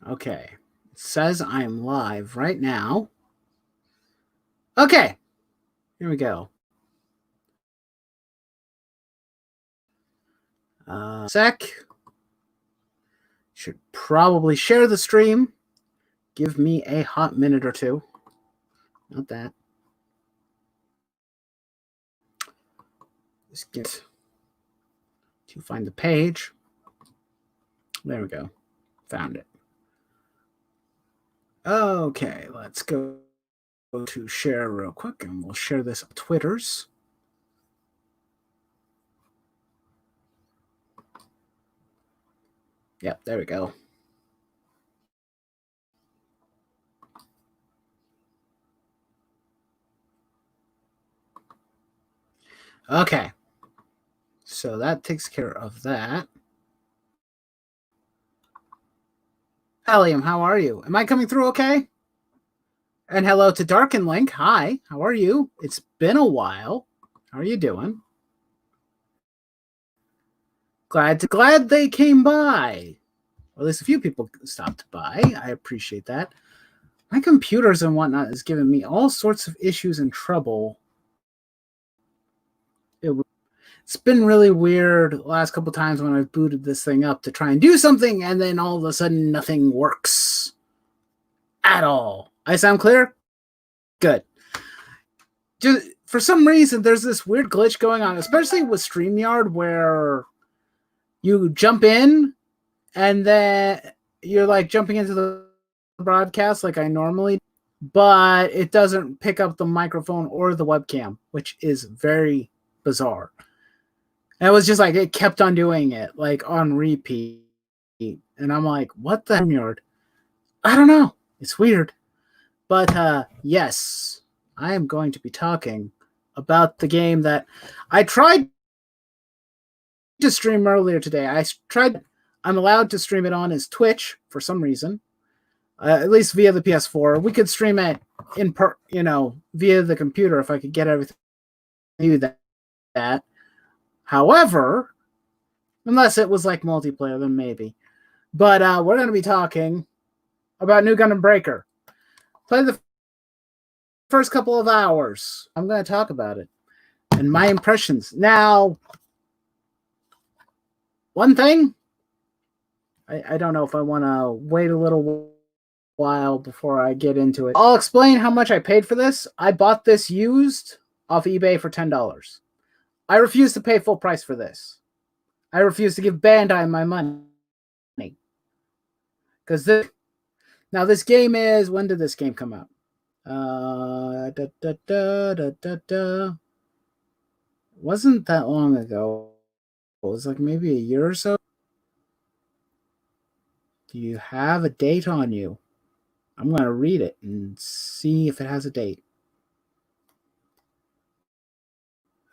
Okay. It says I am live right now. Okay. Here we go. Sec. Should probably share the stream. Give me a hot minute or two. Not that. Just get to find the page. There we go. Found it. Okay, let's go to share real quick, and we'll share this on Twitters. Yep, there we go. Okay. So that takes care of that. Helium, how are you? Am I coming through okay? And hello to Darken Link. Hi, how are you? It's been a while. How are you doing? Glad they came by. Or at least a few people stopped by. I appreciate that. My computers and whatnot is giving me all sorts of issues and trouble. It's been really weird the last couple times when I've booted this thing up to try and do something, and then all of a sudden nothing works at all. I sound clear? Good. Just for some reason, there's this weird glitch going on, especially with StreamYard, where you jump in and then you're like jumping into the broadcast like I normally do, but it doesn't pick up the microphone or the webcam, which is very bizarre. And it was just like it kept on doing it, like on repeat. And I'm like, what the yard? I don't know. It's weird. But yes, I am going to be talking about the game that I tried to stream earlier today. I'm allowed to stream it on his Twitch for some reason, at least via the PS4. We could stream it via the computer if I could get everything to do that. However, unless it was like multiplayer, then maybe. But we're going to be talking about New Gundam Breaker. Play the first couple of hours. I'm going to talk about it and my impressions. Now, one thing, I don't know if I want to wait a little while before I get into it. I'll explain how much I paid for this. I bought this used off eBay for $10. I refuse to pay full price for this. I refuse to give Bandai my money. Because this game is, when did this game come out? Wasn't that long ago. It was like maybe a year or so. Do you have a date on you? I'm going to read it and see if it has a date.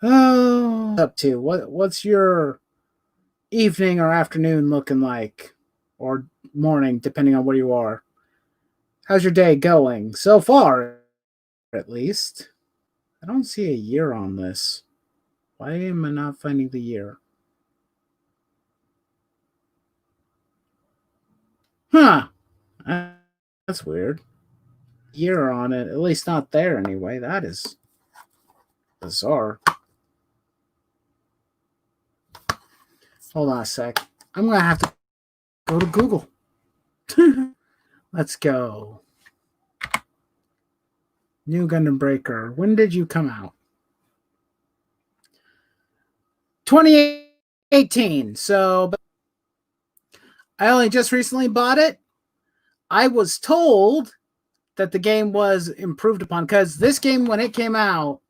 Oh, up to what's your evening or afternoon looking like, or morning, depending on where you are? How's your day going so far, at least? I don't see a year on this. Why am I not finding the year? Huh. That's weird. Year on it, at least not there anyway. That is bizarre. Hold on a sec. I'm going to have to go to Google. Let's go. New Gundam Breaker. When did you come out? 2018. So I only just recently bought it. I was told that the game was improved upon, because this game, when it came out,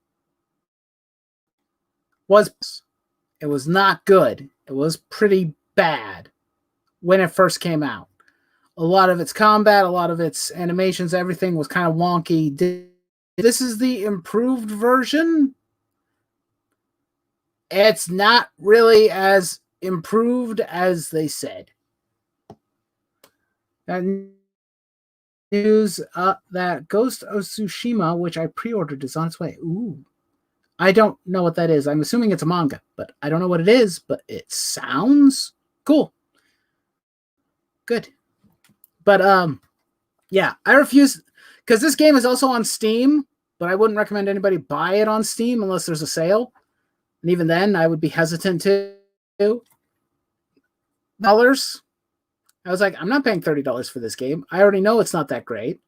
it was not good. It was pretty bad when it first came out. A lot of its combat, a lot of its animations, everything was kind of wonky. This is the improved version. It's not really as improved as they said. That news that Ghost of Tsushima, which I pre-ordered, is on its way. Ooh. I don't know what that is. I'm assuming it's a manga, but I don't know what it is, but it sounds cool. Good. But yeah, I refuse because this game is also on Steam, but I wouldn't recommend anybody buy it on Steam unless there's a sale. And even then, I would be hesitant to. Dollars. I was like, I'm not paying $30 for this game. I already know it's not that great.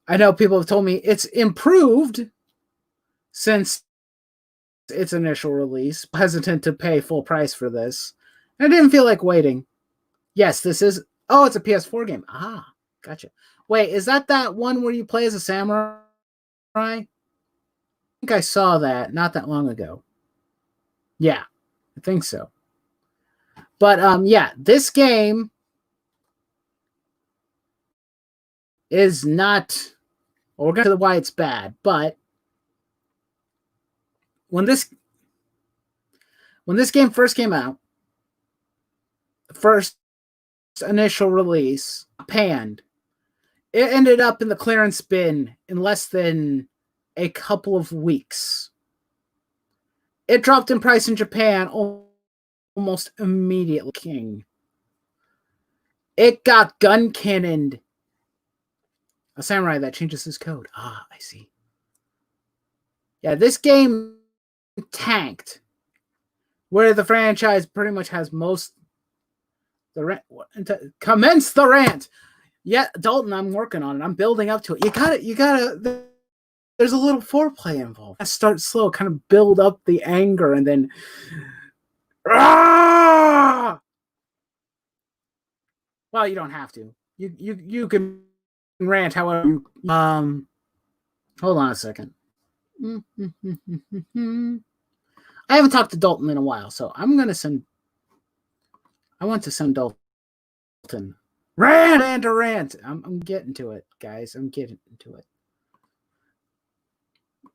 I know people have told me it's improved since its initial release. Hesitant to pay full price for this. I didn't feel like waiting. Yes, this is. Oh, it's a PS4 game. Ah, gotcha. Wait, is that one where you play as a samurai? I think I saw that not that long ago. Yeah, I think so. But yeah, this game is not. Well, we're going to why it's bad, but when this game first came out, the first initial release, panned. It ended up in the clearance bin in less than a couple of weeks. It dropped in price in Japan almost immediately. King. It got gun cannoned. A samurai that changes his code. Ah, I see. Yeah, this game tanked. Where the franchise pretty much has most the rant. Commence the rant. Yeah, Dalton, I'm working on it. I'm building up to it. You gotta. There's a little foreplay involved. I start slow, kind of build up the anger, and then. Ah! Well, you don't have to. You can rant however you. Hold on a second. I haven't talked to Dalton in a while, so I'm gonna send. I want to send Dalton. Rant. I'm getting to it, guys. I'm getting to it.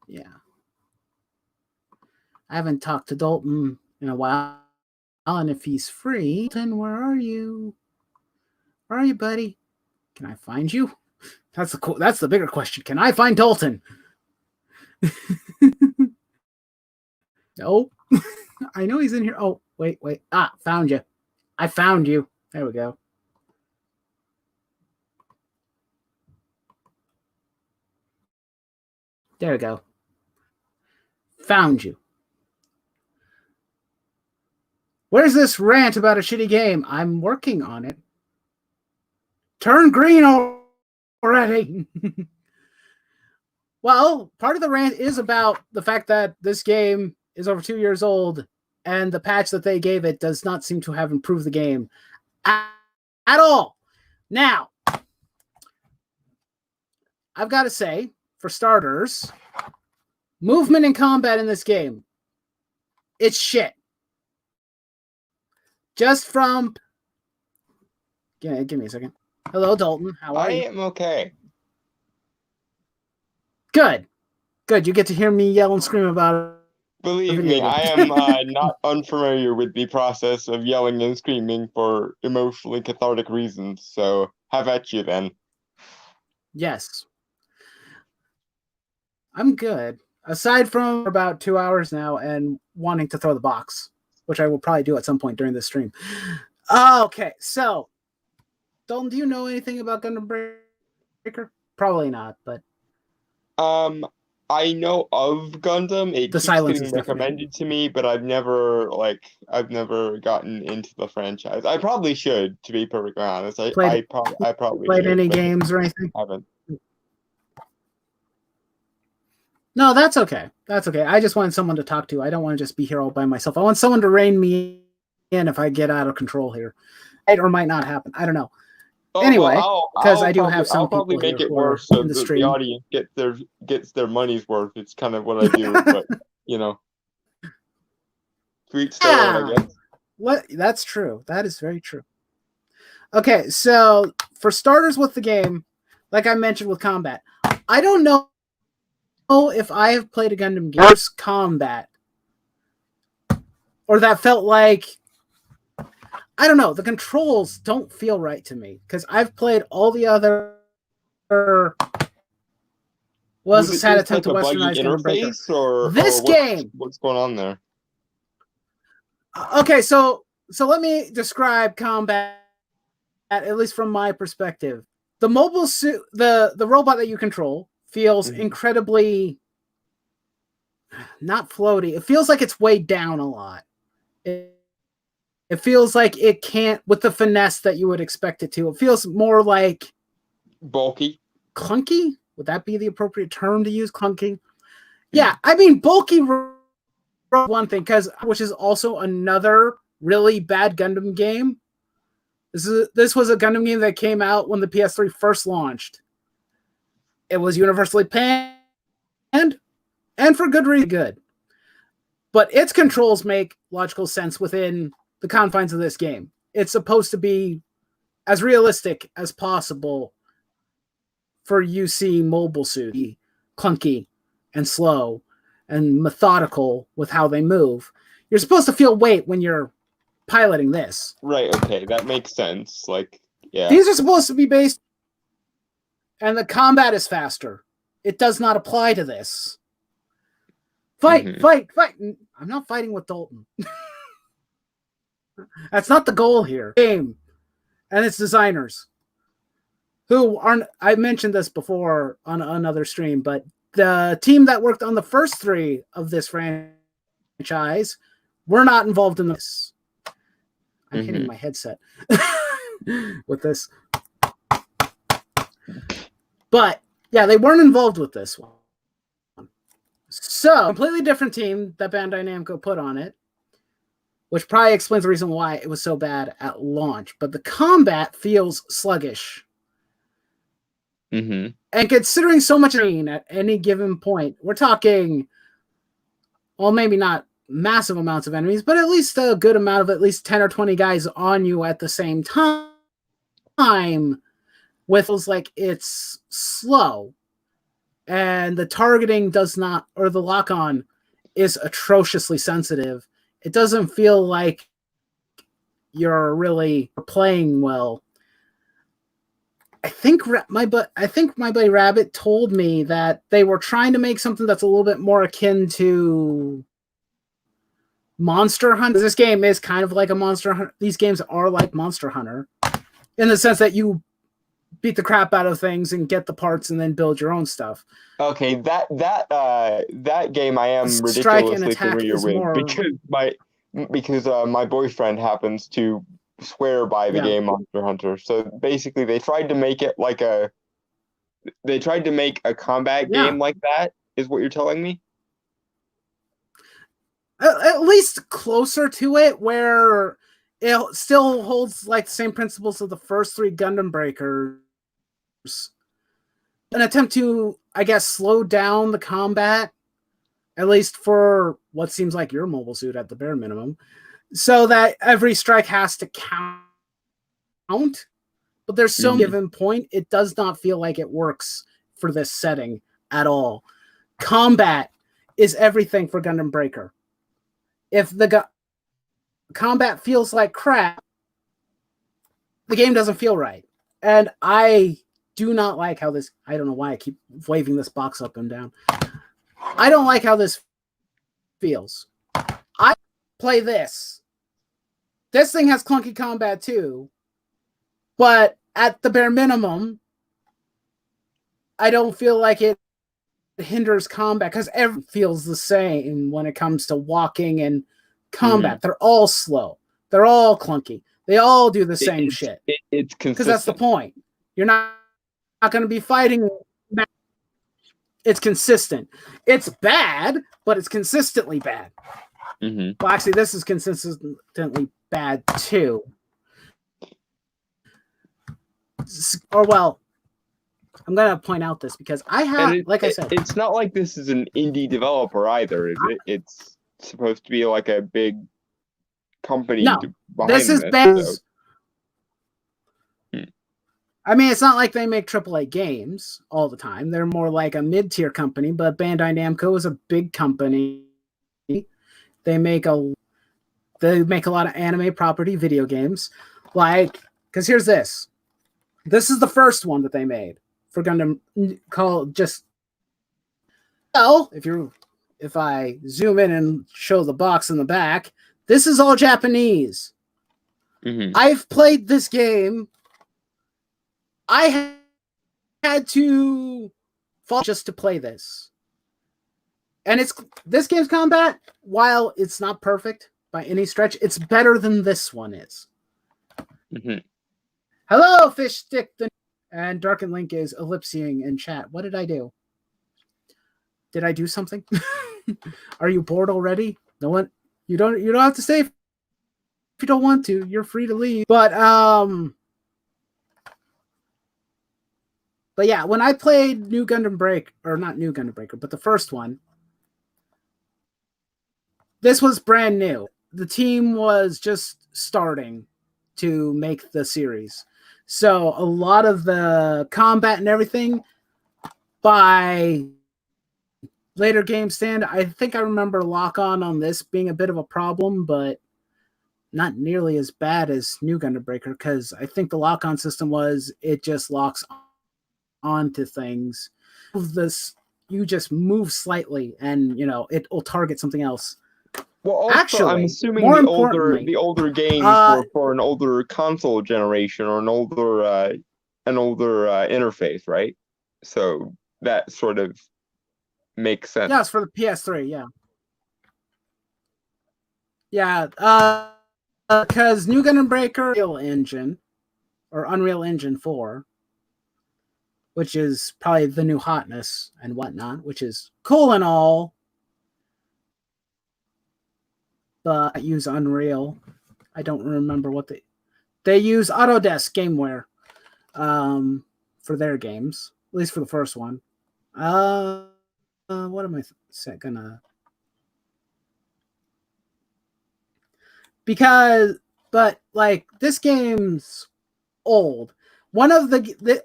Yeah. I haven't talked to Dalton in a while, and if he's free, Dalton, where are you? Where are you, buddy? Can I find you? That's the bigger question. Can I find Dalton? No. I know he's in here. Oh, wait. Ah, found you. I found you. There we go. There we go. Found you. Where's this rant about a shitty game? I'm working on it. Turn green already. Well, part of the rant is about the fact that this game is over 2 years old, and the patch that they gave it does not seem to have improved the game at all. Now, I've got to say, for starters, movement and combat in this game, it's shit. Just from... Give me a second. Hello, Dalton. How are you? I am okay. Good. You get to hear me yell and scream about it. Believe me, I am not unfamiliar with the process of yelling and screaming for emotionally cathartic reasons, so have at you then. Yes. I'm good. Aside from about 2 hours now and wanting to throw the box, which I will probably do at some point during this stream. Okay, so Dalton, do you know anything about Gundam Breaker? Probably not, but I know of Gundam. It keeps getting recommended to me, but I've never gotten into the franchise. I probably should, to be perfectly honest. I probably played should, any games or anything? I haven't. No, that's okay. I just wanted someone to talk to. I don't want to just be here all by myself. I want someone to rein me in if I get out of control here. It or might not happen. I don't know. Anyway, because I do have some people probably make here it worse so in the that stream. the audience gets their money's worth. It's kind of what I do, but tweets their own, I guess. What? That's true. That is very true. Okay, so for starters with the game, like I mentioned with combat, I don't know if I have played a Gundam game's combat or that felt like, I don't know, the controls don't feel right to me because I've played all the other. Was a sad attempt to westernize Gundam Breaker. This game. What's going on there? Okay, so let me describe combat at least from my perspective, the mobile suit, the robot that you control feels incredibly not floaty. It feels like it's weighed down a lot. It feels like it can't, with the finesse that you would expect it to. It feels more like bulky, clunky. Would that be the appropriate term to use? Clunky. Yeah, I mean bulky. One thing, which is also another really bad Gundam game. This was a Gundam game that came out when the PS3 first launched. It was universally panned, and for good reason. Good, but its controls make logical sense within the confines of this game. It's supposed to be as realistic as possible for UC mobile suit, clunky and slow and methodical with how they move. You're supposed to feel weight when you're piloting this. Right, okay, that makes sense. Like, yeah. These are supposed to be based, and the combat is faster. It does not apply to this. Fight! I'm not fighting with Dalton. That's not the goal here. Game and its designers, who aren't, I mentioned this before on another stream, but the team that worked on the first 3 of this franchise were not involved in this. I'm hitting my headset with this. But yeah, they weren't involved with this one. So, completely different team that Bandai Namco put on it, which probably explains the reason why it was so bad at launch. But the combat feels sluggish. And considering so much at any given point, we're talking, well, maybe not massive amounts of enemies, but at least a good amount of at least 10 or 20 guys on you at the same time, with like it's slow. And the targeting does not, or the lock-on is atrociously sensitive. It doesn't feel like you're really playing well. I think my buddy Rabbit told me that they were trying to make something that's a little bit more akin to Monster Hunter. This game is kind of like a Monster Hunter. These games are like Monster Hunter in the sense that you beat the crap out of things and get the parts and then build your own stuff. Okay, that game I am ridiculously familiar with because my boyfriend happens to swear by the game Monster Hunter. So basically they tried to make it like a combat game like that, is what you're telling me? At least closer to it, where it still holds like the same principles of the first 3 Gundam Breakers. An attempt to, I guess, slow down the combat, at least for what seems like your mobile suit at the bare minimum, so that every strike has to count. But there's some given point, it does not feel like it works for this setting at all. Combat is everything for Gundam Breaker. If the combat feels like crap, the game doesn't feel right. And I do not like how this, I don't know why I keep waving this box up and down. I don't like how this feels. I play this. This thing has clunky combat too, but at the bare minimum, I don't feel like it hinders combat because everything feels the same when it comes to walking and combat. They're all slow. They're all clunky. They all do the same shit. It's consistent. Because that's the point. You're not going to be fighting. It's consistent. It's bad, but it's consistently bad. Well, actually, this is consistently bad too. Or, well, I'm going to point out this because I have, like I said, it's not like this is an indie developer either, is it? It's supposed to be like a big company behind this. Is bad. So. I mean, it's not like they make AAA games all the time. They're more like a mid-tier company, but Bandai Namco is a big company. They make a lot of anime property video games. Like, because here's this. This is the first one that they made for Gundam, called just, well, if I zoom in and show the box in the back, this is all Japanese. I've played this game I had to fall just to play this. And this game's combat, while it's not perfect by any stretch, it's better than this one is. Mm-hmm. Hello, Fish Stick, and Dark and Link is ellipsing in chat. What did I do? Did I do something? Are you bored already? No one. You don't have to stay if you don't want to. You're free to leave. But yeah, when I played New Gundam Break, or not New Gundam Breaker, but the first one, this was brand new. The team was just starting to make the series. So a lot of the combat and everything by later game stand, I think I remember lock-on this being a bit of a problem, but not nearly as bad as New Gundam Breaker, because I think the lock-on system was it just locks onto things. This, you just move slightly and it will target something else. Well, also, actually, I'm assuming the older games were for an older console generation or an older interface, right? So that sort of makes sense. Yeah, it's for the PS3. Yeah, yeah. Because New Gundam Breaker Unreal Engine or Unreal Engine 4, which is probably the new hotness and whatnot, which is cool and all, but I use Unreal. I don't remember what they use Autodesk Gameware for their games, at least for the first one. What am I gonna? But like this game's old. One of the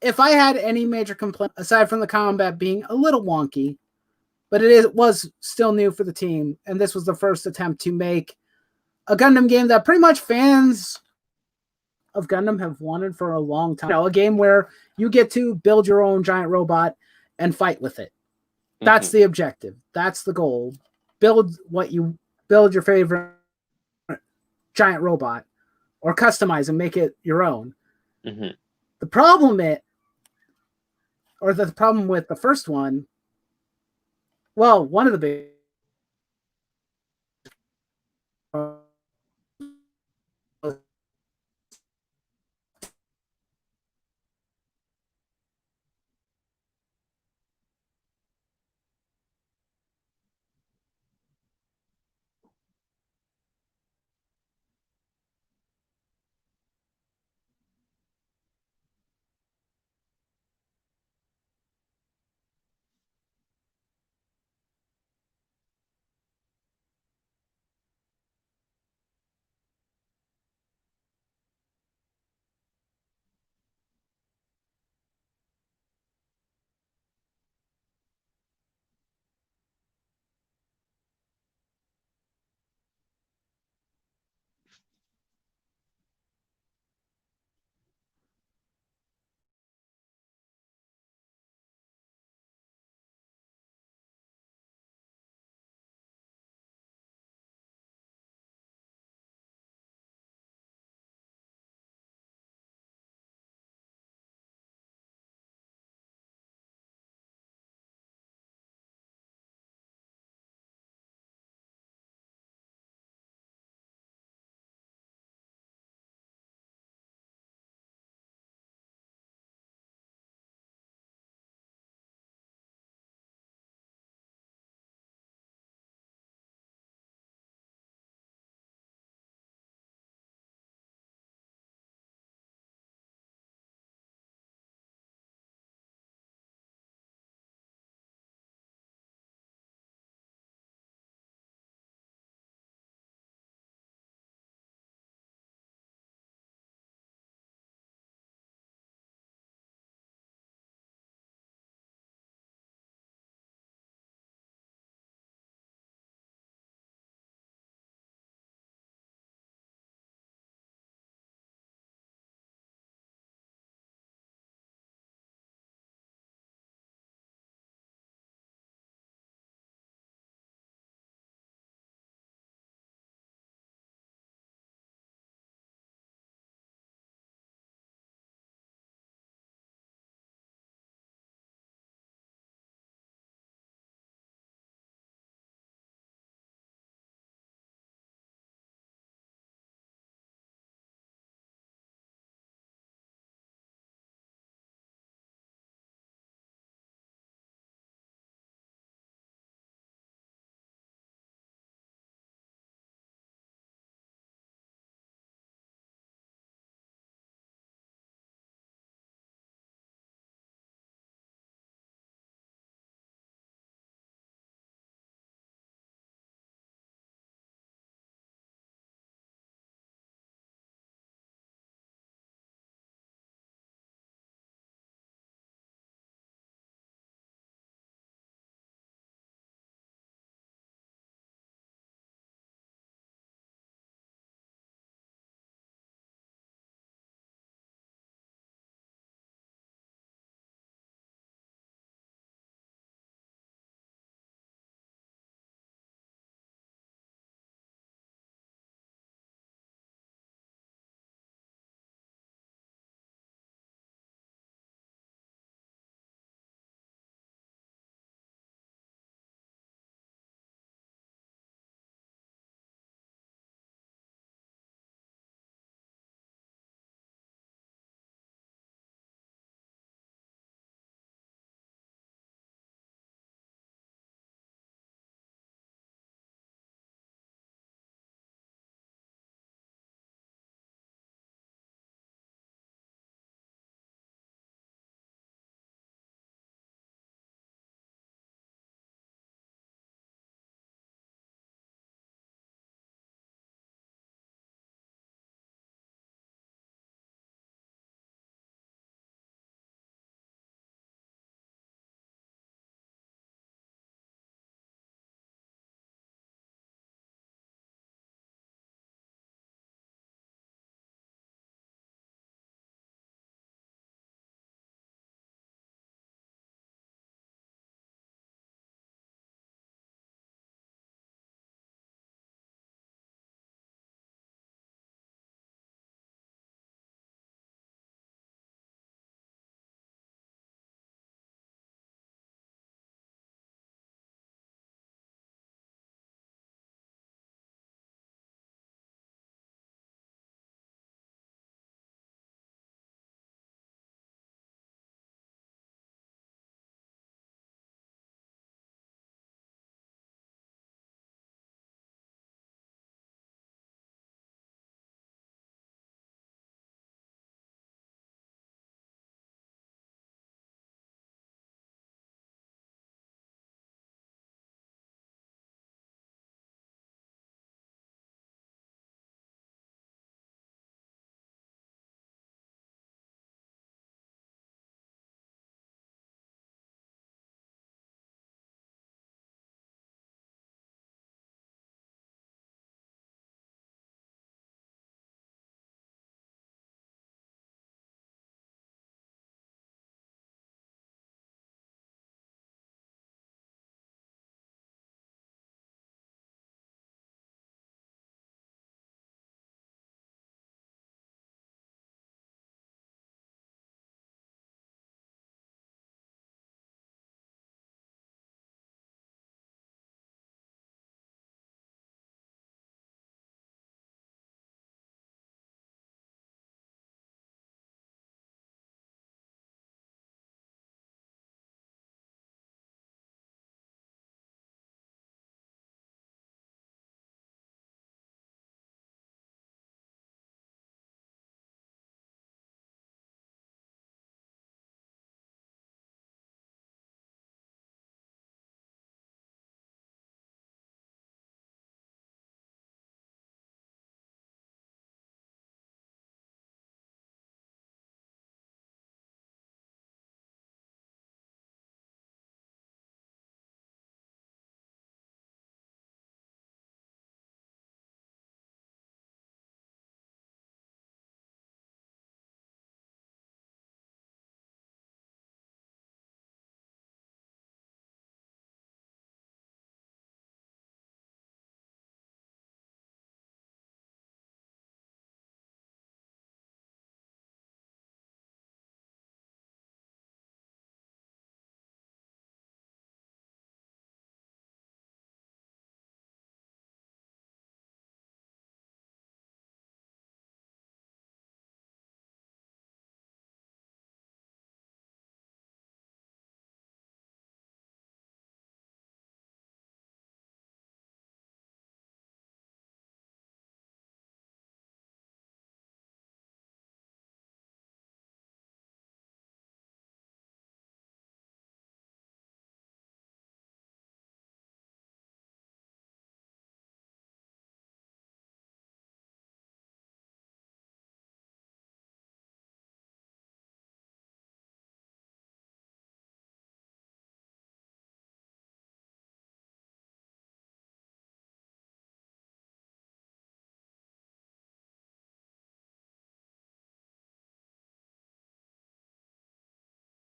if I had any major complaint aside from the combat being a little wonky, but it was still new for the team, and this was the first attempt to make a Gundam game that pretty much fans of Gundam have wanted for a long time. A game where you get to build your own giant robot and fight with it. That's the objective. That's the goal. Build your favorite giant robot, or customize and make it your own. Mm-hmm. The problem with the first one, well, one of the big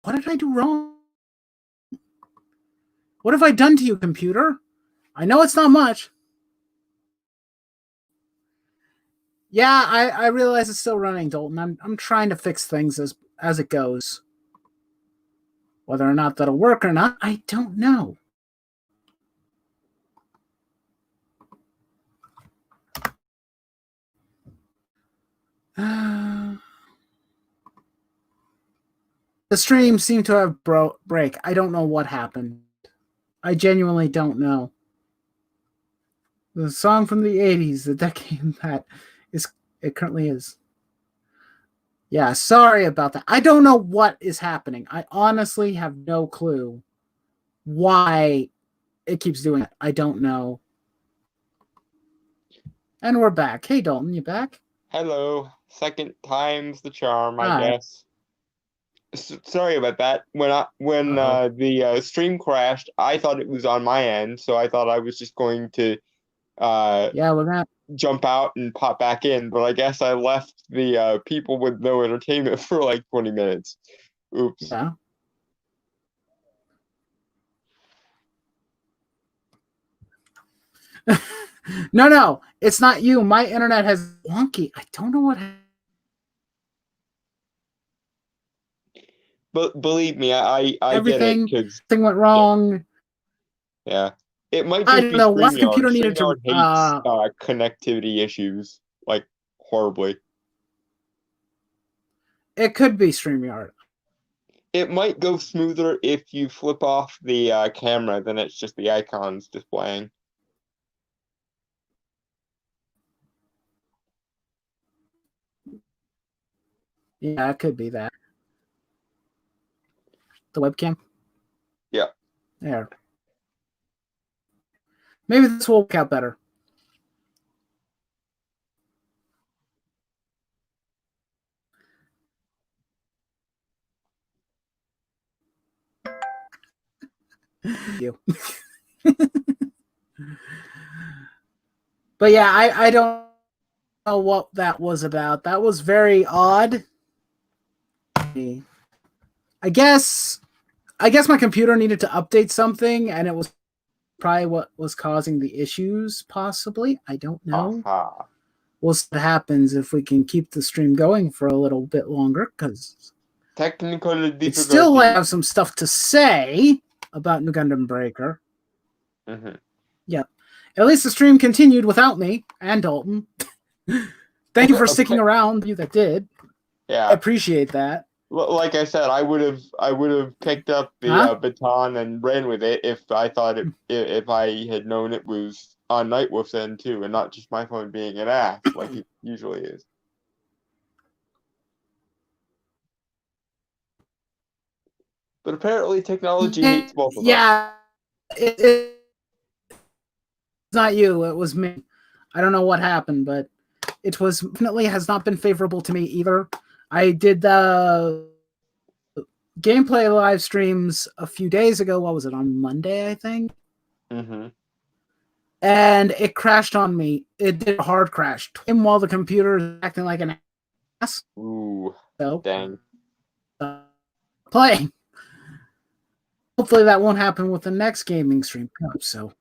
What did I do wrong? What have I done to you, computer? I know it's not much. Yeah, I realize it's still running, Dalton. I'm trying to fix things as it goes. Whether or not that'll work or not, I don't know. The stream seemed to have break. I don't know what happened. I genuinely don't know. The song from the 80s, the decade that it currently is. Yeah, sorry about that. I don't know what is happening. I honestly have no clue why it keeps doing it. I don't know. And we're back. Hey, Dalton, you back? Hello. Second time's the charm, I guess. Sorry about that. When the stream crashed, I thought it was on my end, so I thought I was just going to jump out and pop back in, but I guess I left the people with no entertainment for like 20 minutes. Oops. Yeah. No, it's not you. My internet has wonky. I don't know what happened. But believe me, I everything, get it because thing went wrong. Yeah. It might just I don't be know what StreamYard. computer needed to StreamYard hates connectivity issues like horribly. It could be StreamYard. It might go smoother if you flip off the camera, then it's just the icons displaying. Yeah, it could be that. The webcam? Yeah. There. Maybe this will work out better. You. But yeah, I don't know what that was about. That was very odd. I guess my computer needed to update something, and it was probably what was causing the issues, possibly. I don't know. We'll see what happens if we can keep the stream going for a little bit longer, because technical difficulty. It's still have some stuff to say about New Gundam Breaker. Mm-hmm. Yeah. At least the stream continued without me and Dalton. Thank you for sticking around, you that did. Yeah. I appreciate that. Like I said, I would have picked up the baton and ran with it if I thought if I had known it was on Nightwolf's end too, and not just my phone being an ass like it usually is. But apparently, technology hates both of us. Yeah, it's not you. It was me. I don't know what happened, but it was definitely has not been favorable to me either. I did the gameplay live streams a few days ago. What was it, on Monday, I think? Mm-hmm. And it crashed on me. It did a hard crash. And while the computer is acting like an ass. Ooh, so, dang. Playing. Hopefully that won't happen with the next gaming stream. I hope so.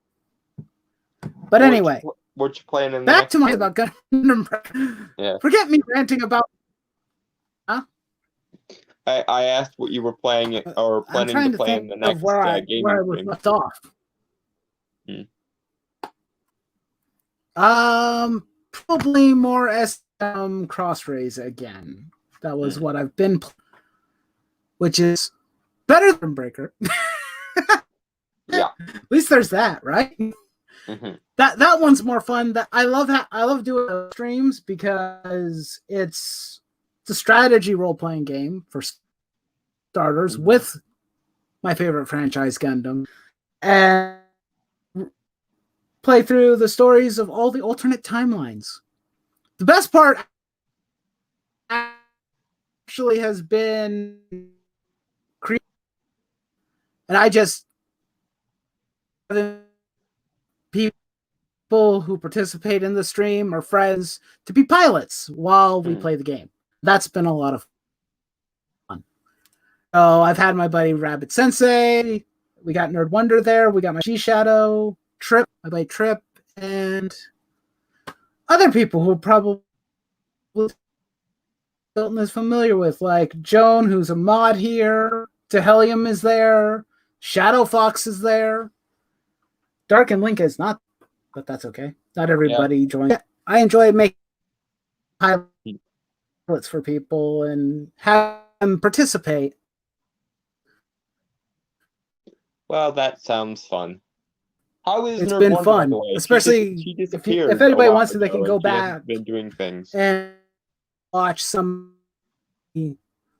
But anyway. What you playing in the back to my about Gundam. Yeah. Forget me ranting about... Huh? I asked what you were playing or planning to play in the next gaming where I was left off. Probably more SM Crossrays again. That was what I've been playing, which is better than Breaker. Yeah. At least there's that, right? Mm-hmm. That one's more fun. I love doing streams because it's a strategy role-playing game for starters with my favorite franchise, Gundam, and play through the stories of all the alternate timelines. The best part actually has been creating, and I just people who participate in the stream or friends to be pilots while we play the game. That's been a lot of fun. So I've had my buddy Rabbit Sensei. We got Nerd Wonder there. We got my G Shadow, Trip, my buddy Trip, and other people who probably Hilton is familiar with, like Joan, who's a mod here. Tehelium is there. Shadow Fox is there. Dark and Link is not, but that's okay. Not everybody joins. I enjoy making pilots for people and have them participate. Well, that sounds fun. How is it's been fun, especially if anybody wants to, they can go back. Been doing things and watch some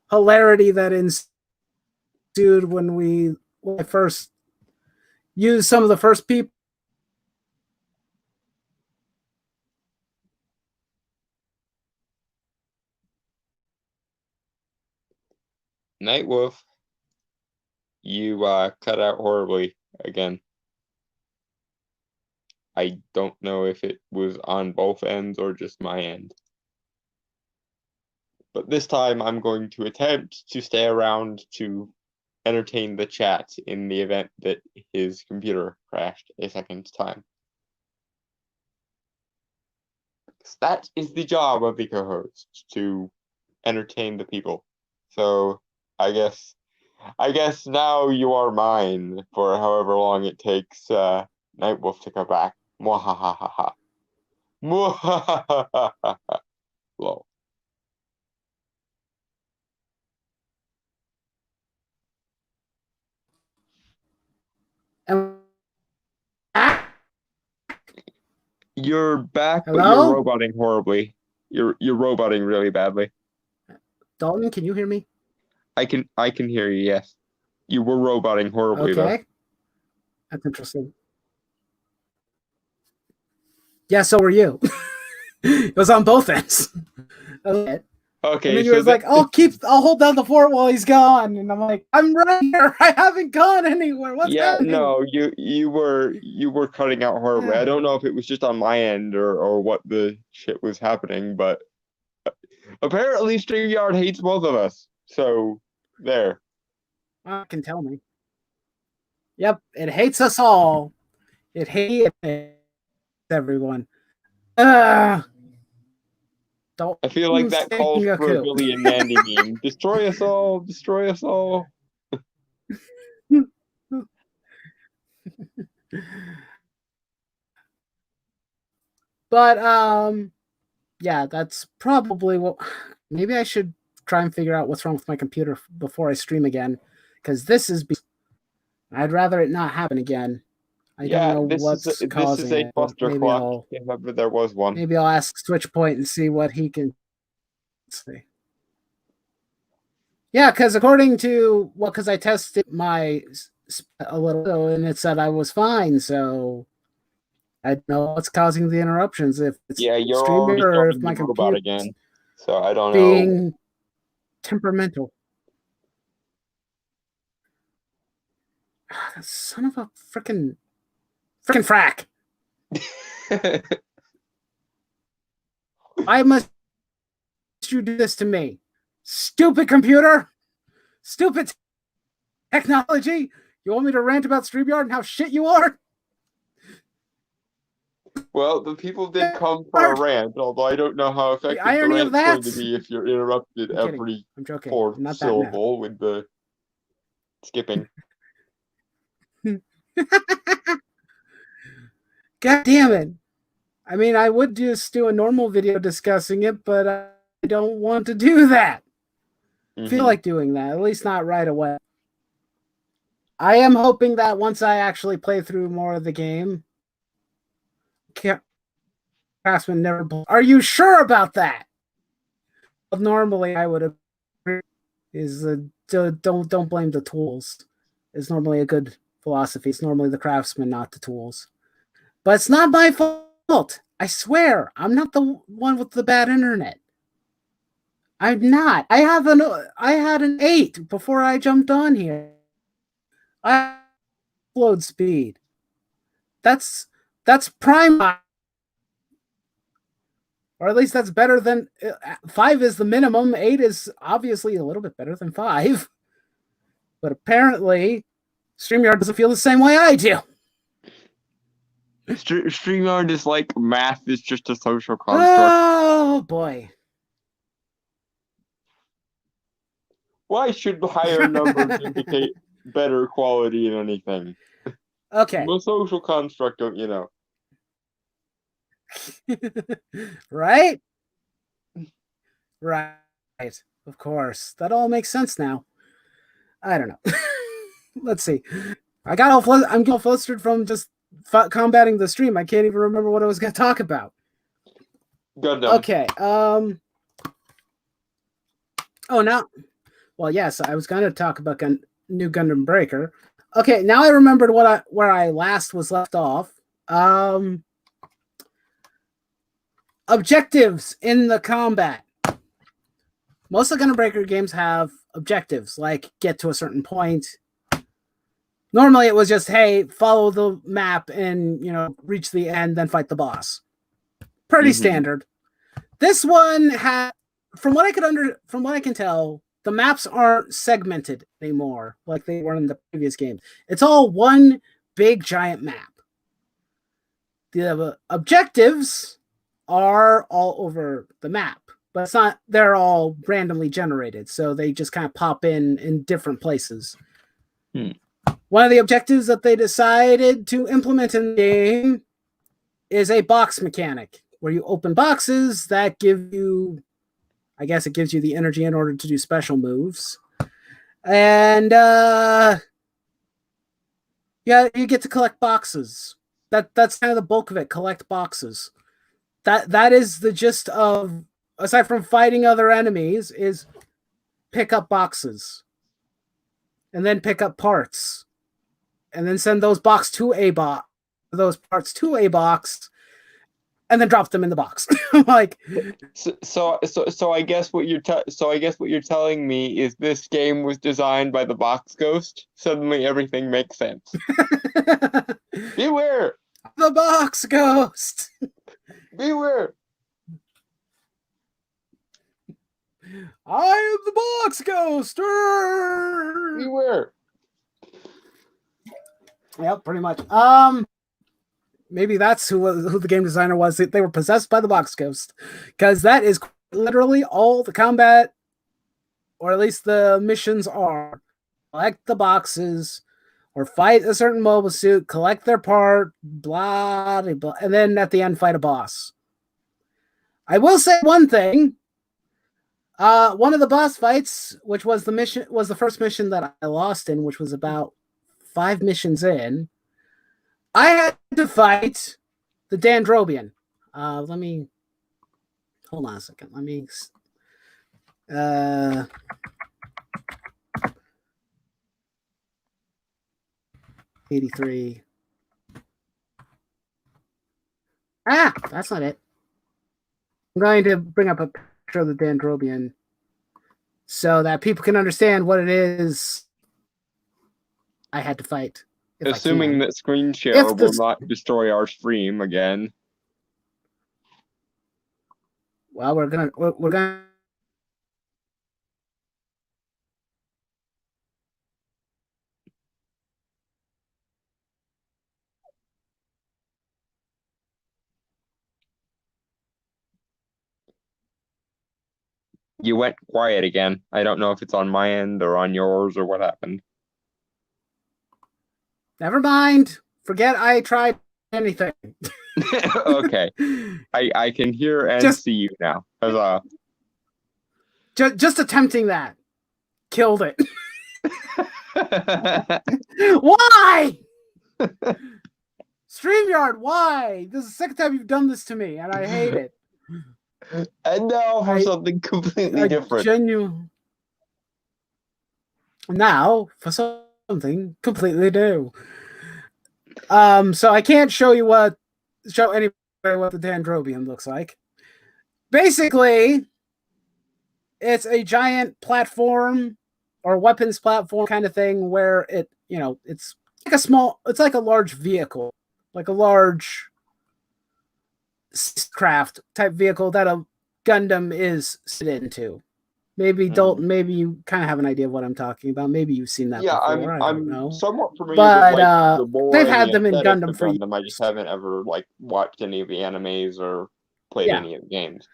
hilarity that ensued when I first used some of the first people. Nightwolf, you cut out horribly again. I don't know if it was on both ends or just my end. But this time I'm going to attempt to stay around to entertain the chat in the event that his computer crashed a second time. That is the job of the co-host, to entertain the people. So I guess now you are mine for however long it takes Nightwolf to come back. Mwahahaha. Mwahahaha. Lol. You're back, Hello? But you're roboting horribly. You're roboting really badly. Dalton, can you hear me? I can hear you, yes. You were roboting horribly, okay. Though. That's interesting. Yeah, so were you. It was on both ends. Okay. And then you was like, I'll hold down the fort while he's gone. And I'm like, I'm right here. I haven't gone anywhere. What's happening? No, you were cutting out horribly. I don't know if it was just on my end or what the shit was happening, but apparently StreamYard hates both of us. So there. Can tell me. Yep, it hates us all. It hates everyone. I feel like that calls for a Billy and Mandy meme. Destroy us all, destroy us all. But yeah, that's probably what. Maybe I should try and figure out what's wrong with my computer before I stream again, because this is. I'd rather it not happen again. I don't know what's causing it. Maybe if there was one. Maybe I'll ask Switchpoint and see what he can say. Yeah, because according to because I tested my a little and it said I was fine, so I don't know what's causing the interruptions. If it's you're streaming or if my computer again. So I don't know. Being temperamental. Son of a freaking frack. Why must you do this to me? Stupid computer! Stupid technology! You want me to rant about StreamYard and how shit you are? Well, the people did come for a rant, although I don't know how effective the rant's going to be if you're interrupted every fourth syllable with the skipping. God damn it. I mean, I would just do a normal video discussing it, but I don't want to do that. I feel like doing that, at least not right away. I am hoping that once I actually play through more of the game, Craftsman never. Are you sure about that? Normally, I would agree. Don't blame the tools. It's normally a good philosophy. It's normally the craftsman, not the tools. But it's not my fault. I swear, I'm not the one with the bad internet. I'm not. I had an 8 before I jumped on here. I upload speed. That's prime, or at least that's better than 5 is the minimum. 8 is obviously a little bit better than 5. But apparently, StreamYard doesn't feel the same way I do. StreamYard is like math is just a social construct. Oh boy. Why should higher numbers indicate better quality in anything? Okay. A social construct, don't you know? Right? Right. Of course. That all makes sense now. I don't know. Let's see. I'm getting all flustered from just combating the stream. I can't even remember what I was going to talk about. Gundam. Okay. Oh, now. Well, yes, I was going to talk about New Gundam Breaker. Okay, now I remembered where I last was left off. Objectives in the combat. Most of the Gundam Breaker games have objectives, like get to a certain point. Normally it was just, hey, follow the map and, reach the end, then fight the boss. Pretty standard. This one had, from what I can tell, the maps aren't segmented anymore like they were in the previous game. It's all one big giant map. The objectives are all over the map, but it's not, they're all randomly generated, so they just kind of pop in different places. One of the objectives that they decided to implement in the game is a box mechanic, where you open boxes that give you, I guess it gives you the energy in order to do special moves. And yeah, you get to collect boxes. That's kind of the bulk of it, collect boxes. That is the gist of, aside from fighting other enemies, is pick up boxes. And then pick up parts. And then send those parts to a box, and then drop them in the box. Like, so I guess what you're telling me is this game was designed by the Box Ghost. Suddenly everything makes sense. Beware the Box Ghost. Beware. I am the Box Ghost. Beware. Yep, pretty much. Maybe that's who the game designer was. They were possessed by the Box Ghost, because that is literally all the combat, or at least the missions are. Collect the boxes, or fight a certain mobile suit, collect their part, blah, blah, blah, and then at the end fight a boss. I will say one thing. One of the boss fights, which was the first mission that I lost in, which was about 5 missions in, I had to fight the Dandrobian. Let me hold on a second. Let me 83. That's not it. I'm going to bring up a picture of the Dandrobian so that people can understand what it is I had to fight. Assuming that screen share will not destroy our stream again. Well, we're gonna. You went quiet again. I don't know if it's on my end or on yours or what happened. Never mind. Forget I tried anything. Okay. I can hear and see you now. Huzzah. Just attempting that. Killed it. Why? StreamYard, why? This is the second time you've done this to me, and I hate it. And now for something completely different. Now for something completely new. So I can't show anybody what the Dandrobian looks like. Basically, it's a giant platform or weapons platform kind of thing where it's like a large vehicle, like a large craft type vehicle that a Gundam is sit into. Maybe Dalton, maybe you kind of have an idea of what I'm talking about. Maybe you've seen that before. I don't know. Somewhat familiar but, with like the lore they've and had the them in aesthetics Gundam of for Gundam. I years. just haven't ever like watched any of the animes or played any of the games.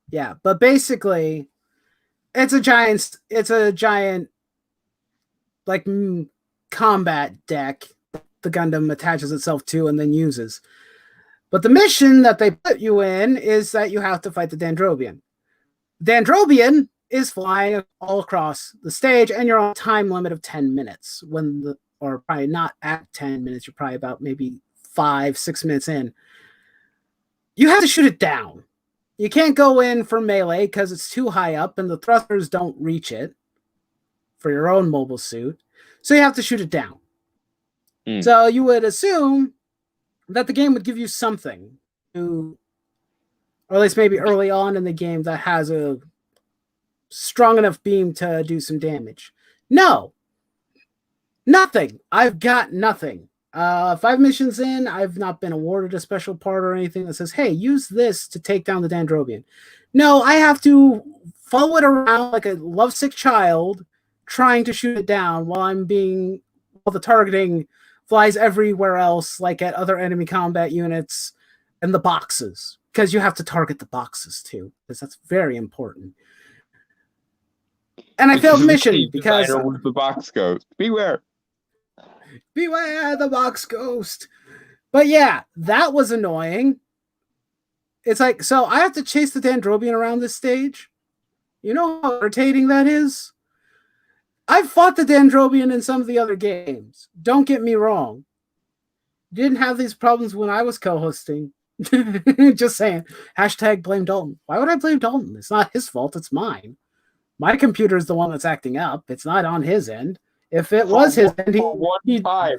Yeah, but basically, it's a giant like combat deck the Gundam attaches itself to and then uses. But the mission that they put you in is that you have to fight the Dendrobian. Dendrobian is flying all across the stage, and you're on a time limit of 10 minutes. Or probably not at 10 minutes, you're probably about maybe 5-6 minutes in. You have to shoot it down. You can't go in for melee because it's too high up and the thrusters don't reach it for your own mobile suit. So you have to shoot it down. So you would assume that the game would give you something to, or at least maybe early on in the game, that has a strong enough beam to do some damage. No. Nothing. I've got nothing. 5 missions in, I've not been awarded a special part or anything that says, hey, use this to take down the Dendrobian. No, I have to follow it around like a lovesick child trying to shoot it down while the targeting flies everywhere else, like at other enemy combat units and the boxes, because you have to target the boxes too, because that's very important. And I failed mission because with the box ghost. Beware the box ghost. But yeah, that was annoying. It's like, so I have to chase the Dendrobian around this stage. You know how irritating that is? I've fought the Dendrobian in some of the other games. Don't get me wrong. Didn't have these problems when I was co-hosting. Just saying. # blame Dalton. Why would I blame Dalton? It's not his fault. It's mine. My computer is the one that's acting up. It's not on his end. If it was his end,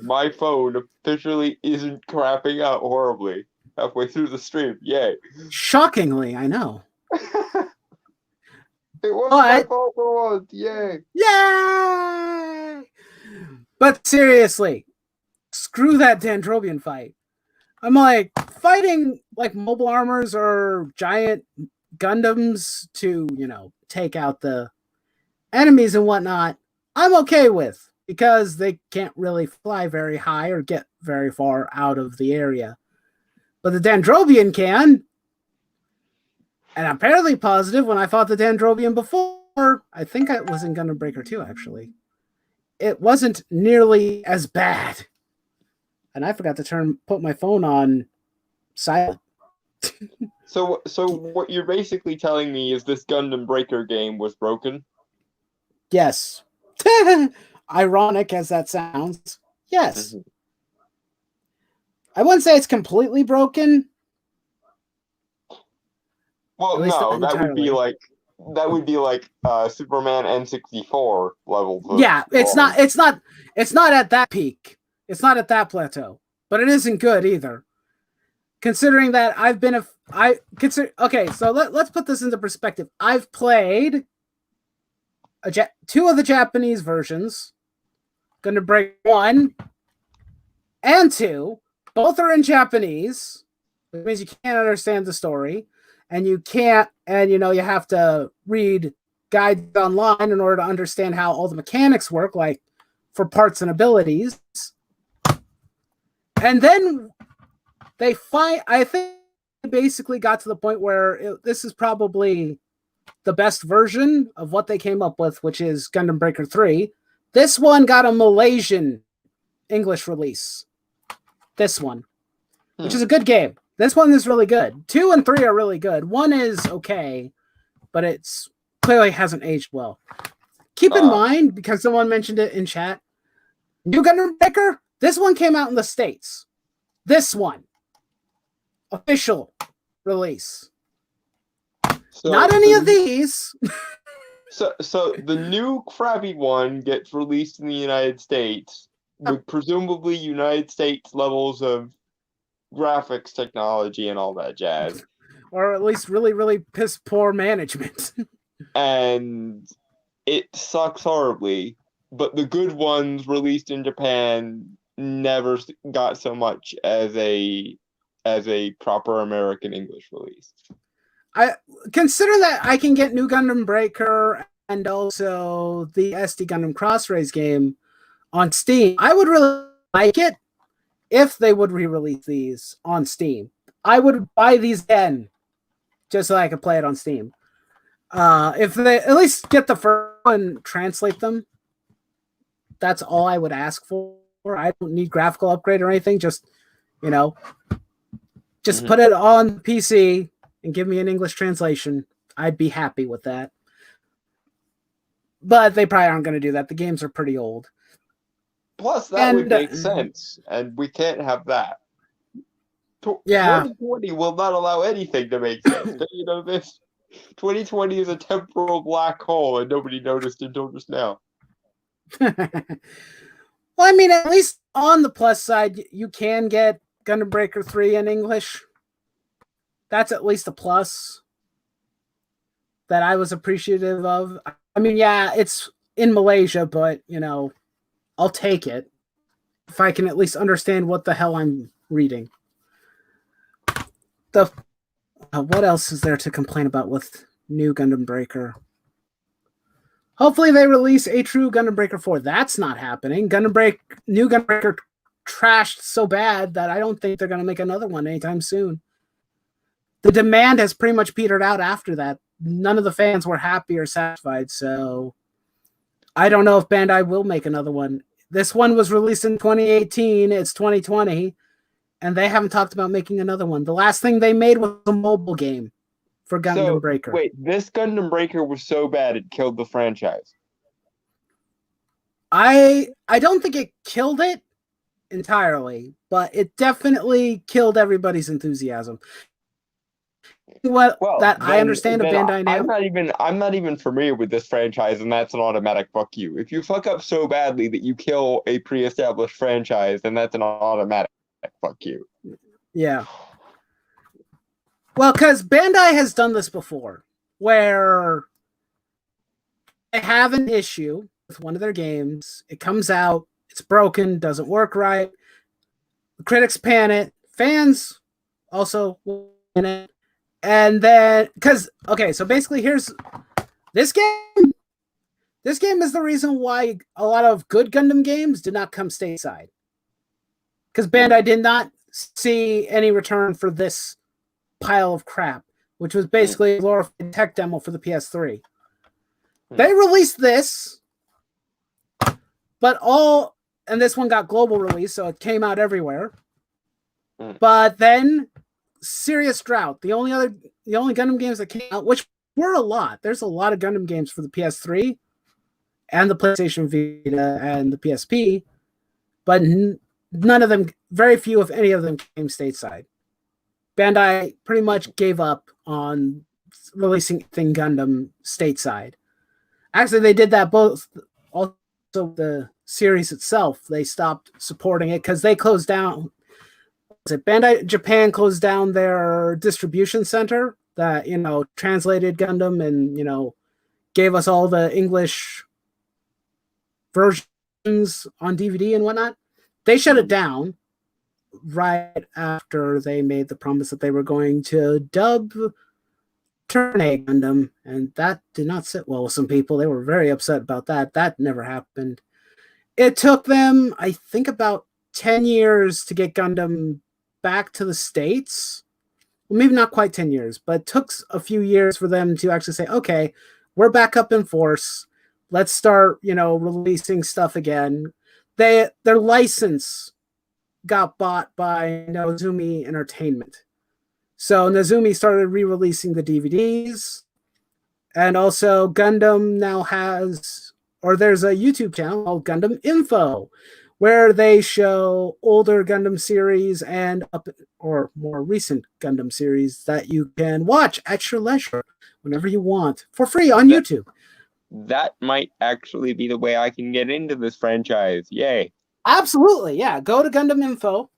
my phone officially isn't crapping out horribly halfway through the stream. Yay. Shockingly, I know. It wasn't my fault for once. Yay. Yay! But seriously, screw that Dendrobian fight. I'm like, fighting like mobile armors or giant Gundams to, take out the enemies and whatnot, I'm okay with, because they can't really fly very high or get very far out of the area. But the Dendrobian can. And I'm fairly positive when I fought the Dendrobian before, I think it was in Gundam Breaker 2, actually, it wasn't nearly as bad. And I forgot to put my phone on silent. So what you're basically telling me is this Gundam Breaker game was broken? Yes. Ironic as that sounds. Yes. Mm-hmm. I wouldn't say it's completely broken. Well, no, that would be like Superman N64 level. Yeah, it's not at that peak. It's not at that plateau, but it isn't good either. Considering that okay, so let's put this into perspective. I've played 2 of the Japanese versions. Gonna break 1 and 2. Both are in Japanese, which means you can't understand the story, and you have to read guides online in order to understand how all the mechanics work, like for parts and abilities. And then I think they basically got to the point where this is probably the best version of what they came up with, which is Gundam Breaker 3. This one got a Malaysian English release. This one, which is a good game. This one is really good. 2 and 3 are really good. 1 is okay, but it's clearly hasn't aged well. Keep in mind, because someone mentioned it in chat, New Gundam Breaker, this one came out in the States. This one. Official release. Not any of these. So the new crappy one gets released in the United States with presumably United States levels of graphics technology and all that jazz. Or at least really, really piss poor management. And it sucks horribly, but the good ones released in Japan never got so much as a proper American English release. I consider that I can get New Gundam Breaker and also the SD Gundam Cross Rays game on Steam. I would really like it if they would re-release these on Steam. I would buy these again just so I could play it on Steam. If they at least get the first one, translate them, that's all I would ask for. I don't need graphical upgrade or anything. Just, just put it on PC and give me an English translation. I'd be happy with that. But they probably aren't going to do that. The games are pretty old. Plus, that would make sense, and we can't have that. 2020 will not allow anything to make sense. Don't you know this? 2020 is a temporal black hole, and nobody noticed until just now. Well, I mean, at least on the plus side, you can get Gundam Breaker 3 in English. That's at least a plus that I was appreciative of. I mean, yeah, it's in Malaysia, but, I'll take it if I can at least understand what the hell I'm reading. What else is there to complain about with New Gundam Breaker? Hopefully they release a true Gundam Breaker 4. That's not happening. New Gundam Breaker trashed so bad that I don't think they're going to make another one anytime soon. The demand has pretty much petered out after that. None of the fans were happy or satisfied, so I don't know if Bandai will make another one. This one was released in 2018. It's 2020, and they haven't talked about making another one. The last thing they made was a mobile game for Gundam Breaker. Wait, this Gundam Breaker was so bad it killed the franchise. I don't think it killed it entirely, but it definitely killed everybody's enthusiasm. I understand of Bandai Namco. I'm not even familiar with this franchise, and that's an automatic fuck you. If you fuck up so badly that you kill a pre-established franchise, then that's an automatic fuck you. Yeah. Well, because Bandai has done this before, where they have an issue with one of their games, it comes out, it's broken, doesn't work right, the critics pan it, fans also in it, and then, so basically here's this game. This game is the reason why a lot of good Gundam games did not come stateside. Because Bandai did not see any return for this pile of crap, which was basically a glorified tech demo for the PS3. They released this, and this one got global release, so it came out everywhere. But then, serious drought. The only Gundam games that came out, which were a lot. There's a lot of Gundam games for the PS3 and the PlayStation Vita and the PSP, but none of them, very few if any of them, came stateside. Bandai pretty much gave up on releasing Thing Gundam stateside. Actually, they did that both. Also, the series itself, they stopped supporting it because they closed down. Bandai Japan closed down their distribution center that, translated Gundam and, gave us all the English versions on DVD and whatnot. They shut it down right after they made the promise that they were going to dub Turn A Gundam, and that did not sit well with some people. They were very upset about that. That never happened. It took them, I think, about 10 years to get Gundam back to the States. Well, maybe not quite 10 years, but it took a few years for them to actually say, okay, we're back up in force. Let's start, releasing stuff again. Their license got bought by Nozomi Entertainment. So Nozomi started re-releasing the DVDs. And also Gundam now there's a YouTube channel called Gundam Info, where they show older Gundam series and or more recent Gundam series that you can watch at your leisure whenever you want for free on YouTube. That might actually be the way I can get into this franchise. Yay. Absolutely, yeah. Go to Gundam Info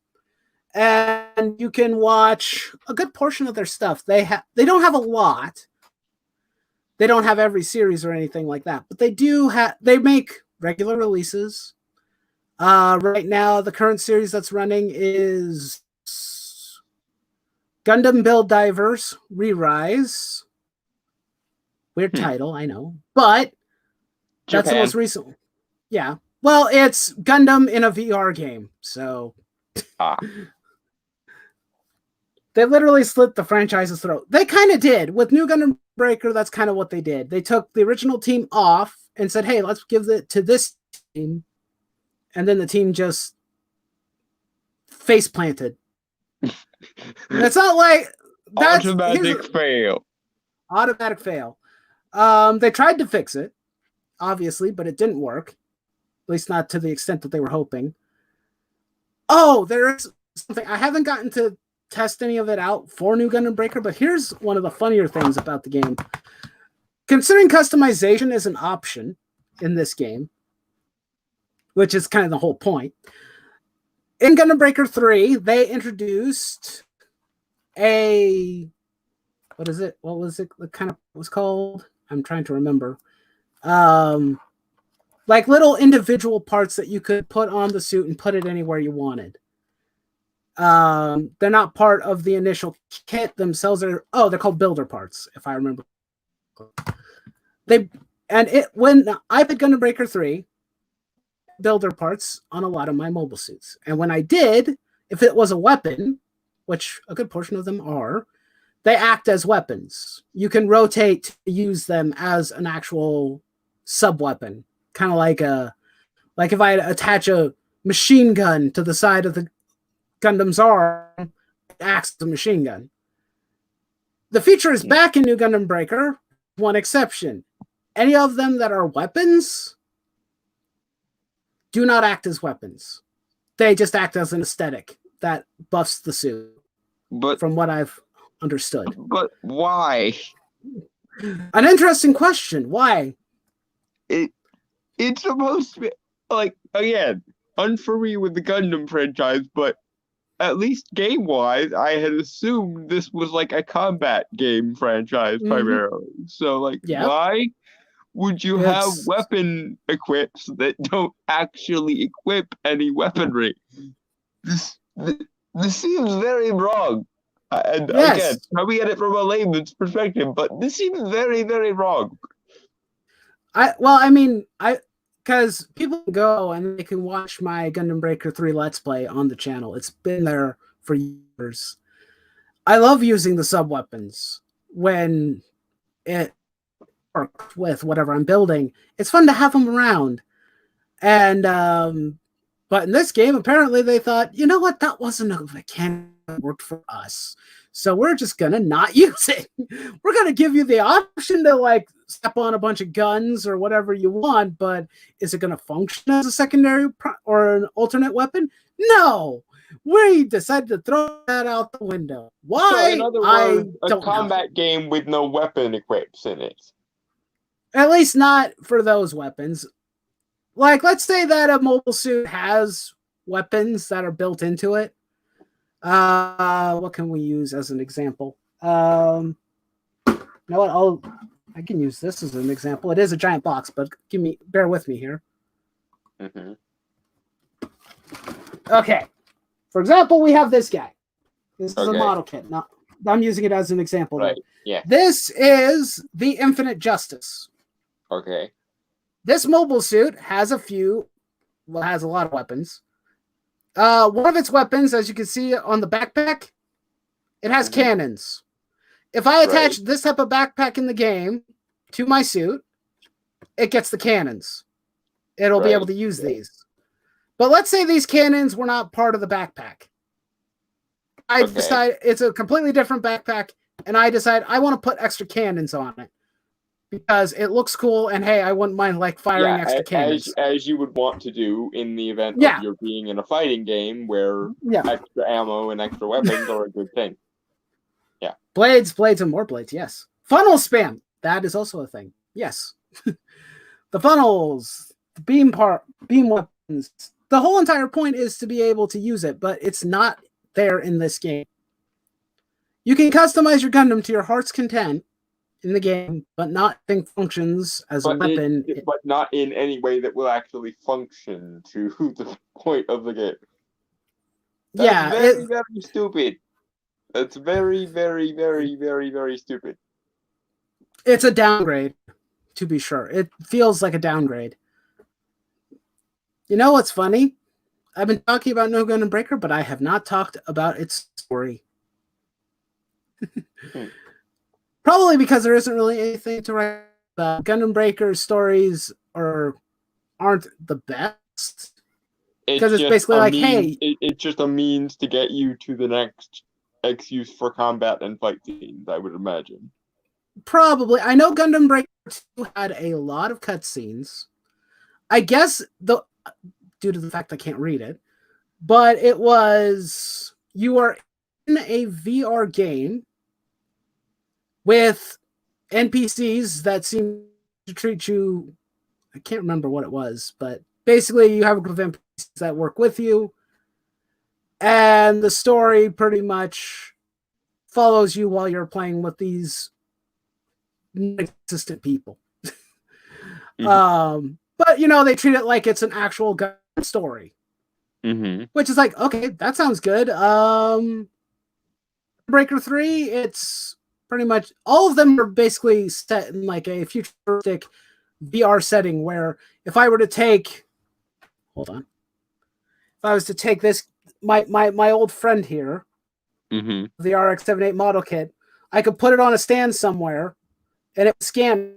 and you can watch a good portion of their stuff. They don't have a lot. They don't have every series or anything like that, but they make regular releases. Right now, the current series that's running is Gundam Build Divers Re-Rise. Weird title, I know. But that's the most recent. Yeah. Well, it's Gundam in a VR game. So they literally slit the franchise's throat. They kind of did. With New Gundam Breaker, that's kind of what they did. They took the original team off and said, hey, let's give it to this team. And then the team just face planted. It's not like that's automatic fail. Automatic fail. They tried to fix it, obviously, but it didn't work. At least not to the extent that they were hoping. Oh, there is something. I haven't gotten to test any of it out for New Gundam Breaker, but here's one of the funnier things about the game. Considering customization is an option in this game, which is kind of the whole point. In Gundam Breaker 3, they introduced a... What is it? What was it kind of was called? I'm trying to remember. Like little individual parts that you could put on the suit and put it anywhere you wanted. They're not part of the initial kit themselves. They're called builder parts, if I remember. When I put Gundam Breaker 3, builder parts on a lot of my mobile suits. And when I did, if it was a weapon, which a good portion of them are, they act as weapons. You can rotate to use them as an actual sub-weapon. Kind of like if I attach a machine gun to the side of the Gundam's arm, it acts as a machine gun. The feature is back in New Gundam Breaker, one exception. Any of them that are weapons do not act as weapons. They just act as an aesthetic that buffs the suit. But from what I've understood. But why? An interesting question. Why? It's supposed to be, like, again, unfamiliar with the Gundam franchise, but at least game-wise, I had assumed this was like a combat game franchise primarily. So, like, why would you have weapon equips that don't actually equip any weaponry? This seems very wrong. And again, coming at it from a layman's perspective, but this seems very, very wrong. Because people can go and they can watch my Gundam Breaker 3 Let's Play on the channel. It's been there for years. I love using the sub-weapons when it works with whatever I'm building. It's fun to have them around. And, but in this game, apparently they thought, you know what, that wasn't a mechanic that worked for us. So we're just going to not use it. We're going to give you the option to like step on a bunch of guns or whatever you want, but is it going to function as a secondary or an alternate weapon? No. We decided to throw that out the window. Why? So in other words, a combat game with no weapon equips in it. At least not for those weapons. Like, let's say that a mobile suit has weapons that are built into it. What can we use as an example? You know what? I can use this as an example. It is a giant box, but bear with me here. Mm-hmm. Okay. For example, we have this guy. This is a model kit. Now, I'm using it as an example. Right. Yeah. This is the Infinite Justice. Okay. This mobile suit has has a lot of weapons. One of its weapons, as you can see on the backpack, it has cannons. If I attach this type of backpack in the game to my suit, it gets the cannons. It'll be able to use these. But let's say these cannons were not part of the backpack. I decide it's a completely different backpack, and I decide I want to put extra cannons on it because it looks cool, and hey, I wouldn't mind like firing extra cannons. As you would want to do in the event of your being in a fighting game where extra ammo and extra weapons are a good thing. Yeah. Blades, and more blades, yes. Funnel spam, that is also a thing. Yes. The funnels, the beam weapons. The whole entire point is to be able to use it, but it's not there in this game. You can customize your Gundam to your heart's content in the game, but not think functions as a weapon. But not in any way that will actually function to the point of the game. That's very stupid. That's very, very, very, very, very stupid. It's a downgrade, to be sure. It feels like a downgrade. You know what's funny? I've been talking about No Gundam Breaker, but I have not talked about its story. Probably because there isn't really anything to write about. Gundam Breaker stories aren't the best. Because it's basically like, hey... It's just a means to get you to the next excuse for combat and fight scenes, I would imagine. Probably. I know Gundam Breaker 2 had a lot of cutscenes. I guess, due to the fact I can't read it, but it was... You are in a VR game with NPCs that seem to treat you... I can't remember what it was, but basically you have a group of NPCs that work with you, and the story pretty much follows you while you're playing with these non-existent people. Mm-hmm. But, they treat it like it's an actual story. Mm-hmm. Which is like, okay, that sounds good. Breaker 3, it's pretty much... All of them are basically set in like a futuristic VR setting where if I were to take... Hold on. If I was to take this, my old friend here, mm-hmm. the RX-78 model kit, I could put it on a stand somewhere, and it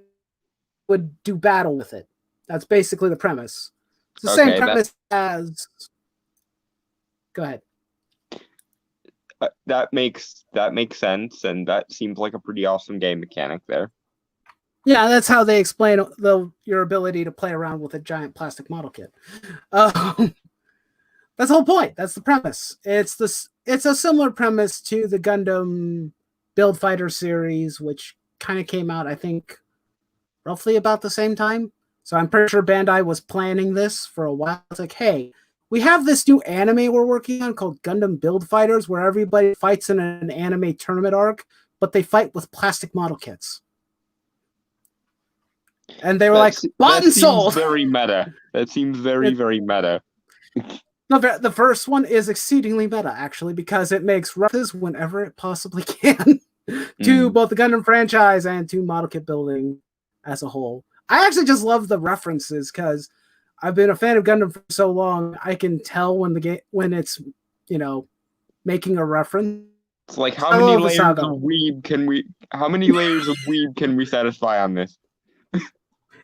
would do battle with it. That's basically the premise. It's the same premise as... Go ahead. That makes sense, and that seems like a pretty awesome game mechanic there. Yeah, that's how they explain your ability to play around with a giant plastic model kit. That's the whole point. That's the premise. It's a similar premise to the Gundam Build Fighter series, which kind of came out, I think, roughly about the same time. So I'm pretty sure Bandai was planning this for a while. It's like, hey, we have this new anime we're working on called Gundam Build Fighters, where everybody fights in an anime tournament arc, but they fight with plastic model kits. And they were bought and sold. Very meta. That seems very meta. No, the first one is exceedingly meta, actually, because it makes references whenever it possibly can to both the Gundam franchise and to model kit building as a whole. I actually just love the references because I've been a fan of Gundam for so long. I can tell when it's making a reference. It's like how many layers of weeb can we satisfy on this?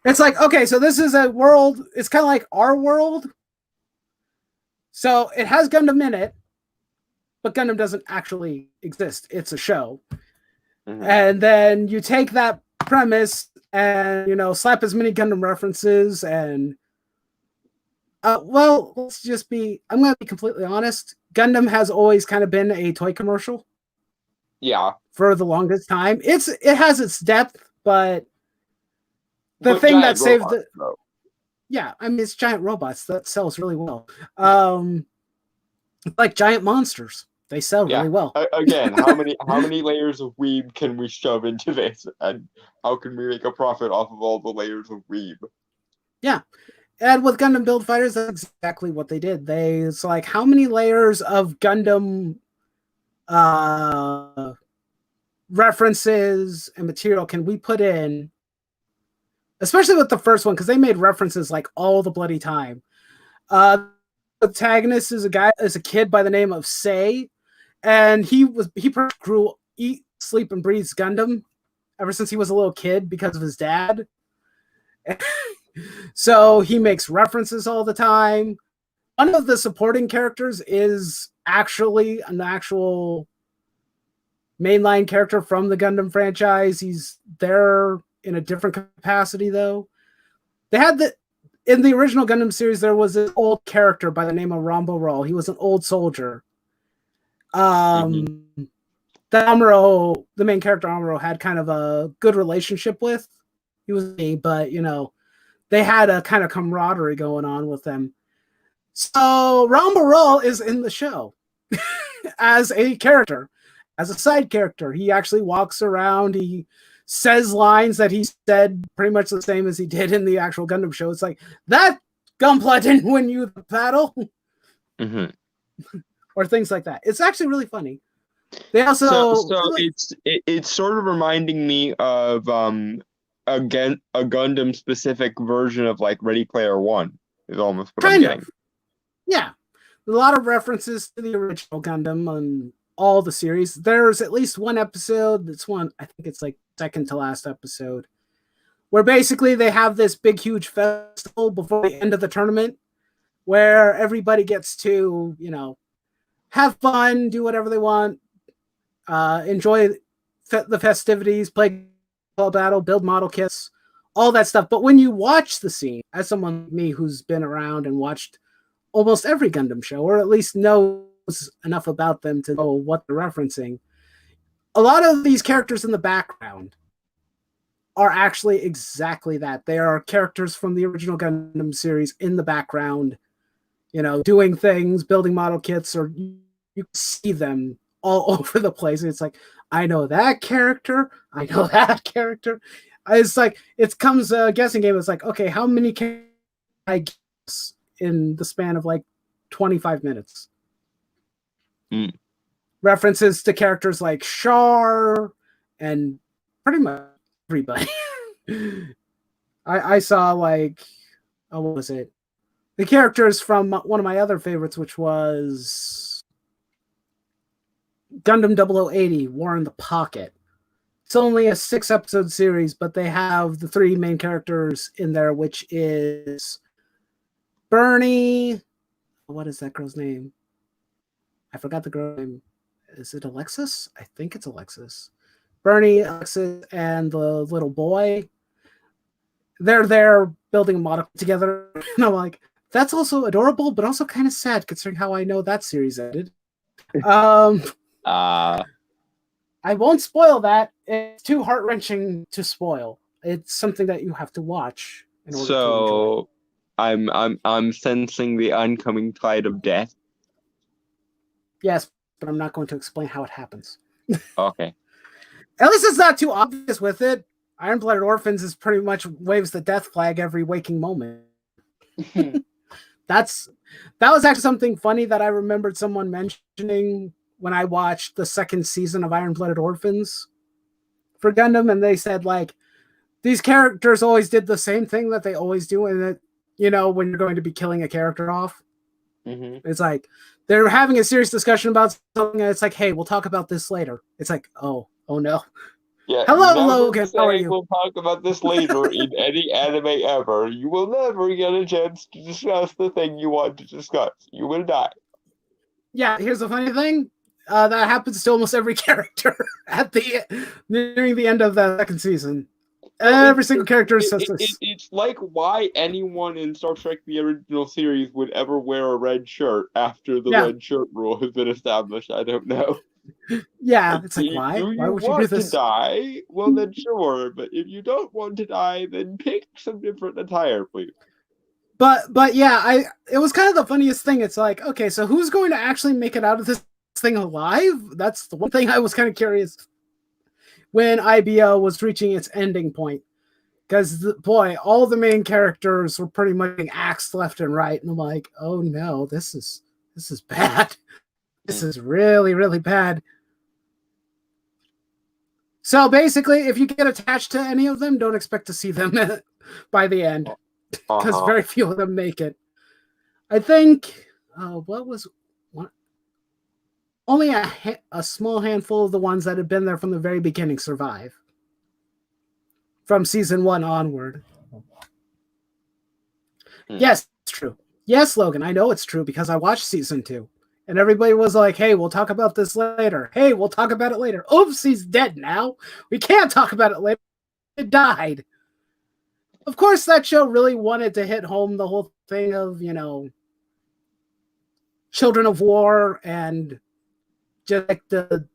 It's like, okay, so this is a world. It's kind of like our world. So it has Gundam in it, but Gundam doesn't actually exist. It's a show. Mm-hmm. And then you take that premise and, slap as many Gundam references and, well, let's just I'm going to be completely honest. Gundam has always kind of been a toy commercial. Yeah. For the longest time. It has its depth, but the thing that saved the... Yeah, I mean, it's giant robots. That sells really well. Like giant monsters. They sell really well. Again, how many layers of weeb can we shove into this? And how can we make a profit off of all the layers of weeb? Yeah. And with Gundam Build Fighters, that's exactly what they did. It's like, how many layers of Gundam references and material can we put in? Especially with the first one, because they made references like all the bloody time. The protagonist is a kid by the name of Sei, and he grew, eat, sleep, and breathes Gundam ever since he was a little kid because of his dad. So he makes references all the time. One of the supporting characters is actually an actual mainline character from the Gundam franchise. He's there in a different capacity, though. They had in the original Gundam series, there was an old character by the name of Rambo. He was an old soldier. The main character Amuro had kind of a good relationship with. He was me, but they had a kind of camaraderie going on with them. So Rambo is in the show as a character, as a side character. He actually walks around. He says lines that he said pretty much the same as he did in the actual Gundam show. It's like, that Gunpla didn't win you the battle. Mm-hmm. Or things like that. It's actually really funny. They also it's sort of reminding me of again a Gundam specific version of like Ready Player One is almost what I'm getting. Yeah, a lot of references to the original Gundam on all the series. There's at least one episode. I think it's like second to last episode, where basically they have this big, huge festival before the end of the tournament, where everybody gets to, have fun, do whatever they want, enjoy the festivities, play battle, build model kits, all that stuff. But when you watch the scene, as someone like me who's been around and watched almost every Gundam show, or at least knows enough about them to know what they're referencing, a lot of these characters in the background are actually exactly that. They are characters from the original Gundam series in the background, doing things, building model kits, or you see them all over the place. It's like, I know that character. I know that character. It's like, it comes a guessing game. It's like, okay, how many can I guess in the span of like 25 minutes? References to characters like Char and pretty much everybody. I saw like, what was it? The characters from one of my other favorites, which was Gundam 0080, War in the Pocket. It's only a 6-episode series, but they have the 3 main characters in there, which is Bernie. What is that girl's name? I forgot the girl's name. Is it Alexis? I think it's Alexis. Bernie, Alexis, and the little boy. They're there building a model together. And I'm like, that's also adorable, but also kind of sad considering how I know that series ended. I won't spoil that. It's too heart-wrenching to spoil. It's something that you have to watch in order to enjoy. I'm sensing the oncoming tide of death. Yes, but I'm not going to explain how it happens. Okay. At least it's not too obvious with it. Iron-Blooded Orphans is pretty much waves the death flag every waking moment. That was actually something funny that I remembered someone mentioning when I watched the second season of Iron-Blooded Orphans for Gundam, and they said, like, these characters always did the same thing that they always do, and that, when you're going to be killing a character off, it's like, they're having a serious discussion about something, and it's like, hey, we'll talk about this later. It's like, oh no. Yeah, hello, Logan. How are you? We'll talk about this later in any anime ever. You will never get a chance to discuss the thing you want to discuss. You will die. Yeah, here's the funny thing. That happens to almost every character nearing the end of the second season. Every single character says this. It's like why anyone in Star Trek the original series would ever wear a red shirt after the red shirt rule has been established. I don't know. Yeah, it's like, why? Do why would you want do this? To die? Well, then sure. But if you don't want to die, then pick some different attire, please. But yeah, it was kind of the funniest thing. It's like, okay, so who's going to actually make it out of this thing alive? That's the one thing I was kind of curious when IBO was reaching its ending point. Because, boy, all the main characters were pretty much being axed left and right. And I'm like, oh no, this is bad. This is really, really bad. So basically, if you get attached to any of them, don't expect to see them by the end. Because very few of them make it. I think, only a small handful of the ones that had been there from the very beginning survive. From season 1 onward. Yes, it's true. Yes, Logan, I know it's true because I watched season 2. And everybody was like, hey, we'll talk about this later. Hey, we'll talk about it later. Oops, he's dead now. We can't talk about it later. It died. Of course, that show really wanted to hit home the whole thing of, children of war and just like the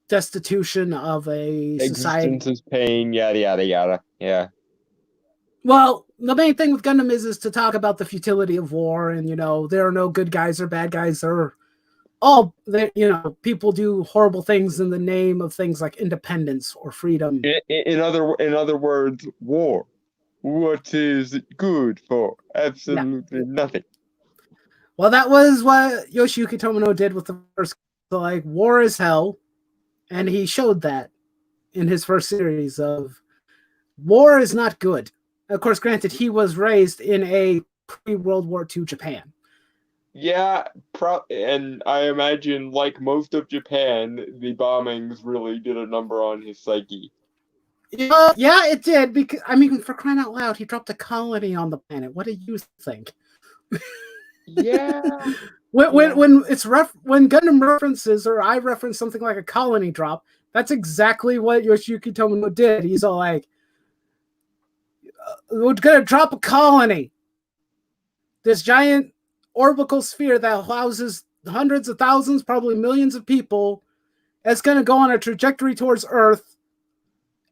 destitution of a society. Existence is pain, yada, yada, yada. Yeah. Well, the main thing with Gundam is to talk about the futility of war, and there are no good guys or bad guys. They're all people do horrible things in the name of things like independence or freedom. In other words, war. What is it good for? Absolutely nothing. Well, that was what Yoshiyuki Tomino did with the first like war is hell, and he showed that in his first series of war is not good. Of course, granted, he was raised in a pre-World War II Japan. Yeah, and I imagine, like most of Japan, the bombings really did a number on his psyche. Yeah, it did. Because I mean, for crying out loud, he dropped a colony on the planet. What do you think? Yeah. when it's when Gundam references or I reference something like a colony drop, that's exactly what Yoshiyuki Tomino did. He's all like, "We're gonna drop a colony. This giant orbital sphere that houses hundreds of thousands, probably millions of people. It's gonna go on a trajectory towards Earth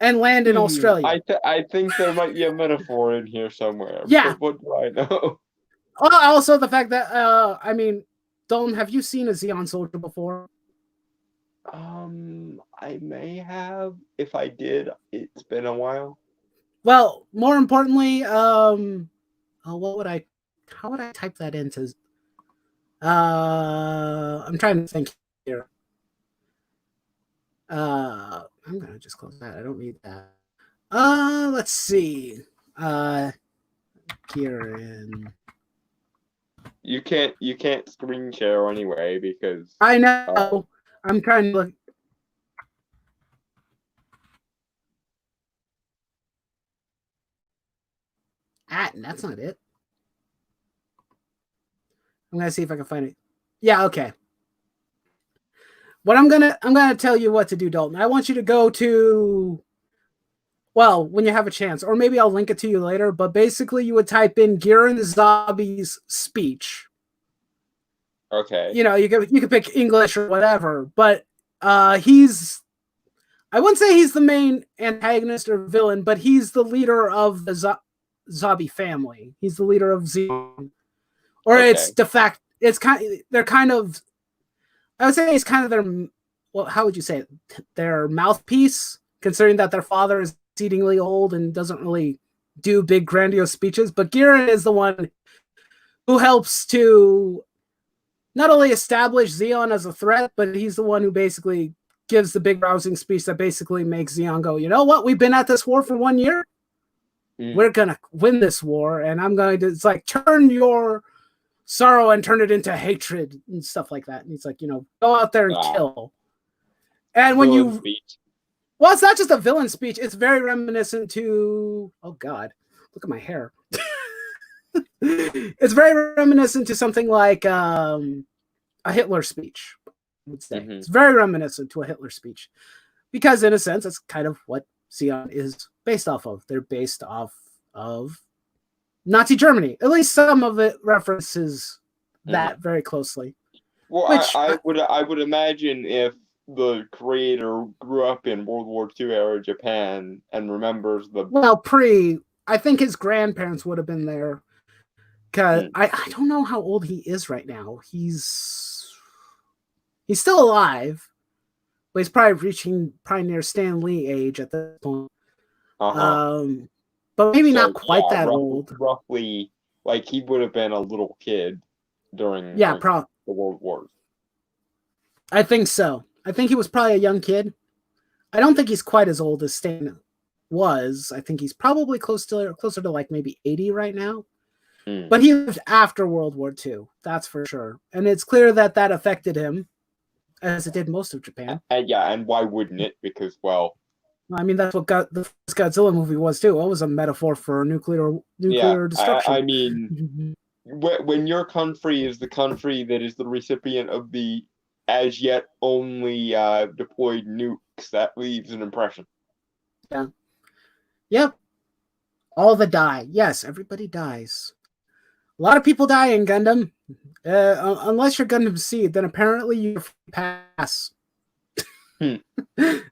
and land in Australia." I think there might be a metaphor in here somewhere. Yeah. But what do I know? Also, the fact that I mean, Dalton, have you seen a Zeon soldier before? I may have. If I did, it's been a while. Well, more importantly, how would I type that into? I'm trying to think here. I'm gonna just close that. I don't need that. Let's see. Kieran. You can't screen share anyway because I know. I'm trying to look. That's not it. I'm gonna see if I can find it. Yeah, okay. What I'm gonna tell you what to do, Dalton. I want you to go to, well, when you have a chance, or maybe I'll link it to you later. But basically, you would type in Giran Zabi's speech. Okay. You know, you could pick English or whatever, but he's, I wouldn't say he's the main antagonist or villain, but he's the leader of the Zabi family. He's the leader of Zeon. Or okay. It's de facto. It's they're kind of. I would say it's kind of their. Well, how would you say it? Their mouthpiece, considering that their father is exceedingly old and doesn't really do big grandiose speeches. But Giran is the one who helps to not only establish Zeon as a threat, but he's the one who basically gives the big rousing speech that basically makes Zeon go, you know what? We've been at this war for 1 year. We're gonna win this war, and I'm going to. It's like turn your sorrow and turn it into hatred and stuff like that. And he's like, you know, go out there and kill. And when you, speech. Well, it's not just a villain speech. It's very reminiscent to, oh God, look at my hair. It's very reminiscent to something like a Hitler speech. I would say. It's very reminiscent to a Hitler speech because, in a sense, it's kind of what Zeon is based off of. They're based off of Nazi Germany. At least some of it references that very closely. Well, which, I would imagine if the creator grew up in World War II era Japan and remembers the I think his grandparents would have been there. Cause I don't know how old he is right now. He's still alive, but he's probably reaching near Stan Lee age at this point. But maybe not quite that old. Roughly, like he would have been a little kid during the World Wars. I think so. I think he was probably a young kid. I don't think he's quite as old as Stan was. I think he's probably closer to like maybe 80 right now. But he lived after World War II, that's for sure. And it's clear that affected him, as it did most of Japan. And why wouldn't it? Because, well... I mean, that's what the first Godzilla movie was, too. It was a metaphor for nuclear destruction. I mean, when your country is the country that is the recipient of the as yet only deployed nukes, that leaves an impression. Yeah. Yep. All the die. Yes, everybody dies. A lot of people die in Gundam. Unless you're Gundam Seed, then apparently you pass.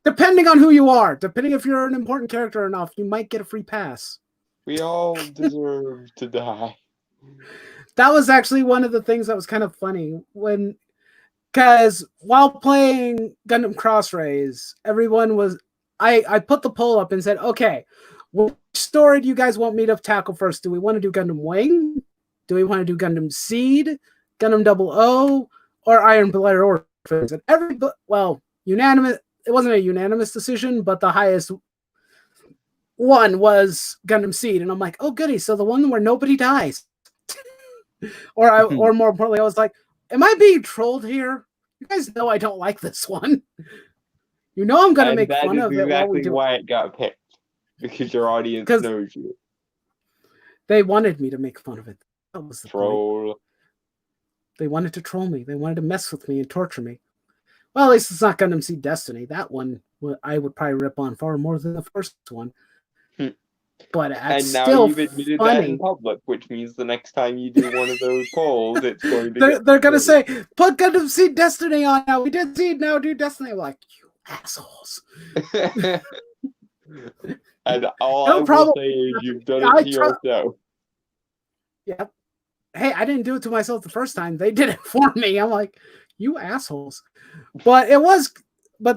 Depending on who you are, depending if you're an important character enough, you might get a free pass. We all deserve to die. That was actually one of the things that was kind of funny because while playing Gundam Cross Rays, everyone was. I put the poll up and said, okay, which story do you guys want me to tackle first? Do we want to do Gundam Wing? Do we want to do Gundam Seed, Gundam 00, or Iron Blooded Order? unanimous. It wasn't a unanimous decision, but the highest one was Gundam Seed, and I'm like, oh goody, so the one where nobody dies. or more importantly, I was like, am I being trolled here? You guys know I don't like this one. You know I'm gonna make fun of it while we do. Exactly why it got picked, because your audience knows you. They wanted me to make fun of it. That was the troll. Point. They wanted to troll me. They wanted to mess with me and torture me. Well, at least it's not Gundam Seed Destiny. That one I would probably rip on far more than the first one. But and now still you've admitted that in public, which means the next time you do one of those polls, it's going to they're going to say, put Gundam Seed Destiny on now. We did Seed, now do Destiny. I'm like, you assholes. And all I will say is you've done it to yourself. Yep. Hey, I didn't do it to myself the first time. They did it for me. I'm like, you assholes. But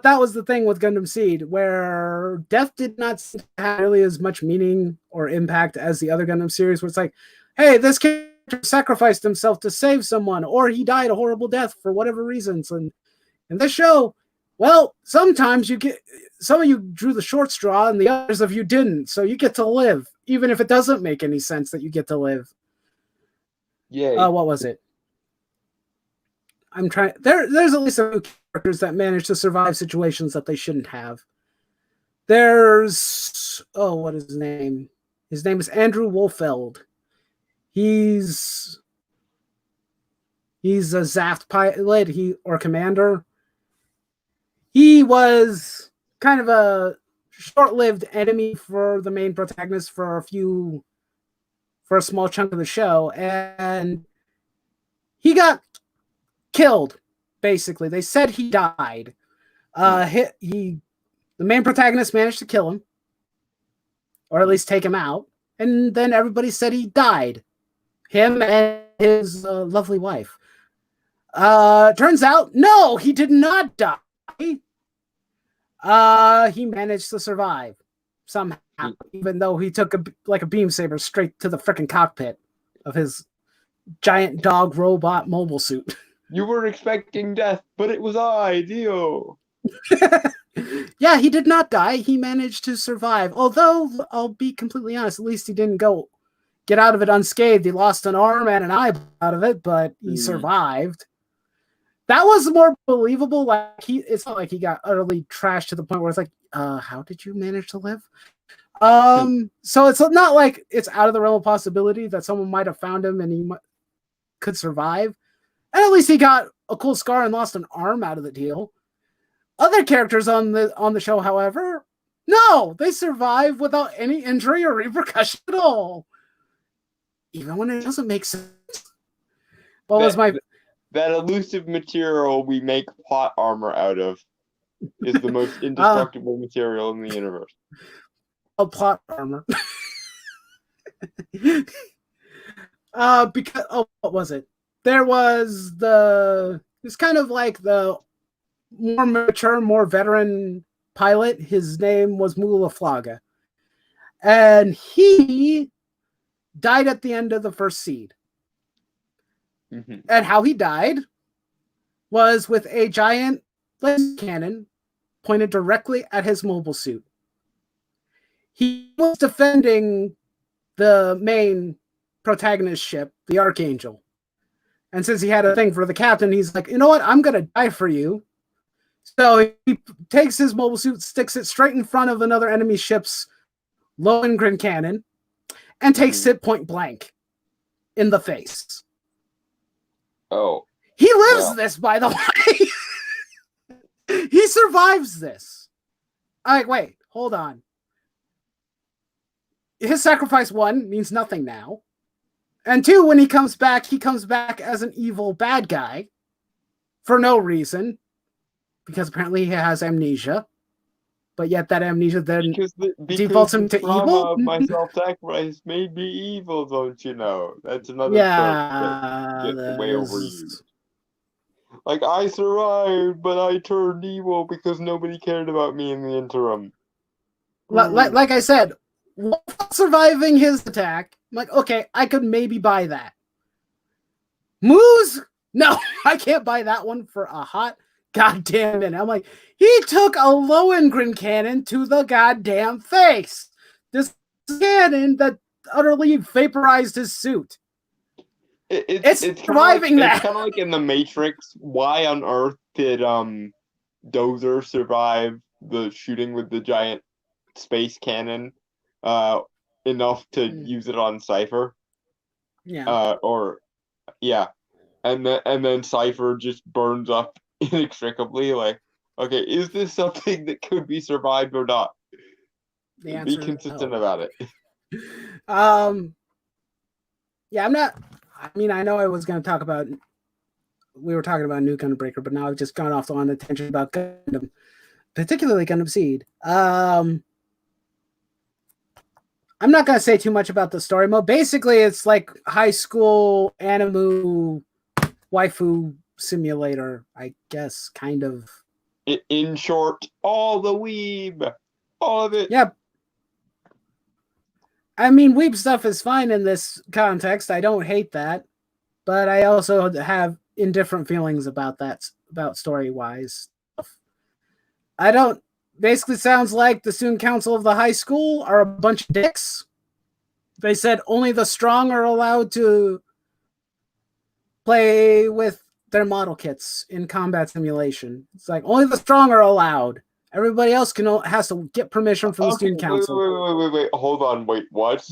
that was the thing with Gundam Seed, where death did not have really as much meaning or impact as the other Gundam series, where it's like, hey, this character sacrificed himself to save someone, or he died a horrible death for whatever reasons. And in this show, well, sometimes some of you drew the short straw and the others of you didn't. So you get to live, even if it doesn't make any sense that you get to live. Yeah. What was it? I'm trying. There's at least a few characters that manage to survive situations that they shouldn't have. There's what is his name? His name is Andrew Wolfeld. He's a Zaft pilot, or commander. He was kind of a short-lived enemy for the main protagonist for a small chunk of the show, and he got killed. Basically, they said he died. The main protagonist managed to kill him, or at least take him out, and then everybody said he died. Him and his lovely wife. Turns out, no, he did not die. He managed to survive somehow, even though he took a beam saber straight to the freaking cockpit of his giant dog robot mobile suit. You were expecting death, but it was ideal. Yeah, he did not die. He managed to survive. Although, I'll be completely honest, at least he didn't get out of it unscathed. He lost an arm and an eye out of it, but he survived. That was more believable. It's not like he got utterly trashed to the point where it's like, how did you manage to live? So it's not like it's out of the realm of possibility that someone might have found him and he could survive. And at least he got a cool scar and lost an arm out of the deal. Other characters on the show, however, no, they survive without any injury or repercussion at all. Even when it doesn't make sense. That elusive material we make plot armor out of is the most indestructible material in the universe. Plot armor. What was it? It's kind of like the more mature, more veteran pilot. His name was Mula Flaga. And he died at the end of the first Seed. Mm-hmm. And how he died was with a giant laser cannon pointed directly at his mobile suit. He was defending the main protagonist ship, the Archangel. And since he had a thing for the captain, he's like, you know what? I'm going to die for you. So he takes his mobile suit, sticks it straight in front of another enemy ship's Lohengrin cannon, and takes it point blank in the face. Oh. He lives this, by the way. He survives this. Wait, hold on. His sacrifice, 1, means nothing now. And 2, when he comes back as an evil bad guy for no reason, because apparently he has amnesia. But yet that amnesia then defaults him to evil. My self-sacrifice made me evil, don't you know? That's another trope that gets way overused. Like, I survived, but I turned evil because nobody cared about me in the interim. Like I said, surviving his attack, I'm like, okay, I could maybe buy that. Moose? No, I can't buy that one for a hot goddamn minute. I'm like, he took a Lohengrin cannon to the goddamn face. This cannon that utterly vaporized his suit. It's surviving that. It's kind of like in the Matrix. Why on earth did Dozer survive the shooting with the giant space cannon enough to use it on Cypher? Yeah. And then Cypher just burns up inextricably. Like, okay, is this something that could be survived or not? Be consistent about it. Yeah, I'm not. I mean, I know I was going to talk about. We were talking about New Gundam Breaker, but now I've just gone off on a tangent about Gundam, particularly Gundam Seed. I'm not going to say too much about the story mode. Basically, it's like high school anime waifu simulator, I guess, kind of. In short, all the weeb, all of it. Yep. I mean, weeb stuff is fine in this context. I don't hate that, but I also have indifferent feelings about that, about story-wise stuff. I don't. Basically, sounds like the student council of the high school are a bunch of dicks. They said only the strong are allowed to play with their model kits in combat simulation. It's like only the strong are allowed. Everybody else has to get permission from the student council. Wait. Hold on. Wait, what?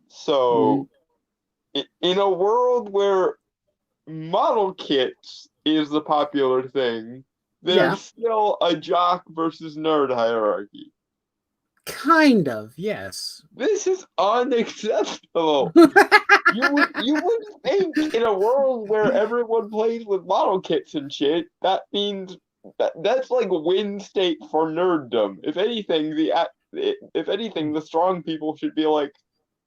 So, in a world where model kits is the popular thing, there's still a jock versus nerd hierarchy. Kind of, yes. This is unacceptable. You would think in a world where everyone plays with model kits and shit, that means that's like a win state for nerddom. If anything, the strong people should be like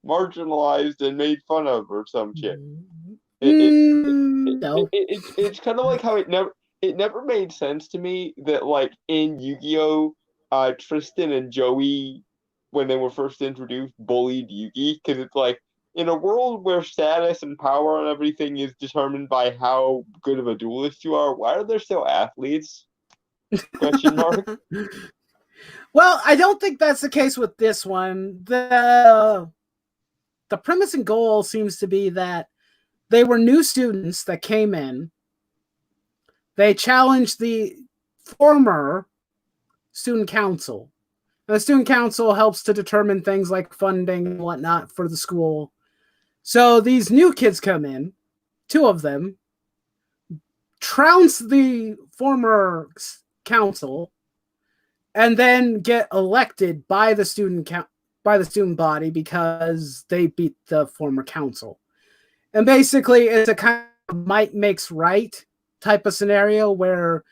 marginalized and made fun of or some shit. No. It's kind of like how it never made sense to me that like in Yu-Gi-Oh, Tristan and Joey, when they were first introduced, bullied Yugi, because it's like in a world where status and power and everything is determined by how good of a duelist you are, why are there still athletes? Question mark. Well, I don't think that's the case with this one. The premise and goal seems to be that they were new students that came in. They challenged the former student council. And the student council helps to determine things like funding and whatnot for the school. So these new kids come in, 2 of them, trounce the former council, and then get elected by the student body because they beat the former council. And basically, it's a kind of might makes right type of scenario where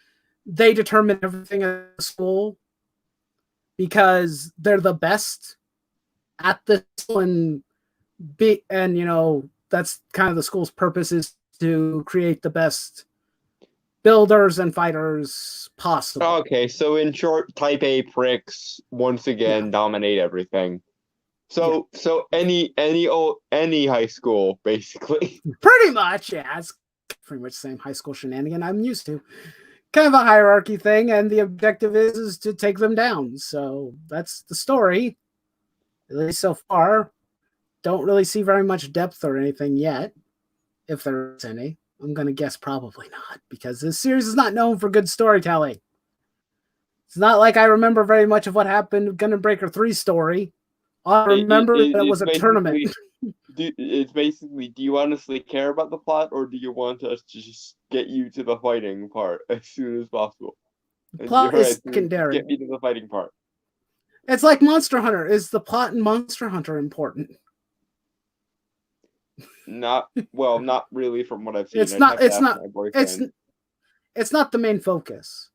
they determine everything at the school because they're the best at this and that's kind of the school's purpose, is to create the best builders and fighters possible. Okay, so in short, Type A pricks once again dominate everything. So any high school basically. Pretty much, yeah. It's pretty much the same high school shenanigan I'm used to. Kind of a hierarchy thing, and the objective is to take them down. So that's the story, at least so far. Don't really see very much depth or anything yet, if there's any. I'm going to guess probably not, because this series is not known for good storytelling. It's not like I remember very much of what happened in Gundam Breaker 3 story. I remember that it was a tournament. It's basically, do you honestly care about the plot, or do you want us to just get you to the fighting part as soon as possible? The plot is secondary. Get me to the fighting part. It's like Monster Hunter. Is the plot in Monster Hunter important? Not really from what I've seen. It's not the main focus.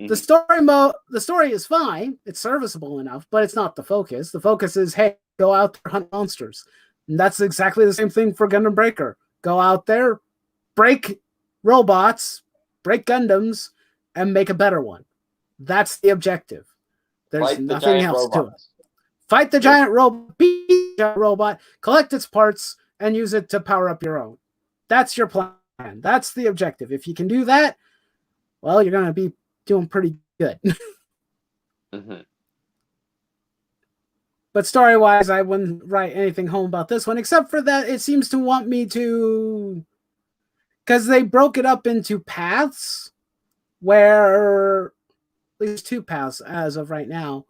Mm-hmm. The story is fine. It's serviceable enough, but it's not the focus. The focus is, hey, go out there, hunt monsters. And that's exactly the same thing for Gundam Breaker. Go out there, break robots, break Gundams, and make a better one. That's the objective. There's nothing else to it. Fight the giant robot, beat the giant robot, collect its parts, and use it to power up your own. That's your plan. That's the objective. If you can do that, well, you're going to be doing pretty good. Mm-hmm. But story-wise, I wouldn't write anything home about this one, except for that it seems to want me to... Because they broke it up into paths, where... At least 2 paths as of right now.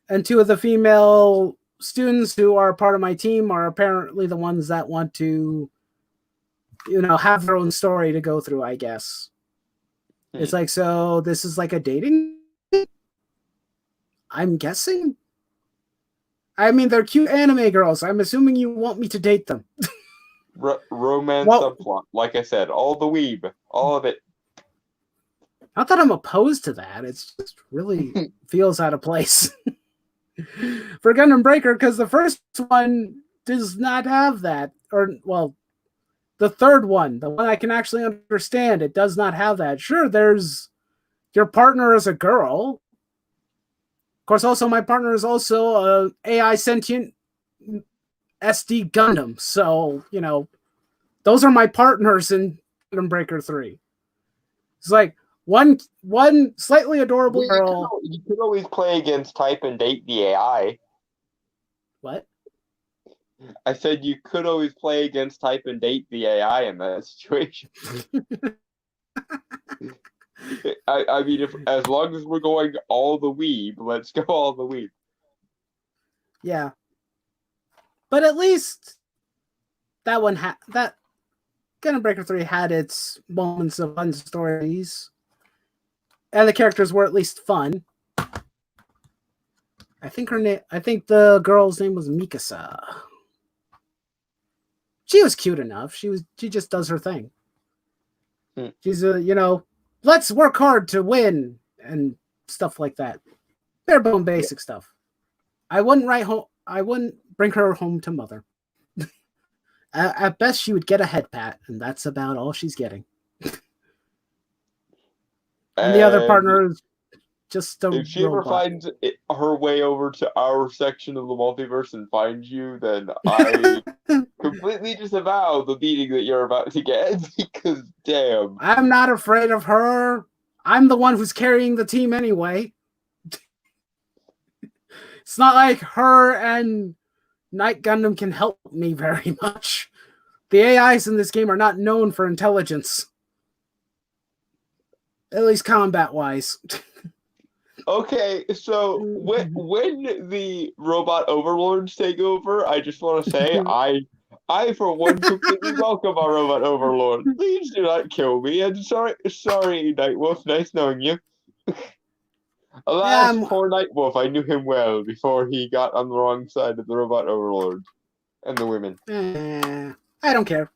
And 2 of the female students who are part of my team are apparently the ones that want to, have their own story to go through, I guess. It's like, so this is like a dating? I'm guessing? I mean, they're cute anime girls. I'm assuming you want me to date them. Romance subplot. Like I said, all the weeb. All of it. Not that I'm opposed to that. It's just really feels out of place. For Gundam Breaker, because the first one does not have that. Or, well, the third one, the one I can actually understand, it does not have that. Sure, there's your partner is a girl. Of course, also my partner is also a AI sentient SD Gundam. So, those are my partners in Gundam Breaker 3. It's like one slightly adorable girl. You could always play against type and date the AI. What? I said you could always play against type and date the AI in that situation. I mean, as long as we're going all the weeb, let's go all the weeb. Yeah. But at least that one that Gundam Breaker 3 had its moments of fun stories. And the characters were at least fun. I think the girl's name was Mikasa. She was cute enough. She just does her thing. She's let's work hard to win and stuff like that. Bare bone basic stuff. I wouldn't bring her home to mother. At best, she would get a head pat, and that's about all she's getting. And the other partner is just a if she robot. Ever finds her way over to our section of the multiverse and finds you, then I completely disavow the beating that you're about to get, because damn. I'm not afraid of her. I'm the one who's carrying the team anyway. It's not like her and Night Gundam can help me very much. The AIs in this game are not known for intelligence. At least combat-wise. Okay, so when the robot overlords take over, I just want to say I for one completely welcome our robot overlord. Please do not kill me. I'm sorry, Nightwolf. Nice knowing you. Alas, poor Nightwolf. I knew him well before he got on the wrong side of the robot overlord and the women. I don't care.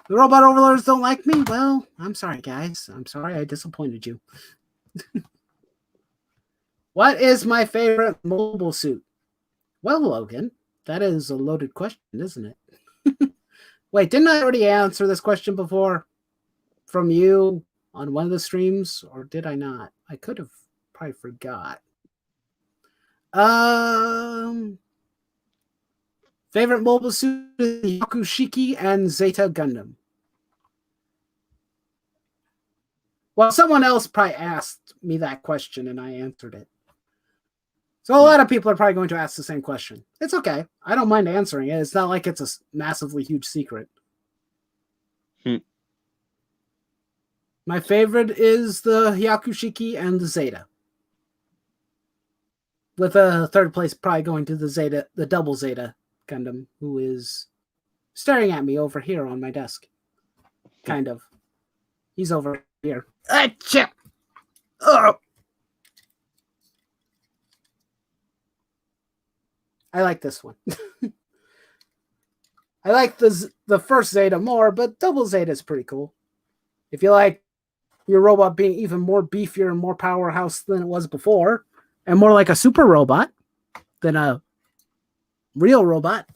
The robot overlords don't like me? Well, I'm sorry, guys. I'm sorry I disappointed you. What is my favorite mobile suit? Well, Logan, that is a loaded question, isn't it? Wait, didn't I already answer this question before from you on one of the streams? Or did I not? I could have probably forgot. Favorite mobile suit is Yakushiki and Zeta Gundam. Well, someone else probably asked me that question and I answered it. So a lot of people are probably going to ask the same question. It's okay. I don't mind answering it. It's not like it's a massively huge secret. My favorite is the Yakushiki and the Zeta. With a third place probably going to the double Zeta Gundam, who is staring at me over here on my desk. Kind of. He's over here. Achoo! Oh! I like this one. I like the first Zeta more, but double Zeta is pretty cool. If you like your robot being even more beefier and more powerhouse than it was before, and more like a super robot than a real robot.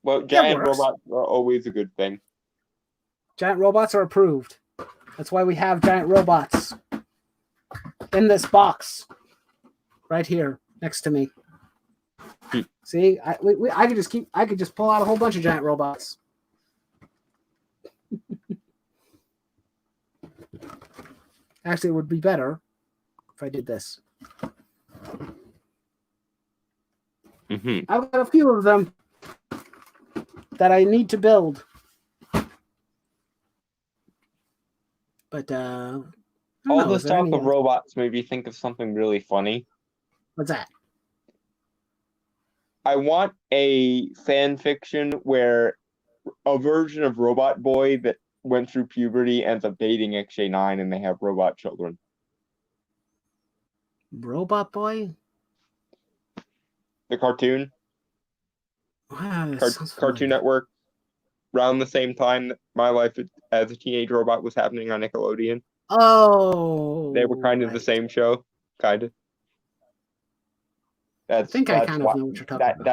Well, giant robots are always a good thing. Giant robots are approved. That's why we have giant robots in this box right here next to me. See, I could just pull out a whole bunch of giant robots. Actually, it would be better if I did this. Mm-hmm. I've got a few of them that I need to build. But, all this talk of robots made me think of something really funny. What's that? I want a fan fiction where a version of Robot Boy that went through puberty ends up dating XJ9 and they have robot children. Robot Boy? The cartoon? Wow, Cartoon Network. Around the same time that My Life as a Teenage Robot was happening on Nickelodeon. Oh, they were kind of the same show, kind of. I kind of know what you're talking about.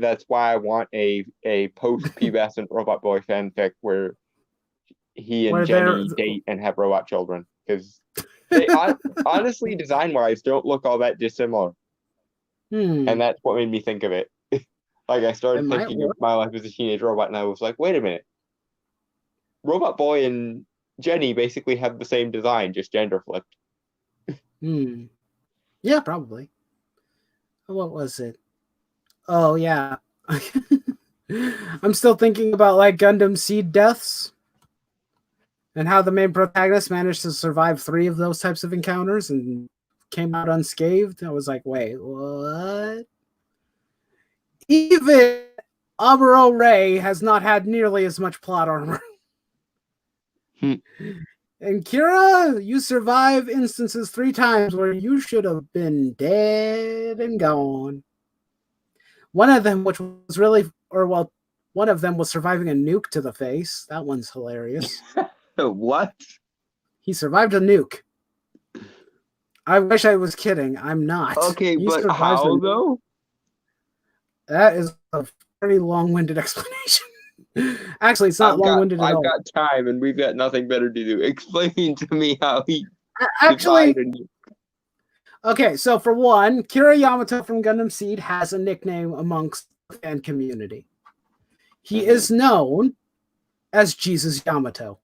That's why I want a post-pubescent Robot Boy fanfic where he and Jenny date and have robot children, because they honestly, design-wise, don't look all that dissimilar. And that's what made me think of it. Like, I started thinking of My Life as a Teenage Robot, and I was like, wait a minute. Robot Boy and Jenny basically have the same design, just gender flipped. Yeah, probably. What was it? Oh, yeah. I'm still thinking about, like, Gundam Seed deaths and how the main protagonist managed to survive 3 of those types of encounters and came out unscathed. I was like, wait, what? Even Amuro Ray has not had nearly as much plot armor. And Kira, you survive instances 3 times where you should have been dead and gone. One of them, which was really, one of them was surviving a nuke to the face. That one's hilarious. What? He survived a nuke. I wish I was kidding. I'm not. Okay, but how though? That is a very long-winded explanation. Actually, it's not long-winded at all. I've got time, and we've got nothing better to do. Explain to me how he actually. Okay, so for one, Kira Yamato from Gundam Seed has a nickname amongst the fan community. He is known as Jesus Yamato.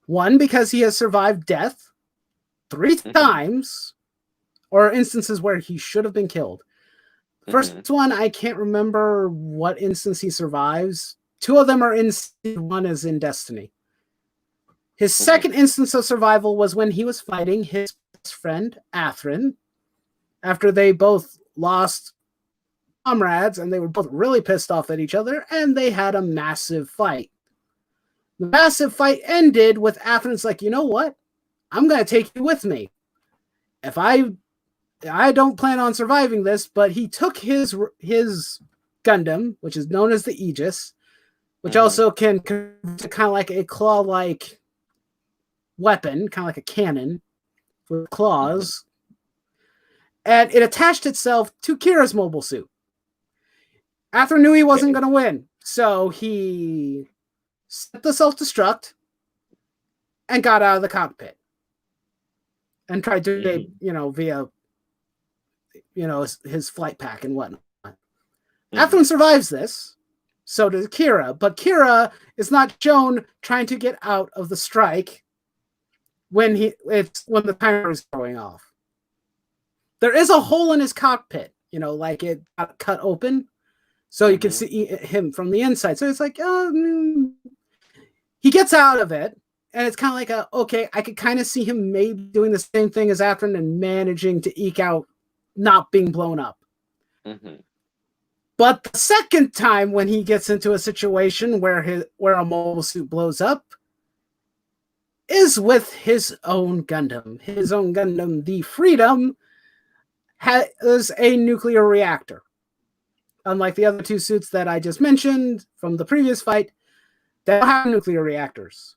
One, because he has survived death 3 times, or instances where he should have been killed. First one, I can't remember what instance he survives. 2 of them are in Seed, 1 is in Destiny. His second instance of survival was when he was fighting his best friend, Athrun, after they both lost comrades, and they were both really pissed off at each other, and they had a massive fight. The massive fight ended with Athrun's like, you know what? I'm going to take you with me. If I don't plan on surviving this, but he took his Gundam, which is known as the Aegis, which also can kind of like a claw-like weapon, kind of like a cannon with claws, and it attached itself to Kira's mobile suit. Athrun knew he wasn't going to win, so he set the self-destruct and got out of the cockpit and tried to, via his flight pack and whatnot. Athrun survives this, so does Kira, but Kira is not shown trying to get out of the strike when the timer is going off. There is a hole in his cockpit, like it got cut open, so you can see him from the inside. So it's like, he gets out of it, and it's kind of like okay, I could kind of see him maybe doing the same thing as Athrun and managing to eke out not being blown up. But the second time when he gets into a situation where a mobile suit blows up is with his own Gundam. His own Gundam, the Freedom, has a nuclear reactor. Unlike the other 2 suits that I just mentioned from the previous fight, they don't have nuclear reactors.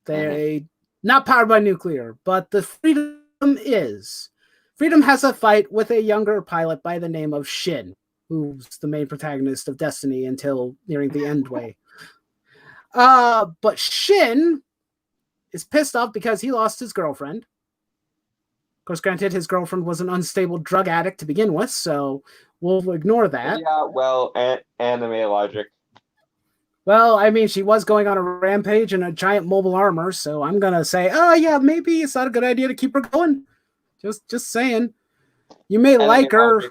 They're not powered by nuclear, but the Freedom is. Freedom has a fight with a younger pilot by the name of Shin, who's the main protagonist of Destiny until nearing the end way. But Shin is pissed off because he lost his girlfriend. Of course, granted, his girlfriend was an unstable drug addict to begin with, so we'll ignore that. Yeah, well, anime logic. Well, I mean, she was going on a rampage in a giant mobile armor, so I'm gonna say, oh yeah, maybe it's not a good idea to keep her going. Just saying. You may like her.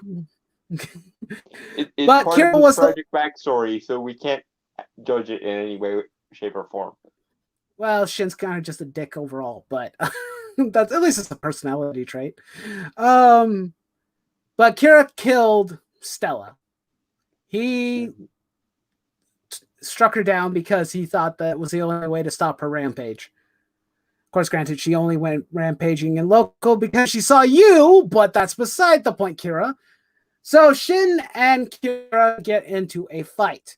It's but part Kira of the tragic backstory, so we can't judge it in any way, shape, or form. Well, Shin's kind of just a dick overall, but that's at least it's a personality trait. But Kira killed Stella. He struck her down because he thought that was the only way to stop her rampage. Of course, granted, she only went rampaging in local because she saw you, but that's beside the point, Kira. So Shin and Kira get into a fight.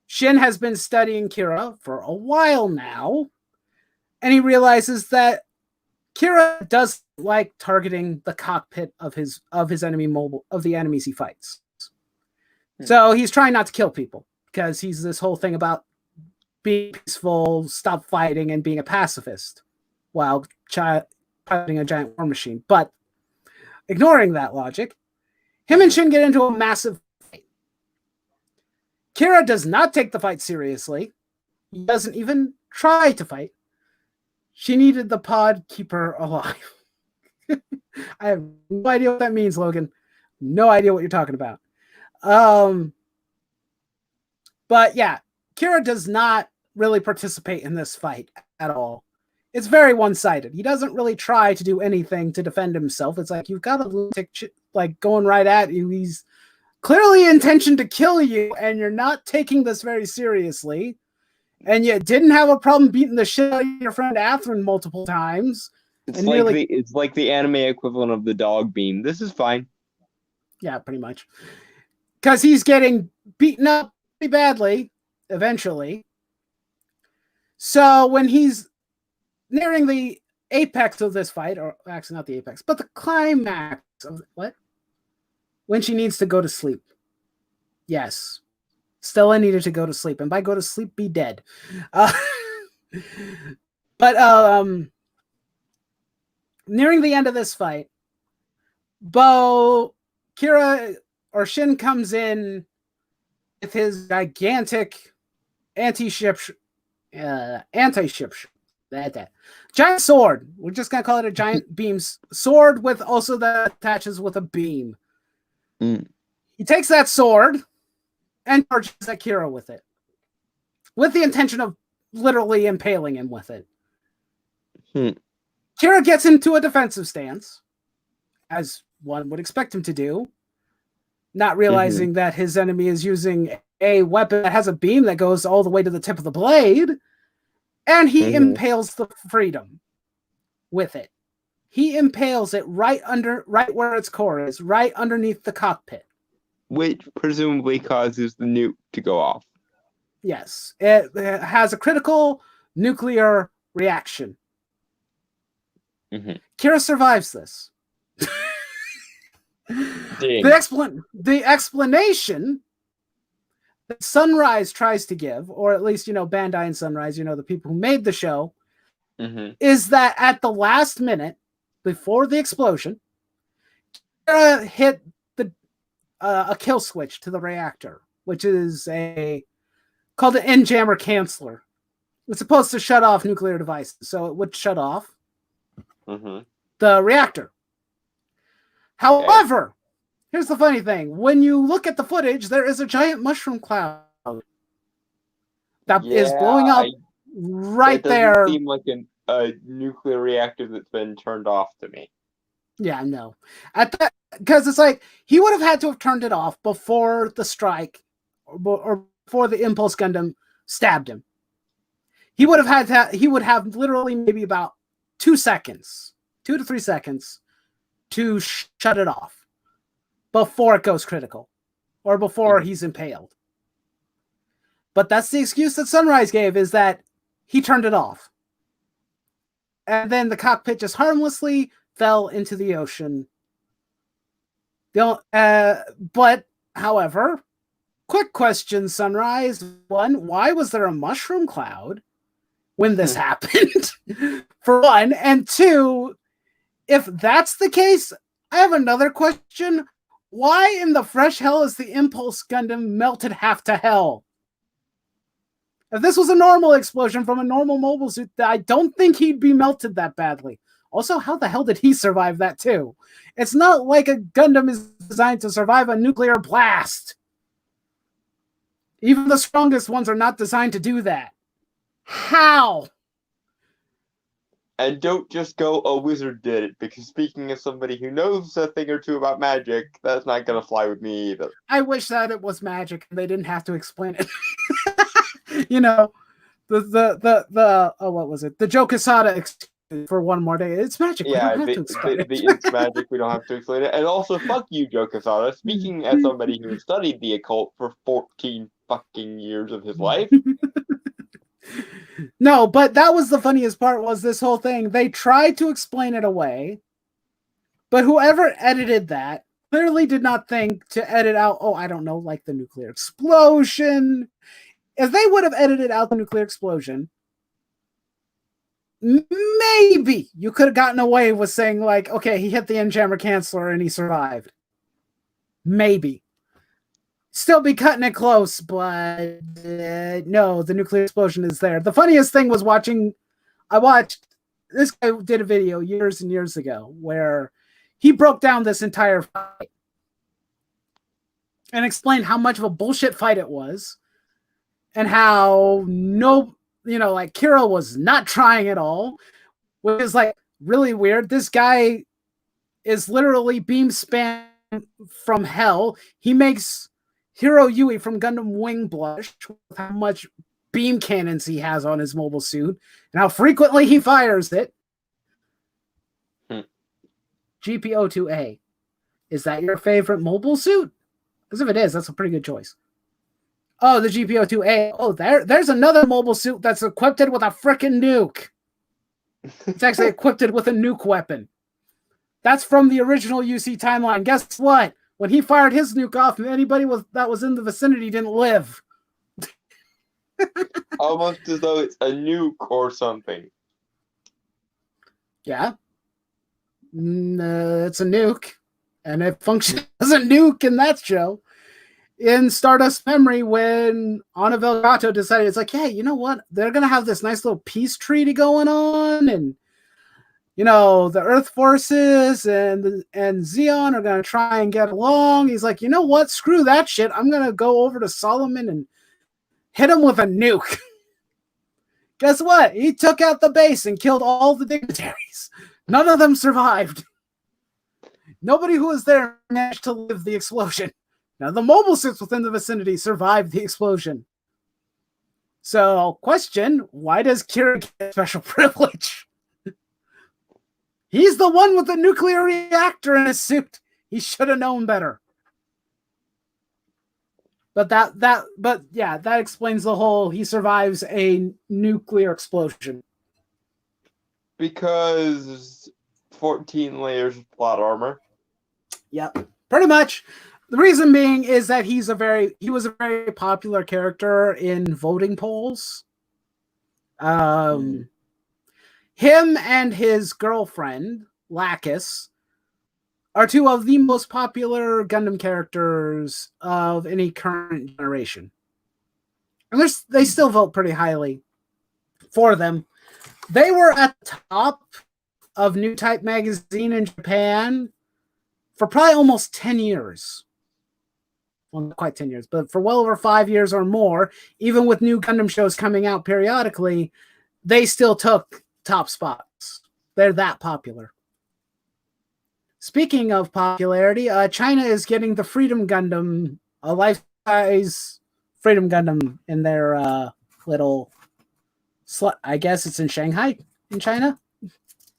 Shin has been studying Kira for a while now, and he realizes that Kira does like targeting the cockpit of his enemy mobile of the enemies he fights. So he's trying not to kill people because he's this whole thing about being peaceful, stop fighting, and being a pacifist while piloting a giant war machine. But ignoring that logic, him and Shin get into a massive fight. Kira does not take the fight seriously. He doesn't even try to fight. She needed the pod keep her alive. I have no idea what that means, Logan. No idea what you're talking about. But yeah, Kira does not really participate in this fight at all. It's very one-sided. He doesn't really try to do anything to defend himself. It's like, you've got a lunatic like going right at you. He's clearly intention to kill you, and you're not taking this very seriously. And you didn't have a problem beating the shit out of your friend Athrun multiple times. It's like the anime equivalent of the dog beam. This is fine. Yeah, pretty much. Because he's getting beaten up pretty badly eventually. So when he's nearing the apex of this fight, or actually not the apex, but the climax of what? When she needs to go to sleep. Yes. Stella needed to go to sleep, and by go to sleep, be dead. But nearing the end of this fight, Kira or Shin comes in with his gigantic anti-ship giant sword. We're just gonna call it a giant beam sword with also that attaches with a beam. He takes that sword and charges at Kira with it, with the intention of literally impaling him with it. Kira gets into a defensive stance, as one would expect him to do, not realizing that his enemy is using a weapon that has a beam that goes all the way to the tip of the blade, and he impales the Freedom with it. He impales it right where its core is, right underneath the cockpit. Which presumably causes the nuke to go off. Yes. It has a critical nuclear reaction. Kira survives this. The explanation that Sunrise tries to give, or at least, Bandai and Sunrise, the people who made the show, is that at the last minute, before the explosion, Kira hit a kill switch to the reactor, which is called an N-jammer canceller. It's supposed to shut off nuclear devices, so it would shut off the reactor. However, here's the funny thing. When you look at the footage, there is a giant mushroom cloud that is blowing up right there. It doesn't seem like a nuclear reactor that's been turned off to me. Yeah, no. Because it's like, he would have had to have turned it off before the strike or before the Impulse Gundam stabbed him. He would have literally maybe about 2 to 3 seconds to shut it off before it goes critical or before he's impaled. But that's the excuse that Sunrise gave, is that he turned it off. And then the cockpit just harmlessly fell into the ocean. But, however, quick question, Sunrise. One, why was there a mushroom cloud when this happened? For one. And two, if that's the case, I have another question. Why in the fresh hell is the Impulse Gundam melted half to hell? If this was a normal explosion from a normal mobile suit, I don't think he'd be melted that badly. Also, how the hell did he survive that too? It's not like a Gundam is designed to survive a nuclear blast. Even the strongest ones are not designed to do that. How? And don't just go, a wizard did it, because speaking as somebody who knows a thing or two about magic, that's not going to fly with me either. I wish that it was magic and they didn't have to explain it. You know, what was it? The Joe Quesada for one more day. It's magic. Yeah, we don't have to explain it. It's magic. We don't have to explain it. And also, fuck you, Joe Quesada. Speaking as somebody who studied the occult for 14 fucking years of his life. No, but that was the funniest part, was this whole thing. They tried to explain it away, but whoever edited that clearly did not think to edit out, I don't know, like the nuclear explosion. If they would have edited out the nuclear explosion, maybe you could have gotten away with saying, like, okay, he hit the N-jammer canceller and he survived. Maybe. Still be cutting it close, but no, the nuclear explosion is there. The funniest thing was I watched, this guy did a video years and years ago where he broke down this entire fight and explained how much of a bullshit fight it was and how like Kira was not trying at all, which is like really weird. This guy is literally beam spam from hell. He makes Hiro Yui from Gundam Wing blush with how much beam cannons he has on his mobile suit and how frequently he fires it. GPO2A. Is that your favorite mobile suit? Because if it is, that's a pretty good choice. Oh, the GPO2A. Oh, there's another mobile suit that's equipped with a frickin' nuke. It's actually equipped with a nuke weapon. That's from the original UC timeline. Guess what? When he fired his nuke off, anybody that was in the vicinity didn't live. Almost as though it's a nuke or something. Yeah. It's a nuke. And it functions as a nuke in that show. In Stardust Memory, when Ana Velgato decided, it's like, yeah, you know what? They're going to have this nice little peace treaty going on, and the Earth forces and Zeon are going to try and get along. He's like, you know what? Screw that shit. I'm going to go over to Solomon and hit him with a nuke. Guess what? He took out the base and killed all the dignitaries. None of them survived. Nobody who was there managed to live the explosion. Now, the mobile suits within the vicinity survived the explosion. So, question, why does Kira get special privilege? He's the one with the nuclear reactor in his suit. He should have known better. But that explains the whole he survives a nuclear explosion. Because 14 layers of plot armor. Yep, pretty much. The reason being is that he was a very popular character in voting polls. Him and his girlfriend, Lacus, are two of the most popular Gundam characters of any current generation. And they still vote pretty highly for them. They were at the top of New Type magazine in Japan for probably almost 10 years. Well, not quite 10 years, but for well over 5 years or more, even with new Gundam shows coming out periodically, they still took top spots. They're that popular. Speaking of popularity, China is getting the Freedom Gundam, a life-size Freedom Gundam in their little I guess it's in Shanghai, in China.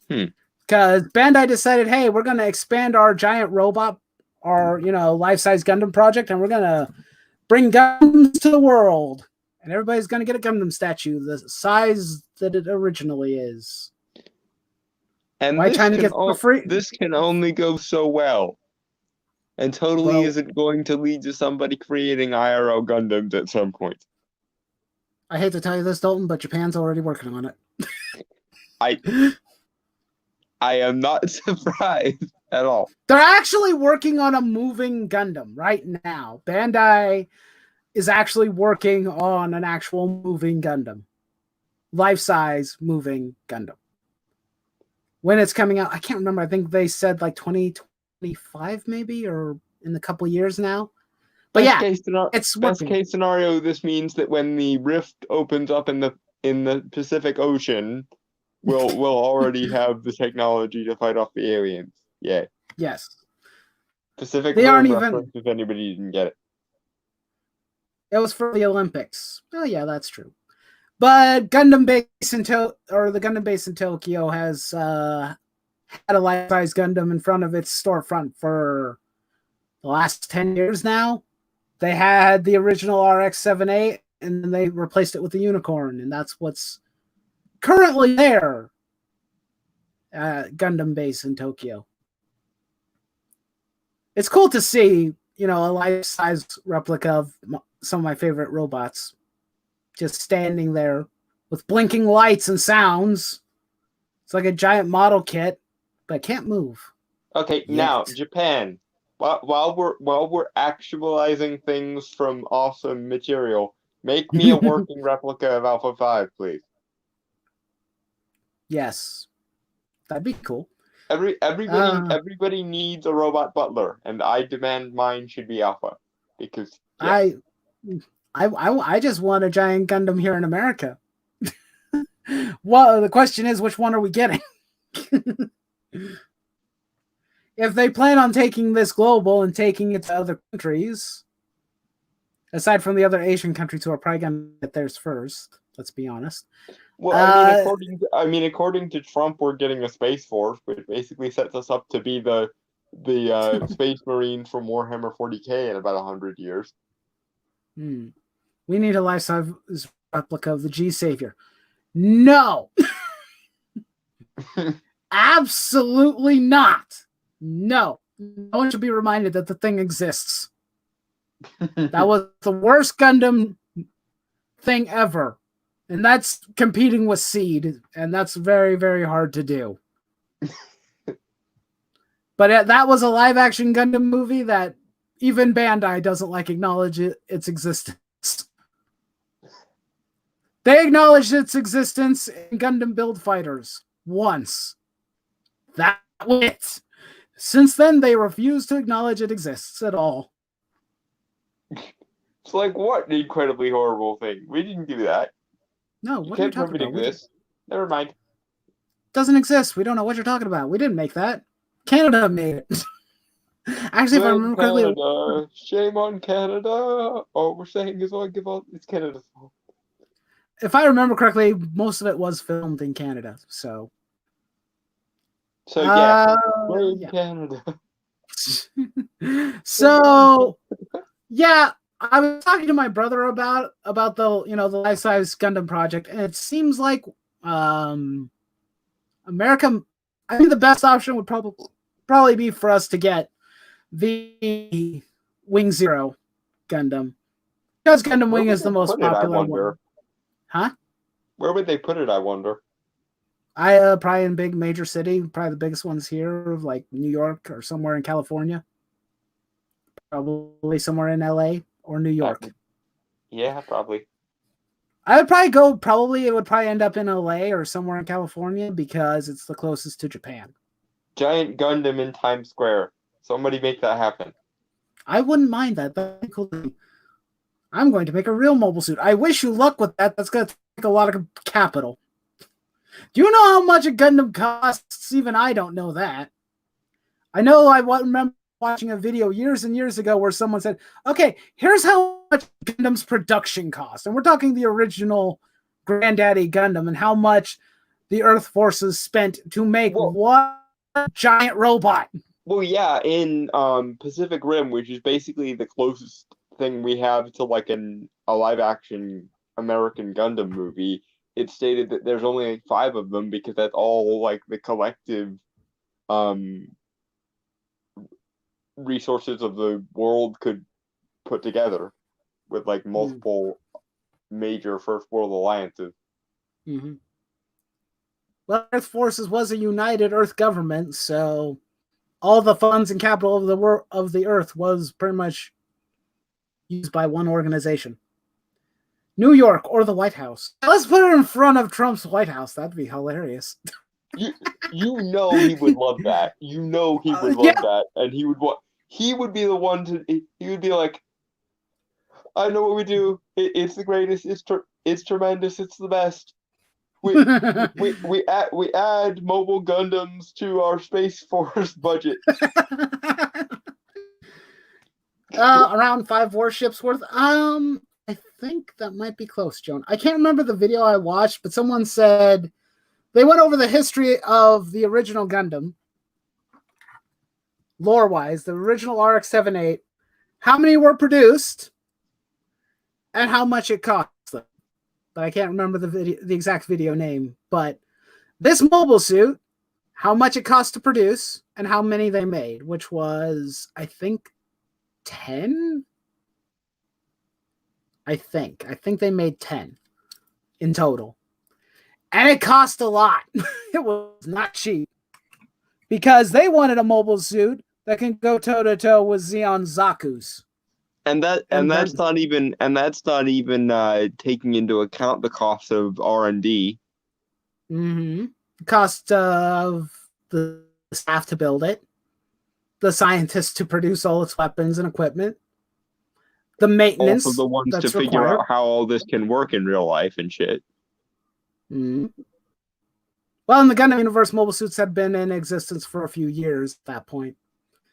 Because Bandai decided, hey, we're going to expand our giant robot, our life-size Gundam project, and we're going to bring Gundams to the world. And everybody's going to get a Gundam statue the size that it originally is. And why China gets for free? This can only go so well. And totally isn't going to lead to somebody creating IRL Gundams at some point. I hate to tell you this, Dalton, but Japan's already working on it. I am not surprised at all. They're actually working on a moving Gundam right now. Bandai is actually working on an actual moving Gundam. Life-size moving Gundam. When it's coming out, I can't remember. I think they said like 2025 maybe, or in a couple years now. But it's working. Best case scenario. This means that when the rift opens up in the Pacific Ocean, we'll already have the technology to fight off the aliens. Yeah. Yes. Pacific Rim reference, if anybody didn't get it. It was for the Olympics. Oh yeah, that's true. But the Gundam base in Tokyo has had a life-size Gundam in front of its storefront for the last 10 years now. They had the original RX-78, and then they replaced it with the Unicorn, and that's what's currently there at Gundam base in Tokyo. It's cool to see, a life-size replica of some of my favorite robots just standing there with blinking lights and sounds. It's like a giant model kit, but it can't move. Okay, now Japan. While we're actualizing things from awesome material, make me a working replica of Alpha 5, please. Yes, that'd be cool. Everybody needs a robot butler, and I demand mine should be Alpha, because I just want a giant Gundam here in America. Well, the question is, which one are we getting? If they plan on taking this global and taking it to other countries, aside from the other Asian countries who are probably going to get theirs first, let's be honest. Well, according to Trump, we're getting a Space Force, which basically sets us up to be the Space Marines from Warhammer 40K in about 100 years. We need a life-size replica of the G-Savior. No! Absolutely not! No. No one should be reminded that the thing exists. That was the worst Gundam thing ever. And that's competing with Seed, and that's very, very hard to do. But that was a live-action Gundam movie that even Bandai doesn't acknowledge its existence. They acknowledged its existence in Gundam Build Fighters once. That was it. Since then, they refuse to acknowledge it exists at all. It's like, what an incredibly horrible thing. We didn't do that. No, what are you talking about? Exists. Never mind. Doesn't exist. We don't know what you're talking about. We didn't make that. Canada made it. Actually, if I remember correctly, shame on Canada. All we're saying is, it's Canada's fault. If I remember correctly, most of it was filmed in Canada. So blame Canada. So yeah, I was talking to my brother about the the life-size Gundam project, and it seems like America. I think the best option would probably be for us to get the Wing Zero Gundam, because Gundam Wing is the most popular one. Huh? Where would they put it, I wonder? Probably in a big major city, probably the biggest ones here, like New York or somewhere in California. Probably somewhere in LA or New York. Yeah, probably. I would probably it would probably end up in LA or somewhere in California because it's the closest to Japan. Giant Gundam in Times Square. Somebody make that happen. I wouldn't mind that. That'd be cool. I'm going to make a real mobile suit. I wish you luck with that. That's going to take a lot of capital. Do you know how much a Gundam costs? Even I don't know that. I know I remember watching a video years and years ago where someone said, okay, here's how much Gundam's production cost. And we're talking the original Granddaddy Gundam and how much the Earth forces spent to make one giant robot. Well, yeah, in Pacific Rim, which is basically the closest thing we have to a live-action American Gundam movie, it stated that there's only 5 of them because that's all the collective resources of the world could put together with multiple major first world alliances. Mm-hmm. Well, Earth Forces was a united Earth government, so all the funds and capital of the Earth was pretty much used by one organization. New York or the White House. Let's put it in front of Trump's White House. That'd be hilarious. You know he would love that. You know he would love that, and he would be the one to. He would be like, I know what we do. It's the greatest. It's tremendous. It's the best. We add mobile Gundams to our Space Force budget. Around 5 warships worth. I think that might be close, Joan. I can't remember the video I watched, but someone said they went over the history of the original Gundam, lore-wise, the original RX-78, how many were produced, and how much it cost them. But I can't remember the exact video name. But this mobile suit, how much it cost to produce, and how many they made, which was, I think, 10? I think they made 10 in total. And it cost a lot. It was not cheap. Because they wanted a mobile suit that can go toe-to-toe with Xeon Zaku's. And that's not even taking into account the cost of R&D. Mm-hmm. The cost of the staff to build it, the scientists to produce all its weapons and equipment, the maintenance. Also the ones to figure out how all this can work in real life and shit. Mm-hmm. Well, in the Gundam universe, mobile suits had been in existence for a few years at that point.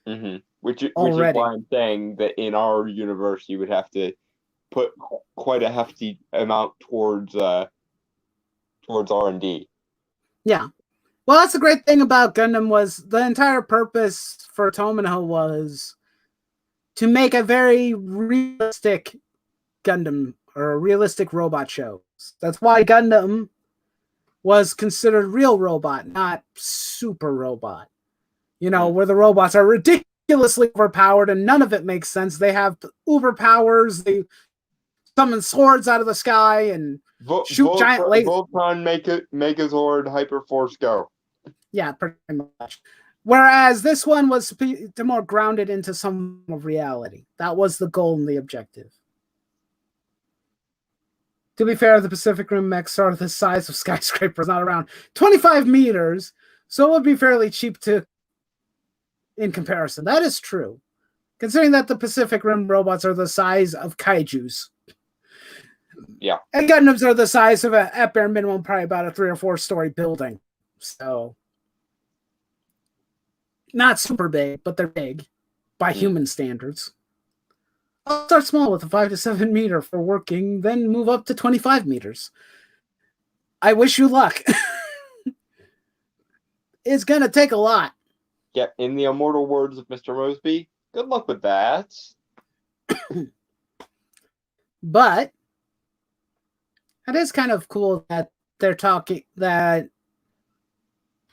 Mm-hmm. Which is why I'm saying that in our universe, you would have to put quite a hefty amount towards R&D. Yeah. Well, that's the great thing about Gundam was the entire purpose for Tomino was to make a very realistic Gundam or a realistic robot show. That's why Gundam was considered real robot, not super robot. You know, where the robots are ridiculously overpowered and none of it makes sense. They have uber powers. They summon swords out of the sky and shoot giant lasers. Voltron, Megazord, Hyperforce, go. Yeah, pretty much. Whereas this one was more grounded into some of reality. That was the goal and the objective. To be fair, the Pacific Rim mechs are the size of skyscrapers, not around 25 meters, so it would be fairly cheap in comparison. That is true. Considering that the Pacific Rim robots are the size of kaijus. Yeah. And Gundams are the size of, at bare minimum, probably about a 3 or 4 story building. So, not super big, but they're big by human standards. I'll start small with a 5 to 7 meter for working, then move up to 25 meters. I wish you luck. It's going to take a lot. Yeah, in the immortal words of Mr. Mosby, good luck with that. But it is kind of cool that they're talking, that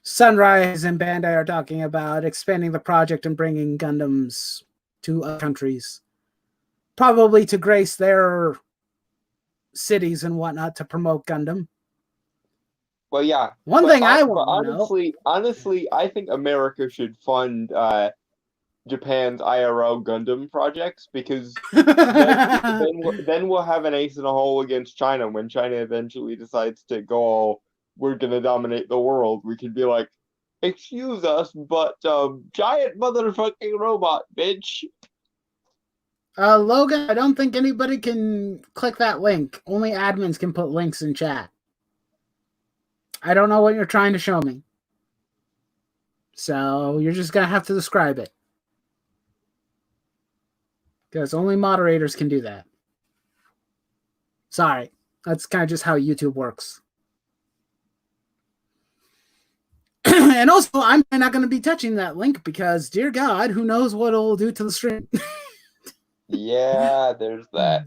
Sunrise and Bandai are talking about expanding the project and bringing Gundams to other countries. Probably to grace their cities and whatnot to promote Gundam. Well, yeah. One thing I want to know. Honestly, I think America should fund Japan's IRL Gundam projects because then we'll have an ace in the hole against China when China eventually decides to go all, we're going to dominate the world. We can be like, excuse us, but giant motherfucking robot, bitch. Logan, I don't think anybody can click that link. Only admins can put links in chat. I don't know what you're trying to show me. So you're just going to have to describe it. Because only moderators can do that. Sorry. That's kind of just how YouTube works. And also, I'm not going to be touching that link because, dear God, who knows what it'll do to the stream. Yeah, there's that.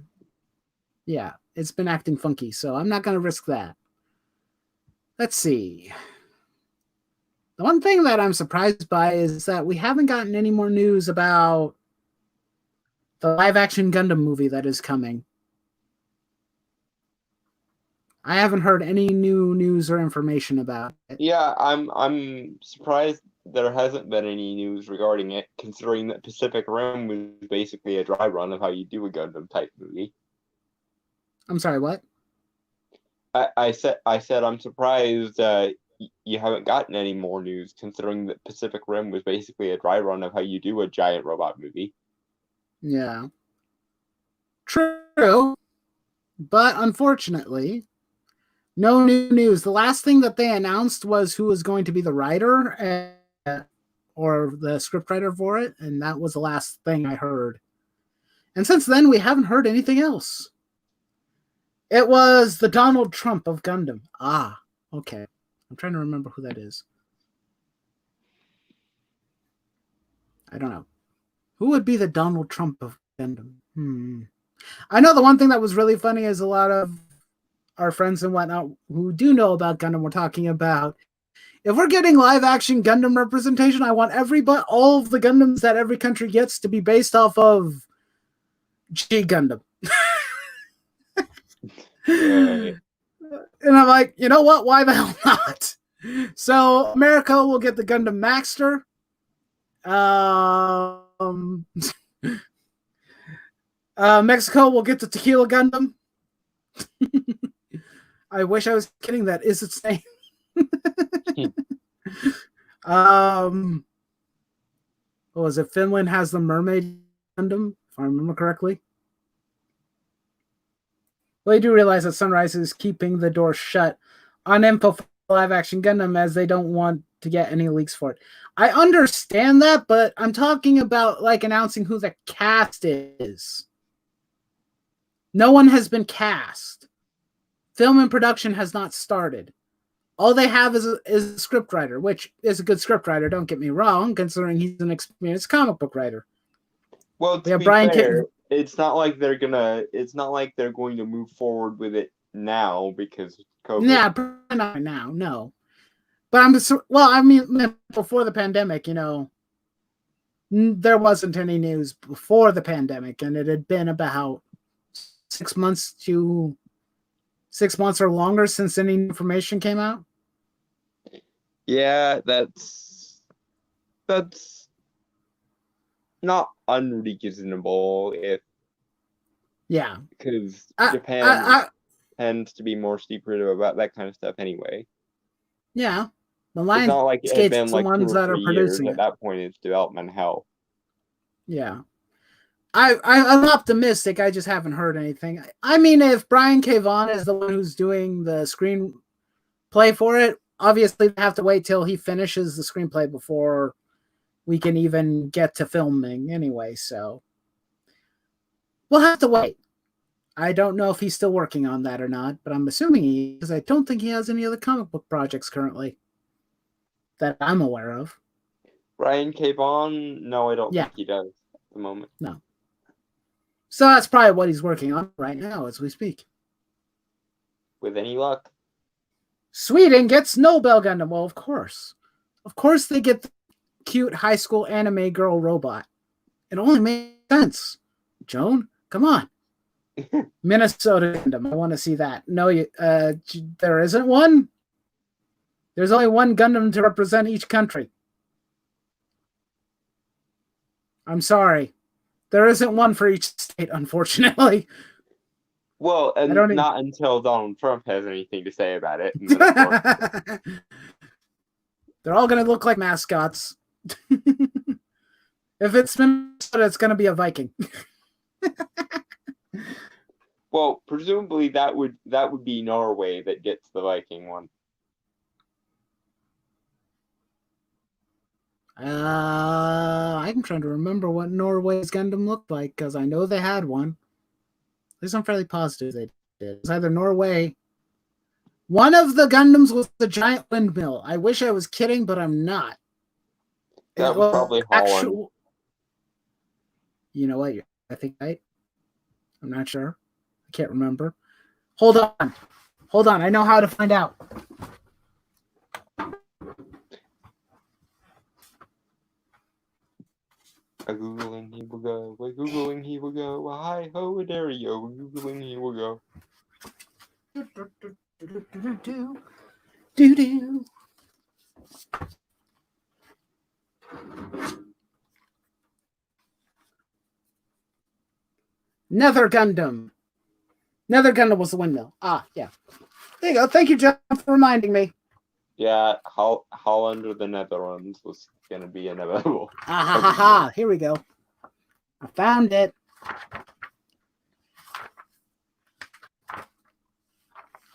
Yeah, it's been acting funky, so I'm not going to risk that. Let's see. The one thing that I'm surprised by is that we haven't gotten any more news about the live-action Gundam movie that is coming. I haven't heard any new news or information about it. Yeah, I'm surprised there hasn't been any news regarding it, considering that Pacific Rim was basically a dry run of how you do a Gundam type movie. I'm sorry, what? I said I'm surprised you haven't gotten any more news, considering that Pacific Rim was basically a dry run of how you do a giant robot movie. Yeah. True. But unfortunately, no new news. The last thing that they announced was who was going to be the writer or the scriptwriter for it, and that was the last thing I heard. And since then, we haven't heard anything else. It was the Donald Trump of Gundam. Ah, okay. I'm trying to remember who that is. I don't know. Who would be the Donald Trump of Gundam? I know the one thing that was really funny is a lot of our friends and whatnot who do know about Gundam were talking about, if we're getting live action Gundam representation, I want all of the Gundams that every country gets to be based off of G Gundam. Right. And I'm like, you know what? Why the hell not? So America will get the Gundam Maxter. Mexico will get the Tequila Gundam. I wish I was kidding. That is its name. What was it? Finland has the Mermaid Gundam, if I remember correctly. Well, I do realize that Sunrise is keeping the door shut on info for live action Gundam as they don't want to get any leaks for it. I understand that, but I'm talking about like announcing who the cast is. No one has been cast. Film and production has not started. All they have is a scriptwriter, which is a good scriptwriter, don't get me wrong, considering he's an experienced comic book writer. Well, to be fair, it's not like they're going to move forward with it now because COVID. Yeah, not now, no. But before the pandemic, there wasn't any news before the pandemic, and it had been about 6 months or longer since any information came out. Yeah, that's not unreasonable because Japan tends to be more secretive about that kind of stuff anyway. Yeah. It's not like it had been like 2 or 3 years at that point in its development hell. Yeah. I'm optimistic. I just haven't heard anything. I mean, if Brian K. Vaughan is the one who's doing the screenplay for it, obviously they have to wait till he finishes the screenplay before we can even get to filming anyway. So we'll have to wait. I don't know if he's still working on that or not, but I'm assuming he is, because I don't think he has any other comic book projects currently that I'm aware of. Brian K. Vaughan? No, I don't think he does at the moment. No. So that's probably what he's working on right now as we speak. With any luck. Sweden gets Nobel Gundam. Well, of course. Of course they get the cute high school anime girl robot. It only makes sense. Joan, come on. Minnesota Gundam. I want to see that. No, there isn't one. There's only one Gundam to represent each country. I'm sorry. There isn't one for each state, unfortunately. Well, and not until Donald Trump has anything to say about it. They're all going to look like mascots. If it's Minnesota, it's going to be a Viking. Well, presumably that would be Norway that gets the Viking one. I'm trying to remember what Norway's Gundam looked like, because I know they had one. At least I'm fairly positive they did. It was either Norway. One of the Gundams was the giant windmill. I wish I was kidding, but I'm not. That was probably Holland. You know what? I think right. I'm not sure. I can't remember. Hold on. I know how to find out. A Googling, he will go. A Googling, he will go. A hi ho, a dare yo. A Googling, he will go. Do. Nether Gundam. Nether Gundam was the windmill. Ah, yeah. There you go. Thank you, John, for reminding me. Yeah, Holland or the Netherlands was going to be inevitable. Ah, ha, ha, ha. Here we go. I found it.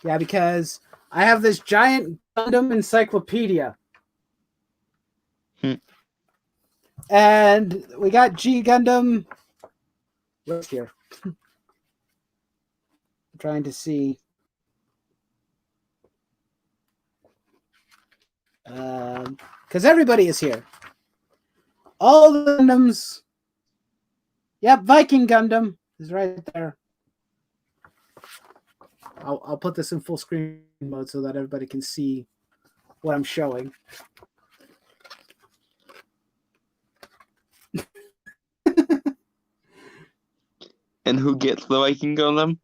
Yeah, because I have this giant Gundam encyclopedia. And we got G Gundam. What's here? I'm trying to see. Because everybody is here. All the Gundams. Yep, Viking Gundam is right there. I'll put this in full screen mode so that everybody can see what I'm showing. And who gets the Viking Gundam?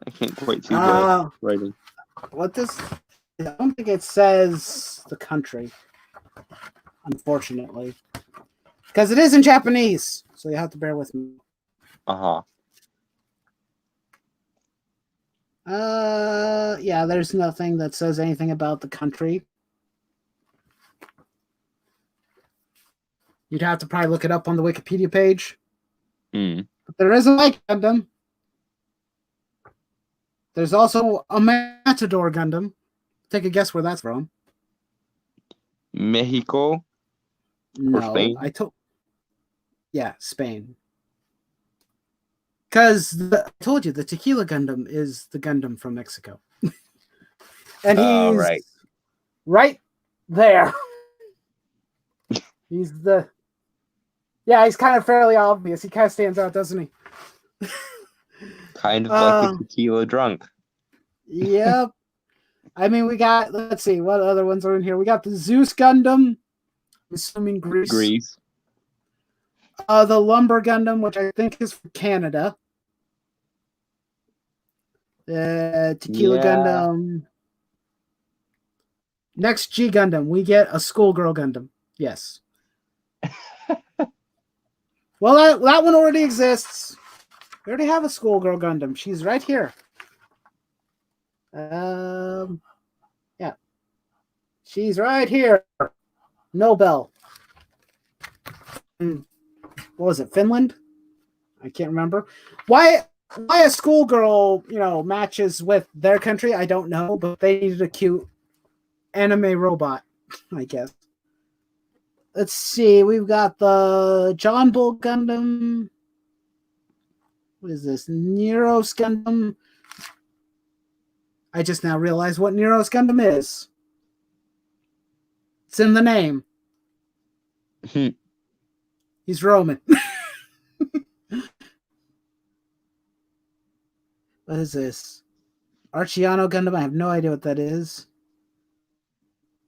I can't quite see the writing. What this? I don't think it says the country, unfortunately, because it is in Japanese, so you have to bear with me. Yeah, there's nothing that says anything about the country. You'd have to probably look it up on the Wikipedia page. But there is a Viking Gundam. There's also a Matador Gundam. Take a guess where that's from. Mexico? No, Spain? Yeah, Spain. Because I told you, the Tequila Gundam is the Gundam from Mexico. And he's right there. He's kind of fairly obvious. He kind of stands out, doesn't he? Kind of like a tequila drunk. Yep. I mean, we got, let's see, what other ones are in here? We got the Zeus Gundam. I'm assuming Greece. The Lumber Gundam, which I think is from Canada. Tequila Gundam. Next G Gundam, we get a Schoolgirl Gundam. Yes. Well, that one already exists. We already have a Schoolgirl Gundam. She's right here. Yeah. She's right here. Nobel. What was it, Finland? I can't remember. Why a schoolgirl, matches with their country, I don't know, but they needed a cute anime robot, I guess. Let's see, we've got the John Bull Gundam. What is this? Neros Gundam. I just now realized what Neros Gundam is. It's in the name. He's Roman. What is this? Arciano Gundam. I have no idea what that is.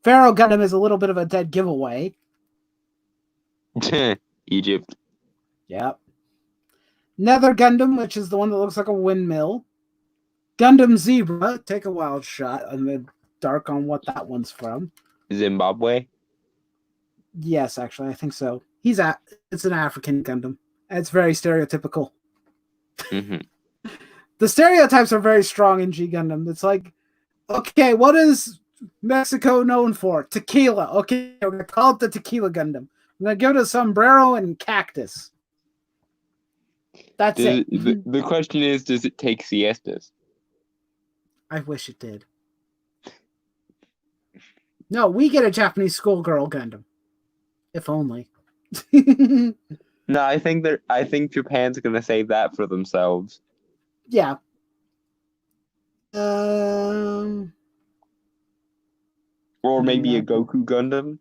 Pharaoh Gundam is a little bit of a dead giveaway. Egypt. Yep. Nether Gundam, which is the one that looks like a windmill. Gundam Zebra. Take a wild shot in the dark on what that one's from. Zimbabwe? Yes, actually, I think so. It's an African Gundam. It's very stereotypical. The stereotypes are very strong in G Gundam. It's like, okay, what is Mexico known for? Tequila. Okay, we're going to call it the Tequila Gundam. I'm going to give it a sombrero and cactus. That's it. The question is, does it take siestas? I wish it did. No, we get a Japanese schoolgirl Gundam. If only. No, I think Japan's going to save that for themselves. Yeah. Or maybe a Goku Gundam.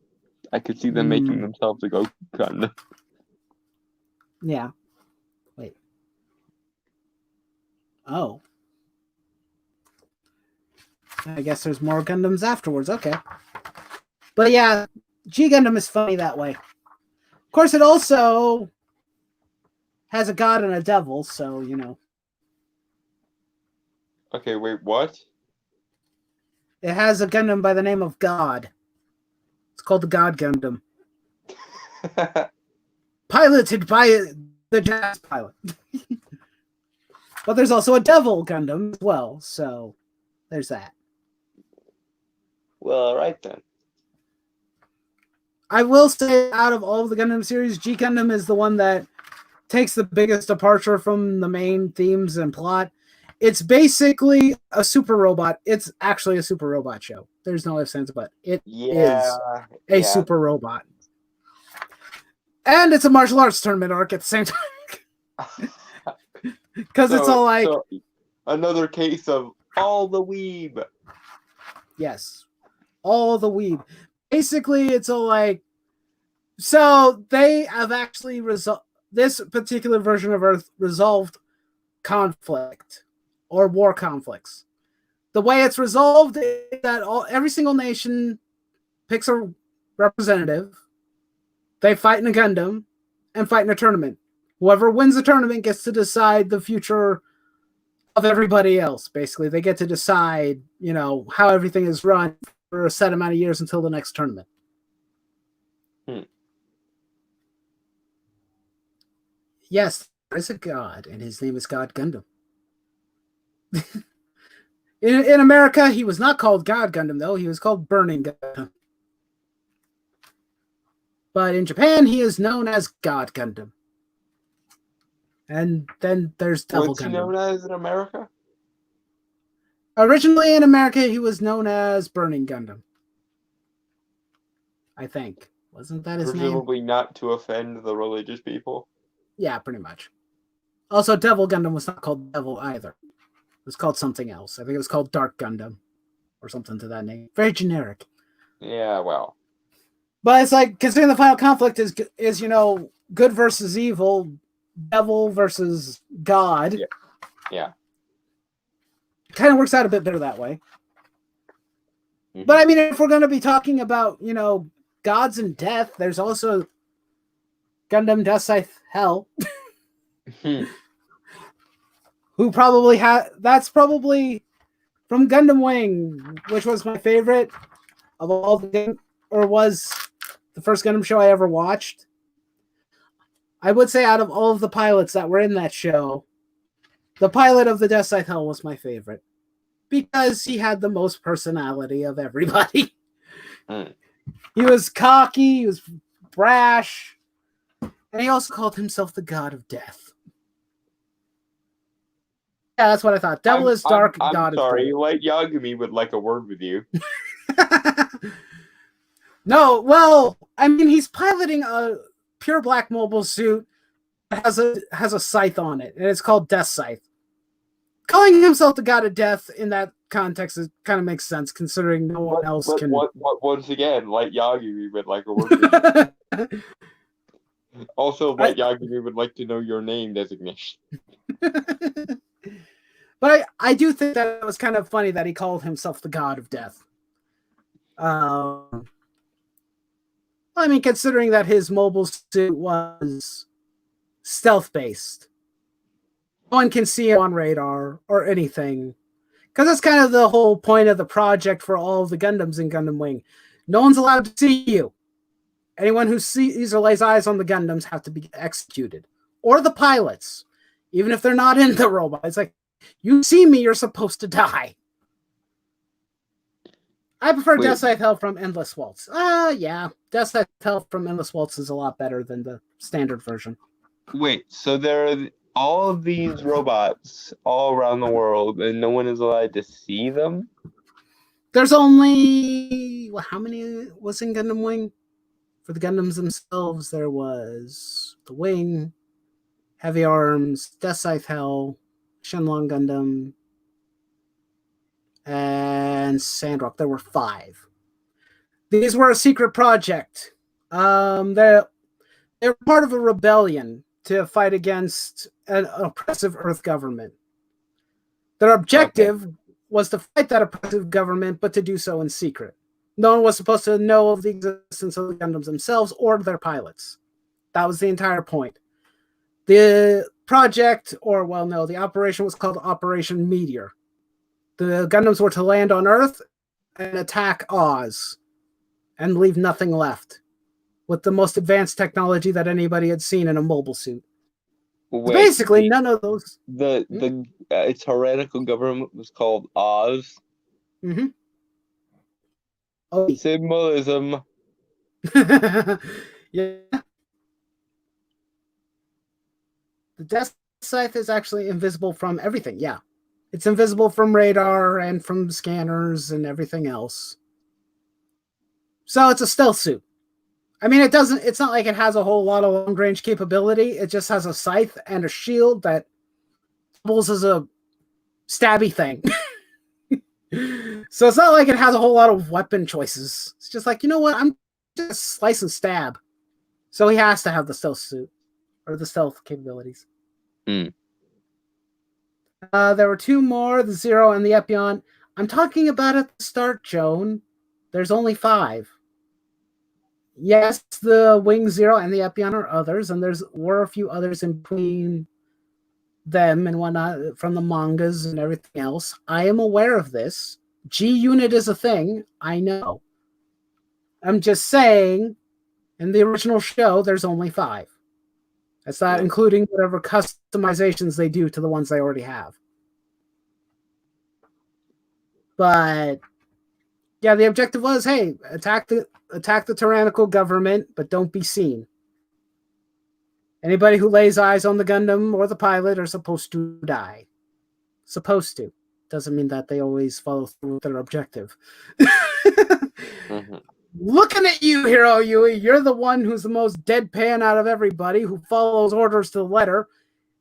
I could see them making themselves a Goku Gundam. Yeah. Wait. Oh. I guess there's more Gundams afterwards. Okay. But yeah, G Gundam is funny that way. Of course, it also has a god and a devil, so, Okay, wait, what? It has a Gundam by the name of God. It's called the God Gundam. Piloted by the Jazz pilot. But there's also a Devil Gundam as well, so there's that. Well, all right then. I will say, out of all of the Gundam series, G Gundam is the one that takes the biggest departure from the main themes and plot. It's basically a super robot. It's actually a super robot show. There's no ifs, ands, but it is a super robot. And it's a martial arts tournament arc at the same time. Because it's all like... So another case of all the weeb. Yes. All the weeb. Basically, it's all like... So they have actually resolved... This particular version of Earth resolved conflict or war conflicts. The way it's resolved is that every single nation picks a representative. They fight in a Gundam and fight in a tournament. Whoever wins the tournament gets to decide the future of everybody else. Basically, they get to decide, how everything is run for a set amount of years until the next tournament. Yes, there is a god, and his name is God Gundam. in America, he was not called God Gundam, though. He was called Burning Gundam. But in Japan, he is known as God Gundam. And then there's Devil Gundam. What's he known as in America? Originally in America, he was known as Burning Gundam. I think. Wasn't that his name? Presumably not to offend the religious people. Yeah, pretty much. Also, Devil Gundam was not called Devil either. It was called something else. I think it was called Dark Gundam. Or something to that name. Very generic. Yeah, well. But it's like, considering the final conflict is good versus evil, devil versus God. Yeah. Kind of works out a bit better that way. Mm-hmm. But I mean, if we're going to be talking about, gods and death, there's also Gundam Death Scythe Hell. Who probably that's probably from Gundam Wing, which was my favorite of all the or was the first Gundam show I ever watched. I would say out of all of the pilots that were in that show, the pilot of the Death Scythe Hell was my favorite. Because he had the most personality of everybody. He was cocky, he was brash, and he also called himself the God of Death. Yeah, that's what I thought. Devil is dark, God is dark. I'm sorry, Light Yagami would like a word with you. No, well, I mean, he's piloting a pure black mobile suit that has a scythe on it, and it's called Death Scythe. Calling himself the God of Death in that context kind of makes sense, considering no one else can... Once again, Light Yagami would like a word with you. Also, Light Yagami would like to know your name designation. But I do think that it was kind of funny that he called himself the God of Death. I mean, considering that his mobile suit was stealth-based. No one can see him on radar or anything. Because that's kind of the whole point of the project for all of the Gundams in Gundam Wing. No one's allowed to see you. Anyone who sees or lays eyes on the Gundams have to be executed. Or the pilots. Even if they're not in the robot. It's like, you see me, you're supposed to die. I prefer Death Scythe Hell from Endless Waltz. Yeah. Death Scythe Hell from Endless Waltz is a lot better than the standard version. Wait, so there are all of these robots all around the world, and no one is allowed to see them? There's only... how many was in Gundam Wing? For the Gundams themselves, there was the Wing, Heavy Arms, Death Scythe Hell, Shenlong Gundam, and Sandrock. There were 5. These were a secret project. They were part of a rebellion to fight against an oppressive Earth government. Their objective was to fight that oppressive government, but to do so in secret. No one was supposed to know of the existence of the Gundams themselves or their pilots. That was the entire point. The project, the operation was called Operation Meteor. The Gundams were to land on Earth and attack Oz and leave nothing left. with the most advanced technology that anybody had seen in a mobile suit. Wait, basically, none of those. The tyrannical government was called Oz. Mm-hmm. Oh, symbolism. Yeah. The Death Scythe is actually invisible from everything. Yeah, it's invisible from radar and from scanners and everything else. So it's a stealth suit. I mean, it's not like it has a whole lot of long range capability. It just has a scythe and a shield that doubles as a stabby thing. So it's not like it has a whole lot of weapon choices. It's just like, you know what? I'm just slice and stab. So he has to have the stealth suit or the stealth capabilities. Mm. There were two more, the Zero and the Epion. I'm talking about at the start, Joan. There's only 5. Yes, the Wing Zero and the Epion are others, and were a few others in between them and whatnot from the mangas and everything else. I am aware of this. G-Unit is a thing. I know. I'm just saying, in the original show, there's only 5. That's not including whatever customizations they do to the ones they already have. But yeah, the objective was, hey, attack the tyrannical government, but don't be seen. Anybody who lays eyes on the Gundam or the pilot are supposed to die. Supposed to. Doesn't mean that they always follow through with their objective. Mm-hmm. Looking at you, Hiro Yui, you're the one who's the most deadpan out of everybody, who follows orders to the letter,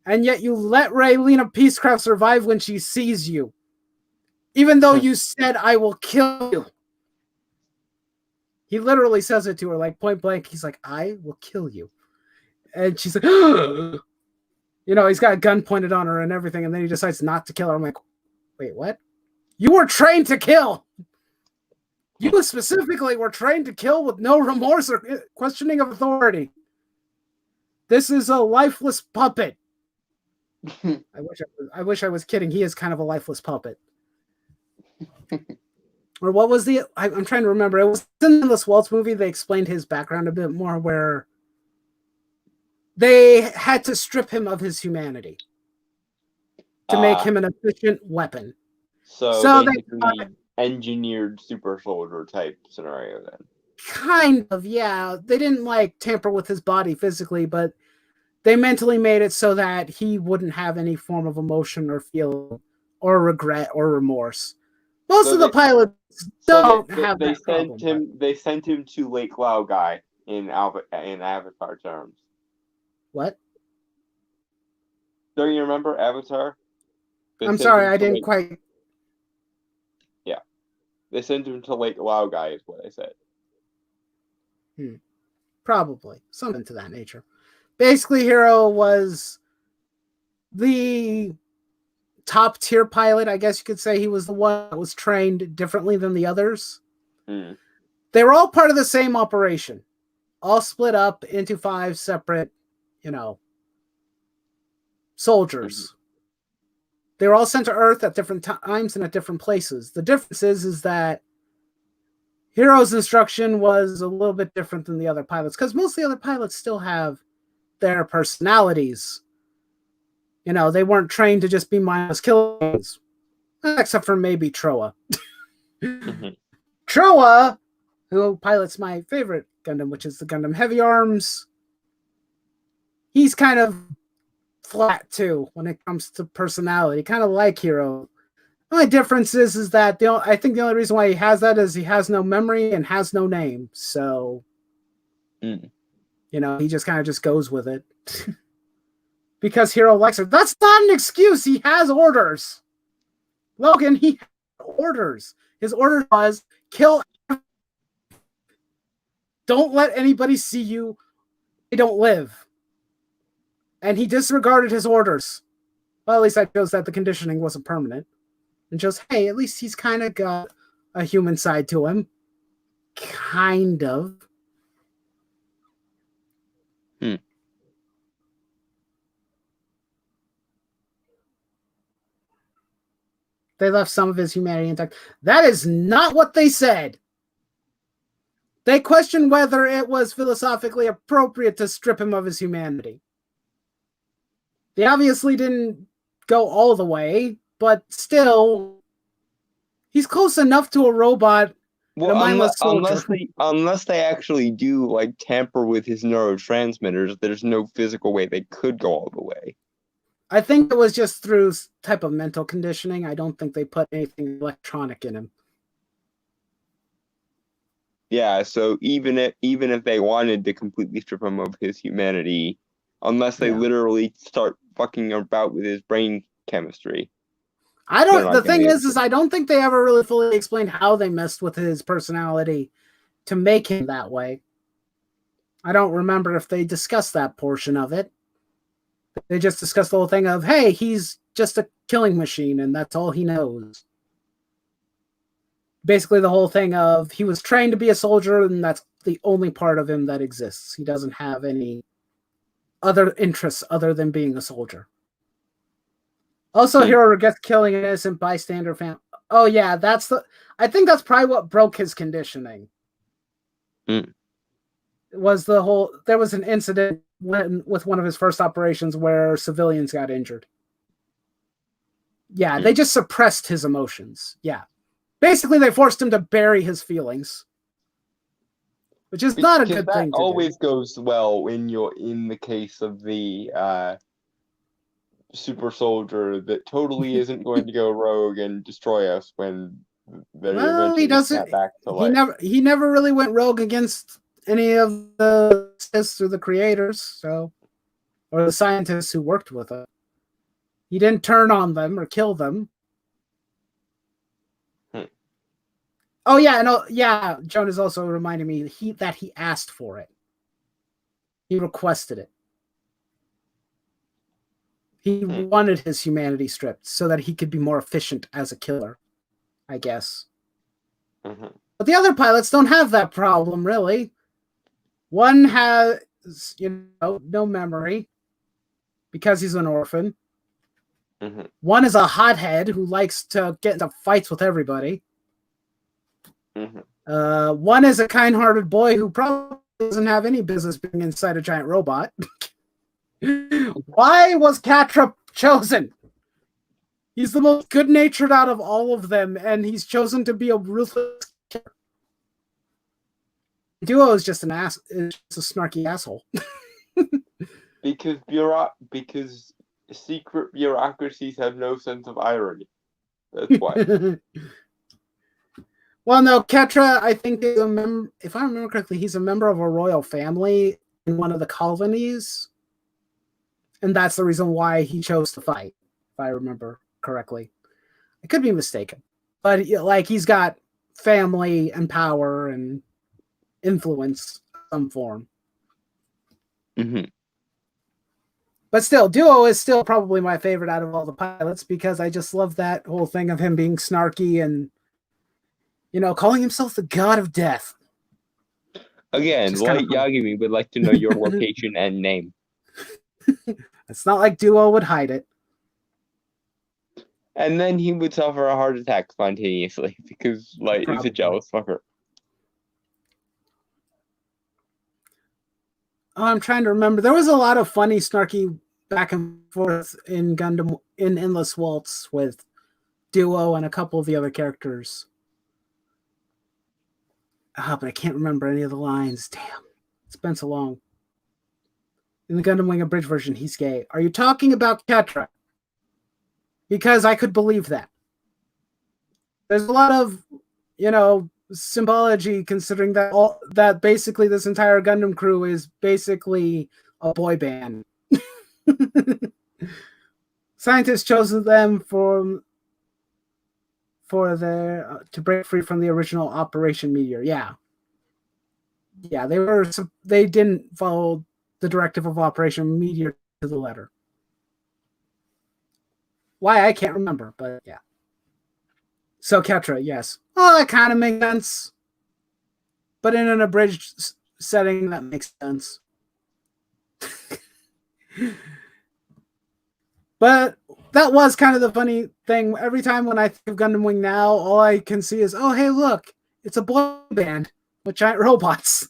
and yet you let Raylena Peacecraft survive when she sees you. Even though you said, I will kill you. He literally says it to her, like point blank. He's like, I will kill you. And she's like, you know, he's got a gun pointed on her and everything, and then he decides not to kill her. I'm like, wait, what? You were trained to kill. You specifically were trained to kill with no remorse or questioning of authority. This is a lifeless puppet. I wish I was kidding. He is kind of a lifeless puppet. Or what was I'm trying to remember. It was in this Waltz movie. They explained his background a bit more, where they had to strip him of his humanity to make him an efficient weapon. So basically, engineered super soldier type scenario then. Kind of, yeah. They didn't like tamper with his body physically, but they mentally made it so that he wouldn't have any form of emotion or feeling or regret or remorse. Most of the pilots don't have that problem. They sent him to Lake Laogai in Avatar terms. What? Don't you remember Avatar? I'm sorry, I didn't quite. Yeah, they sent him to Lake Laogai, is what I said. Probably something to that nature. Basically, Hiro was the top tier pilot, I guess you could say. He was the one that was trained differently than the others. They were all part of the same operation, all split up into 5 separate, soldiers. They were all sent to Earth at different times and at different places. The difference is that Hiro's instruction was a little bit different than the other pilots, because most of the other pilots still have their personalities. They weren't trained to just be mindless killers, except for maybe Troa. Troa, who pilots my favorite Gundam, which is the Gundam Heavy Arms, he's kind of flat too when it comes to personality, kind of like Hiro. The only difference is that I think the only reason why he has that is he has no memory and has no name. So, he just kind of just goes with it. Because Hiro likes her. That's not an excuse. He has orders. Logan, he had orders. His order was kill. Don't let anybody see you. They don't live. And he disregarded his orders. Well, at least that shows that the conditioning wasn't permanent. And just, hey, at least he's kind of got a human side to him. Kind of. They left some of his humanity intact. That is not what they said. They question whether it was philosophically appropriate to strip him of his humanity. They obviously didn't go all the way, but still, he's close enough to a robot. Well, unless they actually do like tamper with his neurotransmitters, there's no physical way they could go all the way. I think it was just through type of mental conditioning. I don't think they put anything electronic in him. Yeah, so even if they wanted to completely strip him of his humanity, unless they literally start fucking about with his brain chemistry. The thing is I don't think they ever really fully explained how they messed with his personality to make him that way. I don't remember if they discussed that portion of it. They just discussed the whole thing of, hey, he's just a killing machine and that's all he knows. Basically the whole thing of he was trained to be a soldier and that's the only part of him that exists. He doesn't have any other interests other than being a soldier. Also, Hero gets killing an innocent bystander fan. Oh yeah, I think that's probably what broke his conditioning. Was there was an incident with one of his first operations where civilians got injured. Yeah, they just suppressed his emotions. Yeah. Basically, they forced him to bury his feelings, which is not a good thing to do. That always goes well when you're in the case of the super soldier that totally isn't going to go rogue and destroy us when they eventually snap back to life. He never really went rogue against any of the scientists or the creators, or the scientists who worked with him. He didn't turn on them or kill them. Oh yeah, Joan is also reminding me that he asked for it. He requested it. He wanted his humanity stripped so that he could be more efficient as a killer, I guess. But the other pilots don't have that problem, really. One has, no memory because he's an orphan. One is a hothead who likes to get into fights with everybody. One is a kind-hearted boy who probably doesn't have any business being inside a giant robot. Why was Catra chosen? He's the most good-natured out of all of them, and he's chosen to be a ruthless killer. Duo is just a snarky asshole. because secret bureaucracies have no sense of irony. That's why. Well, no, Catra, I think, is if I remember correctly, he's a member of a royal family in one of the colonies. And that's the reason why he chose to fight, if I remember correctly. I could be mistaken. But, he's got family and power and influence of some form. But still, Duo is still probably my favorite out of all the pilots because I just love that whole thing of him being snarky and calling himself the god of death. Again, Light Yagami would like to know your location and name. It's not like Duo would hide it. And then he would suffer a heart attack spontaneously because Light is a jealous fucker. Oh, I'm trying to remember. There was a lot of funny, snarky back and forth in Gundam, in Endless Waltz with Duo and a couple of the other characters. But I can't remember any of the lines. Damn. It's been so long. In the Gundam Wing Abridged version, he's gay. Are you talking about Catra? Because I could believe that. There's a lot of, symbology considering that basically this entire Gundam crew is basically a boy band. Scientists chose them to break free from the original Operation Meteor. Yeah, they didn't follow the directive of Operation Meteor to the letter. Why, I can't remember, but yeah. So Catra, yes. Oh, that kind of makes sense. But in an abridged setting, that makes sense. But that was kind of the funny thing. Every time when I think of Gundam Wing now, all I can see is, oh, hey, look, it's a boy band. with giant robots.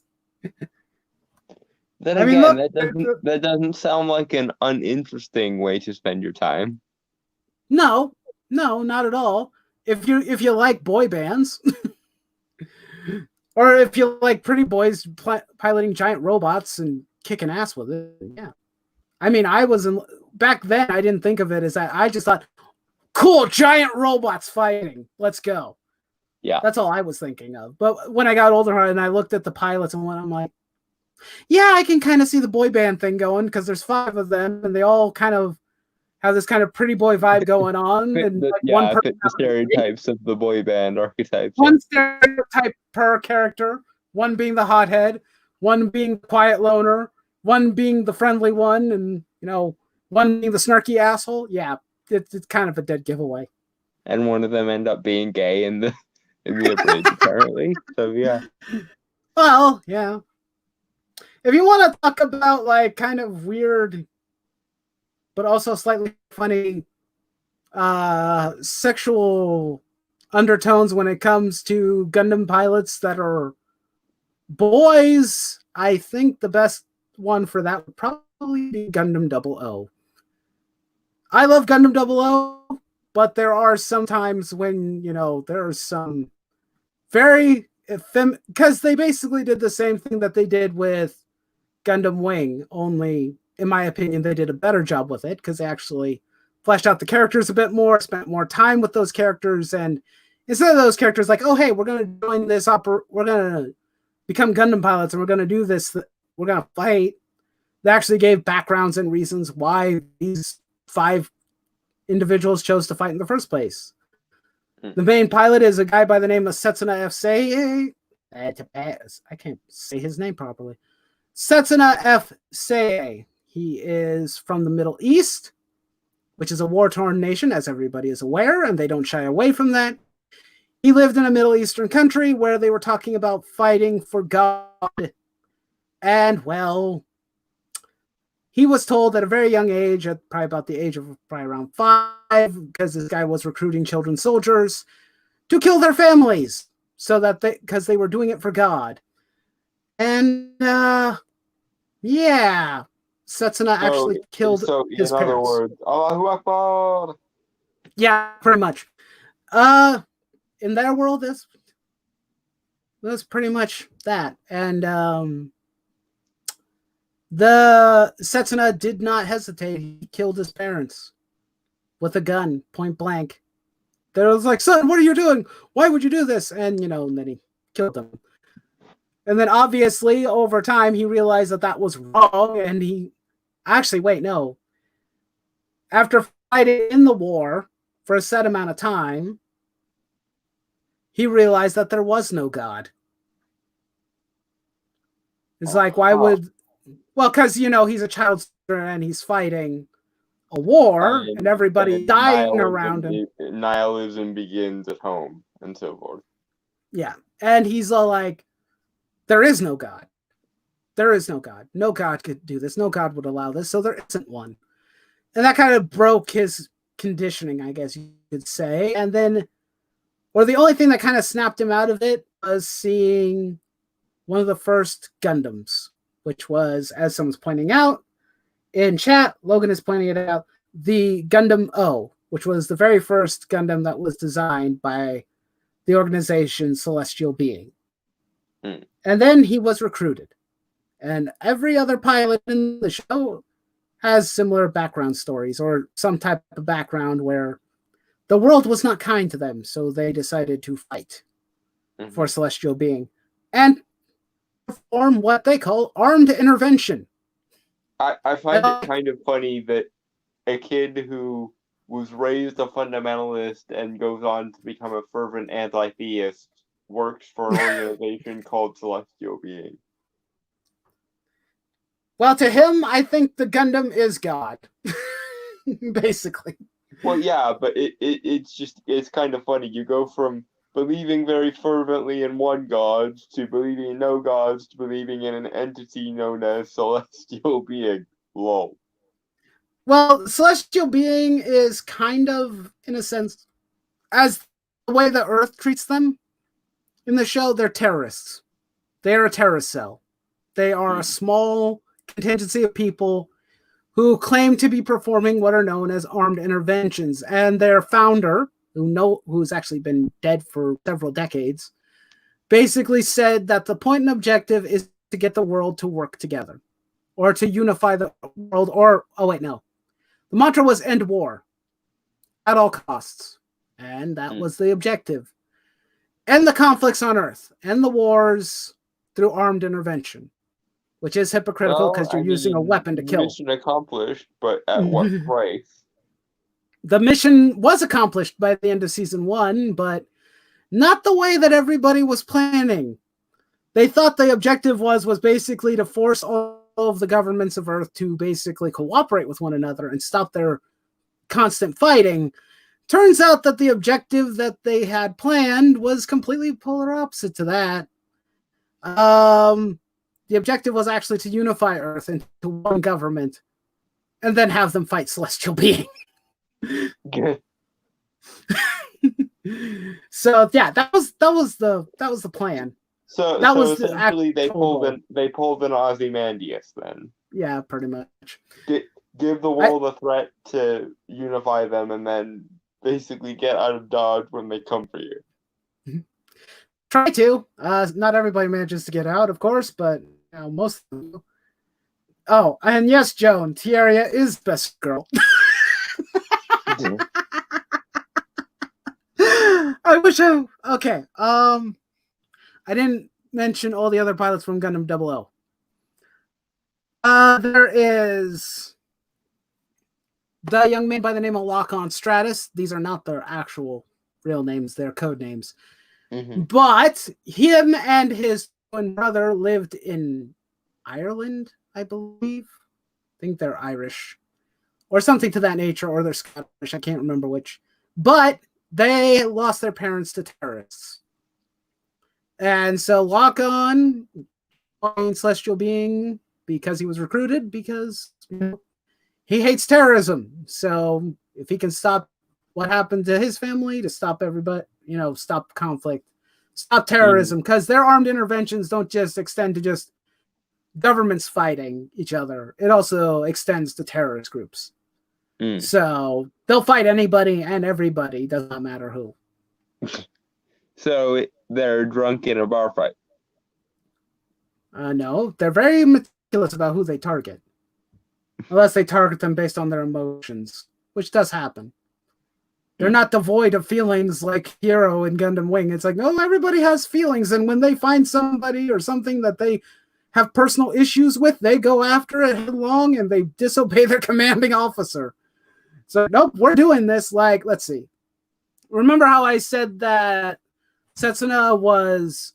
Then again, look, that doesn't sound like an uninteresting way to spend your time. No, not at all. If you like boy bands, or if you like pretty boys piloting giant robots and kicking ass with it, yeah. I mean, back then. I didn't think of it as that. I just thought, cool, giant robots fighting. Let's go. Yeah, that's all I was thinking of. But when I got older and I looked at the pilots and I'm like, yeah, I can kind of see the boy band thing going because there's 5 of them and they all kind of have this kind of pretty boy vibe going on. And fit the stereotypes of the boy band archetypes. One stereotype per character, one being the hothead, one being the quiet loner, one being the friendly one, and one being the snarky asshole. Yeah, it's kind of a dead giveaway. And one of them end up being gay in the abridged, apparently. So yeah. Well, yeah. If you want to talk about like kind of weird, but also slightly funny sexual undertones when it comes to Gundam pilots that are boys, I think the best one for that would probably be Gundam 00. I love Gundam 00, but there are some times when, there are some very because they basically did the same thing that they did with Gundam Wing, only in my opinion they did a better job with it because they actually fleshed out the characters a bit more, spent more time with those characters, and instead of those characters like, oh hey, we're going to join this we're going to become Gundam pilots and we're going to do this, we're going to fight, they actually gave backgrounds and reasons why these 5 individuals chose to fight in the first place. The main pilot is a guy by the name of Setsuna F. Seiei. I can't say his name properly. Setsuna F. Seiei. He is from the Middle East, which is a war-torn nation, as everybody is aware, and they don't shy away from that. He lived in a Middle Eastern country where they were talking about fighting for God. And, well, he was told at a very young age, at probably about the age of probably around 5, because this guy was recruiting children soldiers to kill their families, because they were doing it for God. And yeah, Setsuna actually killed his parents. In other words, Allahu Akbar. Yeah, pretty much. In their world, that's pretty much that. And the Setsuna did not hesitate. He killed his parents with a gun, point blank. They was like, son, what are you doing? Why would you do this? And, and then he killed them. And then obviously over time, he realized that was wrong. And he actually, wait, no. After fighting in the war for a set amount of time, he realized that there was no God. It's like, why would... Well, because, he's a child and he's fighting a war and everybody dying around him. Nihilism begins at home and so forth. Yeah. And he's all like, there is no God. There is no God. No God could do this. No God would allow this. So there isn't one. And that kind of broke his conditioning, I guess you could say. And then, or the only thing that kind of snapped him out of it was seeing one of the first Gundams, which was, as someone's pointing out in chat, Logan is pointing it out, the Gundam O, which was the very first Gundam that was designed by the organization Celestial Being. And then he was recruited. And every other pilot in the show has similar background stories or some type of background where the world was not kind to them, so they decided to fight for Celestial Being and perform what they call armed intervention. I find it kind of funny that a kid who was raised a fundamentalist and goes on to become a fervent anti-theist works for an organization called Celestial Being. Well, to him, I think the Gundam is God, basically. Well, yeah, but it's kind of funny. You go from believing very fervently in one god to believing in no gods to believing in an entity known as Celestial Being. Lol. Well, Celestial Being is kind of, in a sense, as the way the Earth treats them in the show, they're terrorists. They are a terrorist cell. They are a small contingency of people who claim to be performing what are known as armed interventions. And their founder, who's actually been dead for several decades, basically said that the point and objective is to get the world to work together, or to unify the world, or, the mantra was end war at all costs. And that was the objective. End the conflicts on Earth, end the wars through armed intervention, which is hypocritical because you're using a weapon to kill. Mission accomplished, but at what price? The mission was accomplished by the end of season 1, but not the way that everybody was planning. They thought the objective was basically to force all of the governments of Earth to basically cooperate with one another and stop their constant fighting. Turns out that the objective that they had planned was completely polar opposite to that. The objective was actually to unify Earth into one government and then have them fight celestial beings. Good. So yeah, that was the plan. So that was essentially they pulled an Ozymandias then. Yeah, pretty much. Give the world a threat to unify them, and then basically get out of Dodge when they come for you. Try to. Not everybody manages to get out, of course, but most of them. Oh, and yes, Joan, Tierra is best girl. I wish I... Okay. I didn't mention all the other pilots from Gundam 00. There is the young man by the name of Lock-On Stratus. These are not their actual real names. They're code names. But him and his twin brother lived in Ireland, I believe. I think they're Irish. Or something to that nature, or they're Scottish. I can't remember which. But they lost their parents to terrorists. And so Lock-On, celestial being, because he was recruited, because he hates terrorism. So if he can stop what happened to his family, to stop everybody, stop conflict, stop terrorism, because their armed interventions don't just extend to just governments fighting each other. It also extends to terrorist groups. So they'll fight anybody and everybody, does not matter who. So they're drunk in a bar fight. No, they're very meticulous about who they target. Unless they target them based on their emotions, which does happen. They're not devoid of feelings like Hero and Gundam Wing. It's like, no, everybody has feelings, and when they find somebody or something that they have personal issues with, they go after it headlong and they disobey their commanding officer. So, nope, we're doing this. Like, let's see. Remember how I said that Setsuna was,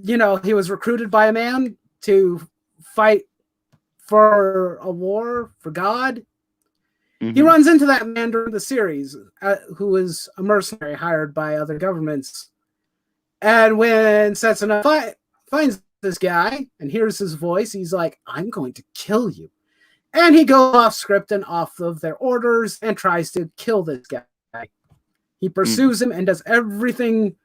he was recruited by a man to fight for a war, for God? He runs into that man during the series, who is a mercenary hired by other governments. And when Setsuna finds this guy and hears his voice, he's like, I'm going to kill you. And he goes off script and off of their orders and tries to kill this guy. He pursues him and does everything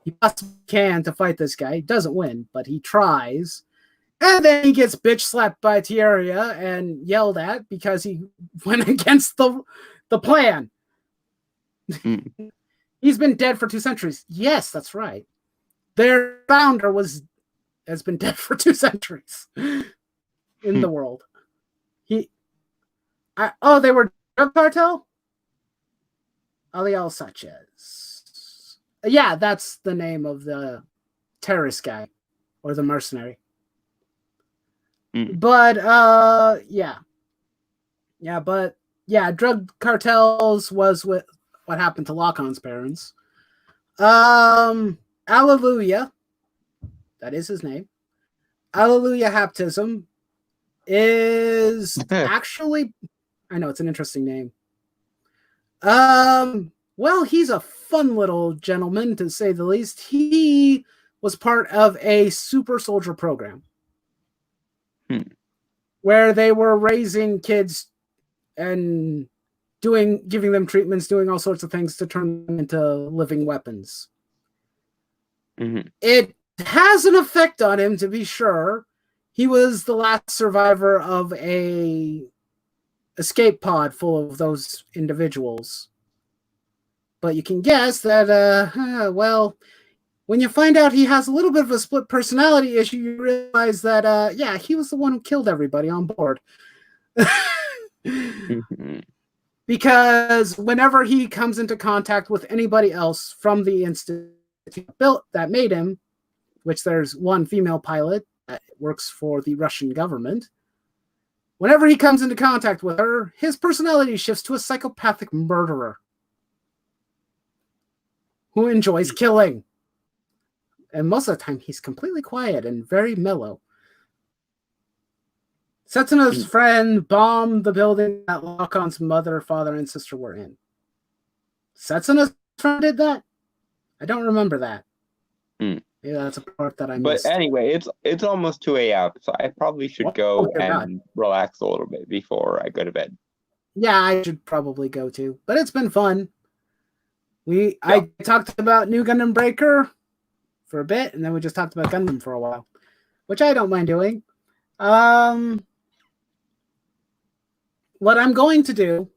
he possibly can to fight this guy. He doesn't win, but he tries. And then he gets bitch slapped by Tierra and yelled at because he went against the plan. He's been dead for 2 centuries. Yes, that's right. Their founder has been dead for 2 centuries in the world. They were drug cartel? Aliel Sanchez. Yeah, that's the name of the terrorist guy or the mercenary. But drug cartels was what happened to Lock-On's parents. Alleluia, that is his name. Alleluia Haptism is actually, I know it's an interesting name. Well, he's a fun little gentleman, to say the least. He was part of a super soldier program where they were raising kids and giving them treatments, doing all sorts of things to turn them into living weapons. It has an effect on him, to be sure. He was the last survivor of a escape pod full of those individuals. But you can guess that, well, when you find out he has a little bit of a split personality issue, you realize that, yeah, he was the one who killed everybody on board. Because whenever he comes into contact with anybody else from the institute built that made him, which there's one female pilot that works for the Russian government, whenever he comes into contact with her, his personality shifts to a psychopathic murderer who enjoys killing. And most of the time, he's completely quiet and very mellow. Setsuna's friend bombed the building that Lakan's mother, father, and sister were in. Setsuna's friend did that? I don't remember that. Maybe that's a part that I missed. But anyway, it's almost 2 a.m., so I probably should go and relax a little bit before I go to bed. Yeah, I should probably go too. But it's been fun. I talked about New Gundam Breaker for a bit, and then we just talked about Gundam for a while, which I don't mind doing. What I'm going to do,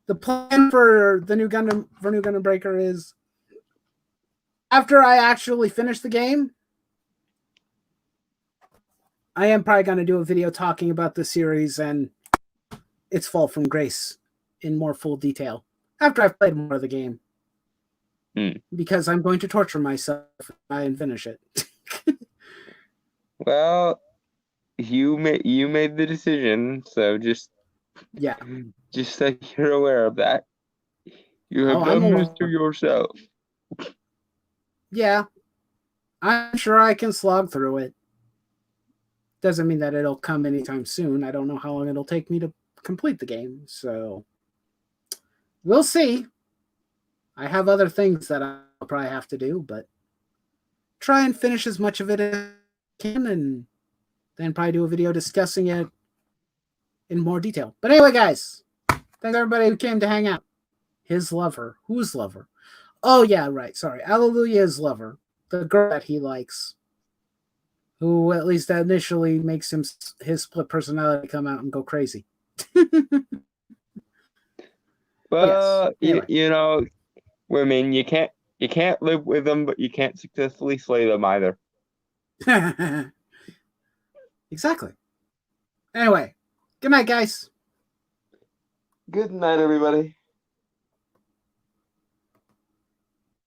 the plan for New Gundam Breaker is, after I actually finish the game, I am probably going to do a video talking about the series and its fall from grace in more full detail after I've played more of the game. Because I'm going to torture myself if I finish it. Well, you made the decision, so just so you're aware of that. You have done this to yourself. Yeah, I'm sure I can slog through it. Doesn't mean that it'll come anytime soon. I don't know how long it'll take me to complete the game, so we'll see. I have other things that I'll probably have to do, but try and finish as much of it as I can, and then probably do a video discussing it in more detail. But anyway, guys, thanks everybody who came to hang out. His lover. Whose lover? Oh, yeah, right. Sorry. Alleluia's lover. The girl that he likes. Who at least initially makes his split personality come out and go crazy. Well, yes, anyway. You know, women, you can't live with them, but you can't successfully slay them either. Exactly. Anyway, good night, guys. Good night, everybody.